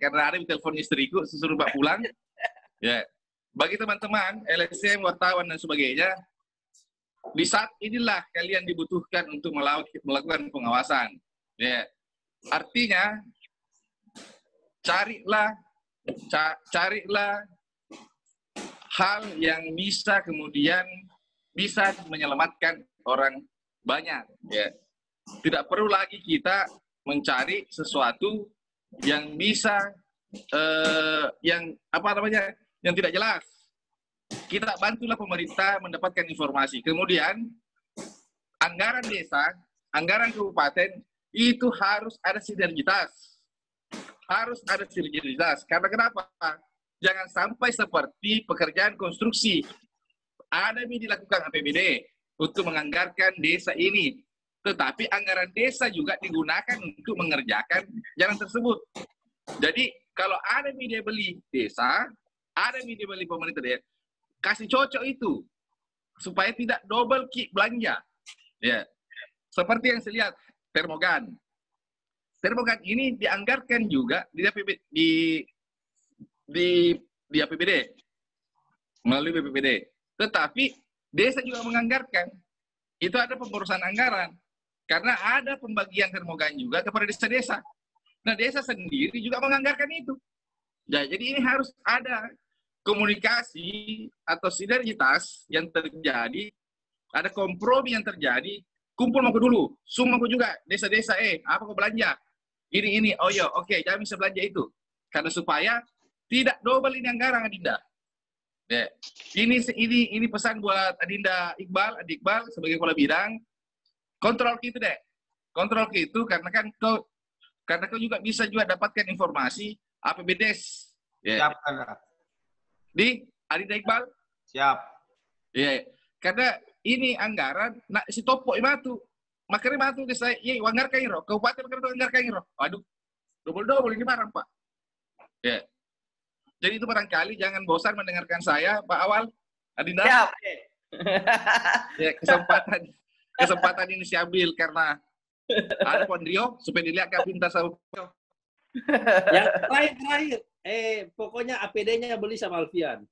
karena ada di telepon istriku, suruh Mbak pulang. Ya, bagi teman-teman LSM, wartawan dan sebagainya, di saat inilah kalian dibutuhkan untuk melakukan pengawasan. Ya, artinya carilah hal yang bisa kemudian bisa menyelamatkan orang banyak. Ya, tidak perlu lagi kita mencari sesuatu yang bisa yang yang tidak jelas. Kita bantulah pemerintah mendapatkan informasi. Kemudian anggaran desa, anggaran kabupaten itu harus ada sinergitas. Harus ada sinergitas. Karena kenapa? Jangan sampai seperti pekerjaan konstruksi. Ada yang dilakukan APBD untuk menganggarkan desa ini. Tetapi anggaran desa juga digunakan untuk mengerjakan jalan tersebut. Jadi kalau ada media beli desa, ada media beli pemerintah daerah, kasih cocok itu supaya tidak double kick belanja. Ya, seperti yang saya lihat Termogan. Termogan ini dianggarkan juga di APBD melalui BPBD. Tetapi desa juga menganggarkan. Itu ada pemborosan anggaran karena ada pembagian Termogan juga kepada desa-desa. Nah, desa sendiri juga menganggarkan itu. Nah, jadi ini harus ada komunikasi atau sinergitas yang terjadi, ada kompromi yang terjadi. Kumpul aku dulu, semua aku juga, desa-desa, apa kau belanja? Ini, oh iya, oke, jangan bisa belanja itu. Karena supaya tidak double ini anggaran, Adinda. Ya. Ini pesan buat Adinda Iqbal, Adi Iqbal sebagai kepala bidang. Kontrol itu deh. Kontrol itu karena kan kau juga bisa juga dapatkan informasi APBDes. Ya. Siap, Kak. Di Adinda Iqbal? Siap. Ya, karena ini anggaran, si topo itu, makanya matu desa, anggar kairo, kabupaten makanya anggar kairo. Waduh, double ini barang, Pak. Ya. Jadi itu barangkali jangan bosan mendengarkan saya, Pak Awal, Adinda. Siap. Ya, kesempatan ini saya ambil karena ada Pondrio supaya dilihat Kak pintar sama Yang terakhir, pokoknya APD-nya beli sama Alfian.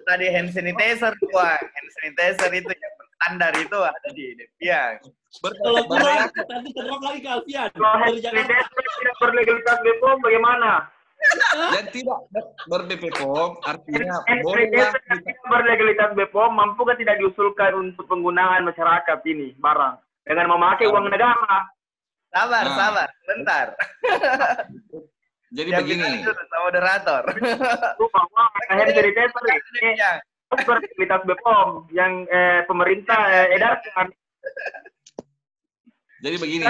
Tadi hand sanitizer tuh, hand sanitizer itu yang standar itu ada di Depiang. Kalau kurang, nanti terop lagi ke Alfian. Kalau hand sanitizer tidak berlegalitas BPOM bagaimana? Dan tidak ber-BP POM artinya bolehlah tidak berlegalitas BPOM mampukah tidak diusulkan untuk penggunaan masyarakat ini barang dengan memakai uang negara? Sabar, bentar. Jadi begini. Moderator. Bahwa hand sanitizer ini berlegalitas BPOM yang pemerintah edarkan. Jadi begini.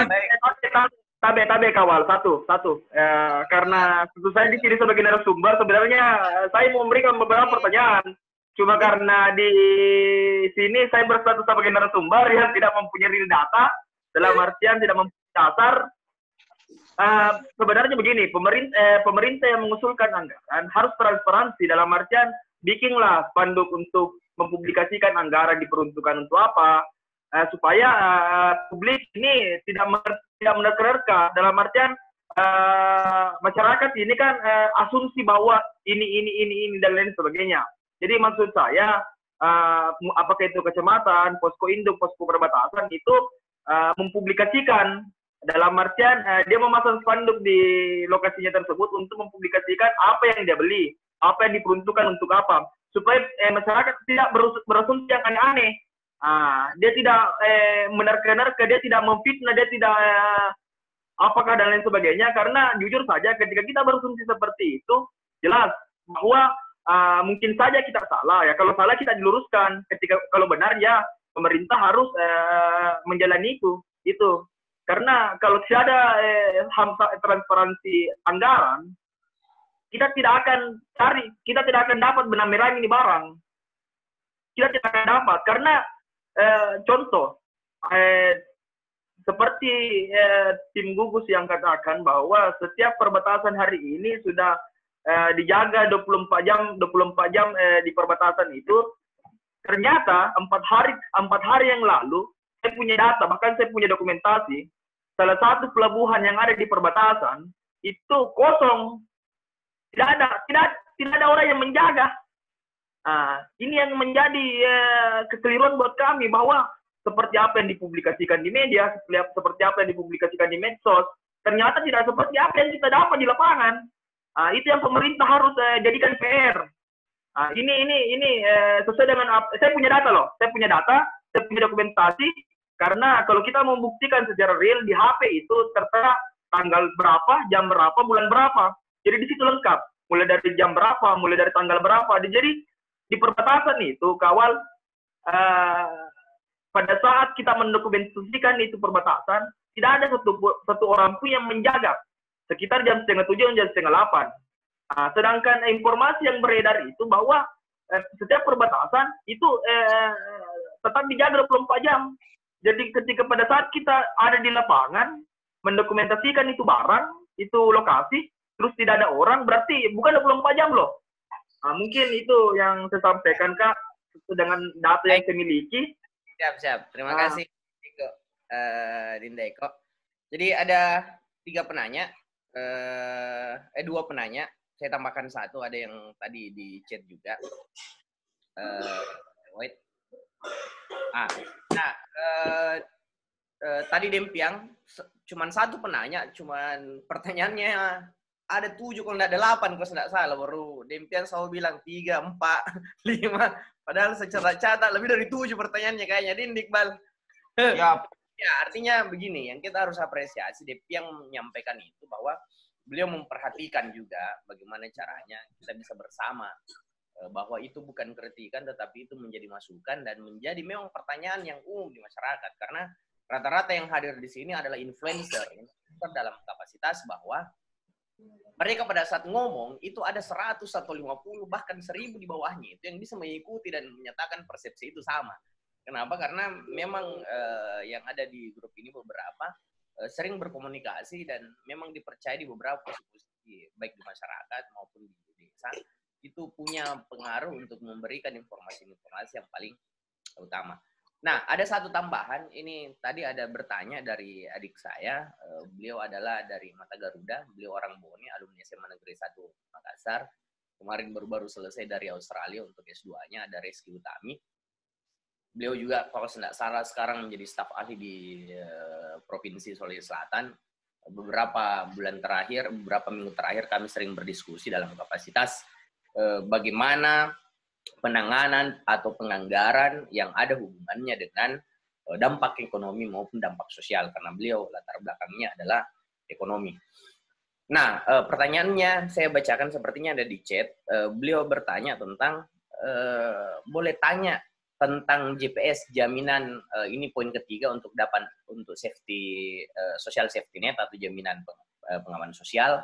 Tabe kawal satu. Karena tentu saya di sini sebagai narasumber sebenarnya saya mau memberikan beberapa pertanyaan. Cuma karena di sini saya berstatus sebagai narasumber yang tidak mempunyai real data, dalam artian tidak mempunyai dasar. Sebenarnya begini, pemerintah yang mengusulkan anggaran harus transparansi dalam artian bikinlah spanduk untuk mempublikasikan anggaran diperuntukkan untuk apa. Supaya publik ini tidak menerka-nerka dalam artian masyarakat ini kan asumsi bahwa ini dan lain sebagainya. Jadi maksud saya apakah itu kecamatan, posko induk, posko perbatasan itu mempublikasikan dalam artian dia memasang spanduk di lokasinya tersebut untuk mempublikasikan apa yang dia beli, apa yang diperuntukkan untuk apa, supaya masyarakat tidak berasumsi yang aneh-aneh. Dia tidak menerka-nerka, dia tidak memfitnah, dia tidak apakah dan lain sebagainya. Karena jujur saja ketika kita berasumsi seperti itu, jelas bahwa mungkin saja kita salah ya. Kalau salah kita diluruskan. Kalau benar ya pemerintah harus menjalani itu. Karena kalau tidak ada transparansi anggaran, kita tidak akan dapat benang-merah ini barang. Kita tidak akan dapat karena contoh seperti tim gugus yang katakan bahwa setiap perbatasan hari ini sudah dijaga 24 jam di perbatasan itu. Ternyata 4 hari yang lalu saya punya data, bahkan saya punya dokumentasi, salah satu pelabuhan yang ada di perbatasan itu kosong, tidak ada orang yang menjaga. Ini yang menjadi kekeliruan buat kami, bahwa seperti apa yang dipublikasikan di media, seperti apa yang dipublikasikan di medsos, ternyata tidak seperti apa yang kita dapat di lapangan. Itu yang pemerintah harus jadikan PR. Ini sesuai dengan saya punya data loh, saya punya dokumentasi, karena kalau kita membuktikan secara real di HP itu tertera tanggal berapa, jam berapa, bulan berapa. Jadi di situ lengkap, mulai dari jam berapa, mulai dari tanggal berapa. Jadi di perbatasan itu kawal pada saat kita mendokumentasikan itu perbatasan, tidak ada satu orang pun yang menjaga. Sekitar jam 7:30, jam 7:30. Sedangkan informasi yang beredar itu bahwa setiap perbatasan itu tetap dijaga 24 jam. Jadi ketika pada saat kita ada di lapangan, mendokumentasikan itu barang, itu lokasi, terus tidak ada orang, berarti bukan 24 jam loh. Mungkin itu yang saya sampaikan, Kak, dengan data yang saya miliki. Siap. Terima kasih, Dinda Eko. Jadi ada 3 penanya, 2 penanya. Saya tambahkan 1, ada yang tadi di chat juga. Wait. Tadi Dempiang, cuman 1 penanya, cuman pertanyaannya ada 7 kalau tidak ada 8 kalau tidak salah, baru Dempiang selalu bilang 3, 4, 5, padahal secara catat lebih dari 7 pertanyaannya kayaknya, Iqbal. Ya. Ya, artinya begini, yang kita harus apresiasi Dempiang menyampaikan itu bahwa beliau memperhatikan juga bagaimana caranya kita bisa bersama, bahwa itu bukan kritikan tetapi itu menjadi masukan dan menjadi memang pertanyaan yang umum di masyarakat, karena rata-rata yang hadir di sini adalah influencer dalam kapasitas bahwa mereka pada saat ngomong itu ada 100 atau 50 bahkan 1000 di bawahnya itu yang bisa mengikuti dan menyatakan persepsi itu sama. Kenapa? Karena memang yang ada di grup ini beberapa sering berkomunikasi dan memang dipercaya di beberapa posisi baik di masyarakat maupun di desa, itu punya pengaruh untuk memberikan informasi-informasi yang paling utama. Nah, ada 1 tambahan, ini tadi ada bertanya dari adik saya, beliau adalah dari Mata Garuda, beliau orang Bone, alumni SMA Negeri 1 Makassar, kemarin baru-baru selesai dari Australia untuk S2-nya, ada Reski Utami. Beliau juga kalau tidak salah sekarang menjadi staf ahli di Provinsi Sulawesi Selatan. Beberapa minggu terakhir kami sering berdiskusi dalam kapasitas bagaimana penanganan atau penganggaran yang ada hubungannya dengan dampak ekonomi maupun dampak sosial, karena beliau latar belakangnya adalah ekonomi. Nah, pertanyaannya saya bacakan sepertinya ada di chat. Beliau bertanya tentang boleh tanya tentang JPS, jaminan, ini poin ketiga untuk safety, social safety net atau jaminan pengamanan sosial.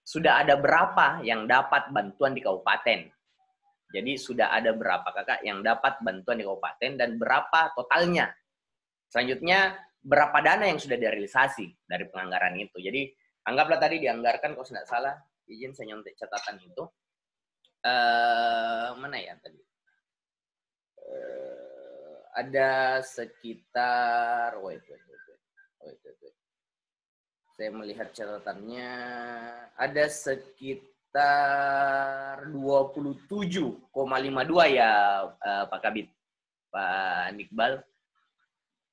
Sudah ada berapa yang dapat bantuan di kabupaten? Jadi sudah ada berapa kakak yang dapat bantuan di kabupaten dan berapa totalnya? Selanjutnya, berapa dana yang sudah direalisasi dari penganggaran itu? Jadi anggaplah tadi dianggarkan, kalau tidak salah, izin saya nyontek catatan itu. Mana ya tadi? Ada sekitar saya melihat catatannya ada sekitar 27,52 ya Pak Kabid, Pak Iqbal.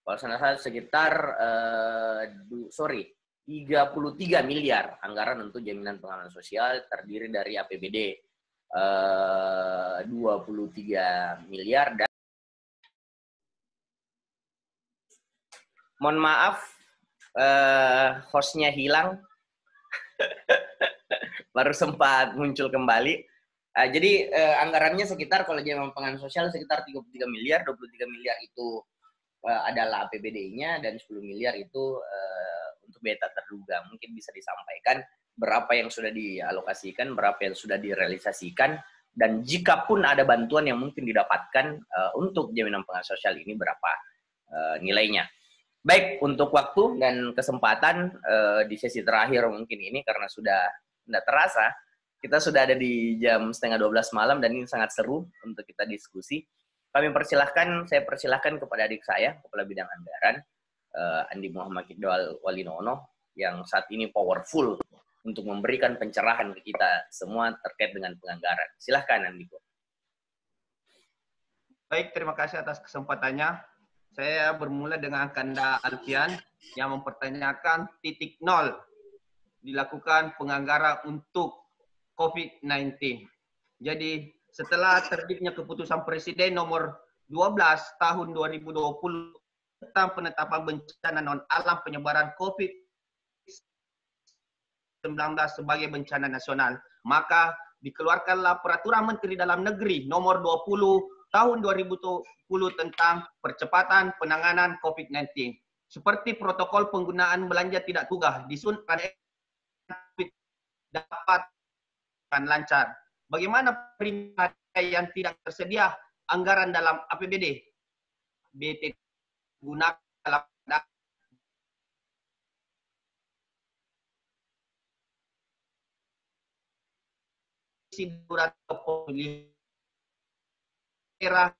Kalau salah sekitar 33 miliar anggaran untuk jaminan pengamanan sosial, terdiri dari APBD 23 miliar dan mohon maaf hostnya hilang baru sempat muncul kembali. Jadi anggarannya sekitar kalau jaminan pangan sosial sekitar 33 miliar, 23 miliar itu adalah APBD-nya dan 10 miliar itu untuk biaya tak terduga. Mungkin bisa disampaikan berapa yang sudah dialokasikan, berapa yang sudah direalisasikan, dan jika pun ada bantuan yang mungkin didapatkan untuk jaminan pangan sosial ini berapa nilainya. Baik, untuk waktu dan kesempatan di sesi terakhir mungkin ini karena sudah tidak terasa, kita sudah ada di jam 11:30 malam dan ini sangat seru untuk kita diskusi. Saya persilahkan kepada adik saya, Kepala Bidang Anggaran, Andi Muhammad Iqbal Walinono, yang saat ini powerful untuk memberikan pencerahan ke kita semua terkait dengan penganggaran. Silahkan, Andi. Baik, terima kasih atas kesempatannya. Saya bermula dengan Kanda Alfian yang mempertanyakan titik nol dilakukan penganggaran untuk COVID-19. Jadi setelah terbitnya keputusan Presiden nomor 12 tahun 2020 tentang penetapan bencana non-alam penyebaran COVID-19 sebagai bencana nasional, maka dikeluarkanlah Peraturan Menteri Dalam Negeri nomor 20 tahun 2020 tentang percepatan penanganan COVID-19. Seperti protokol penggunaan belanja tidak tugah disuntikan dapat lancar. Bagaimana pemerintah yang tidak tersedia anggaran dalam APBD? BT gunakan dalam era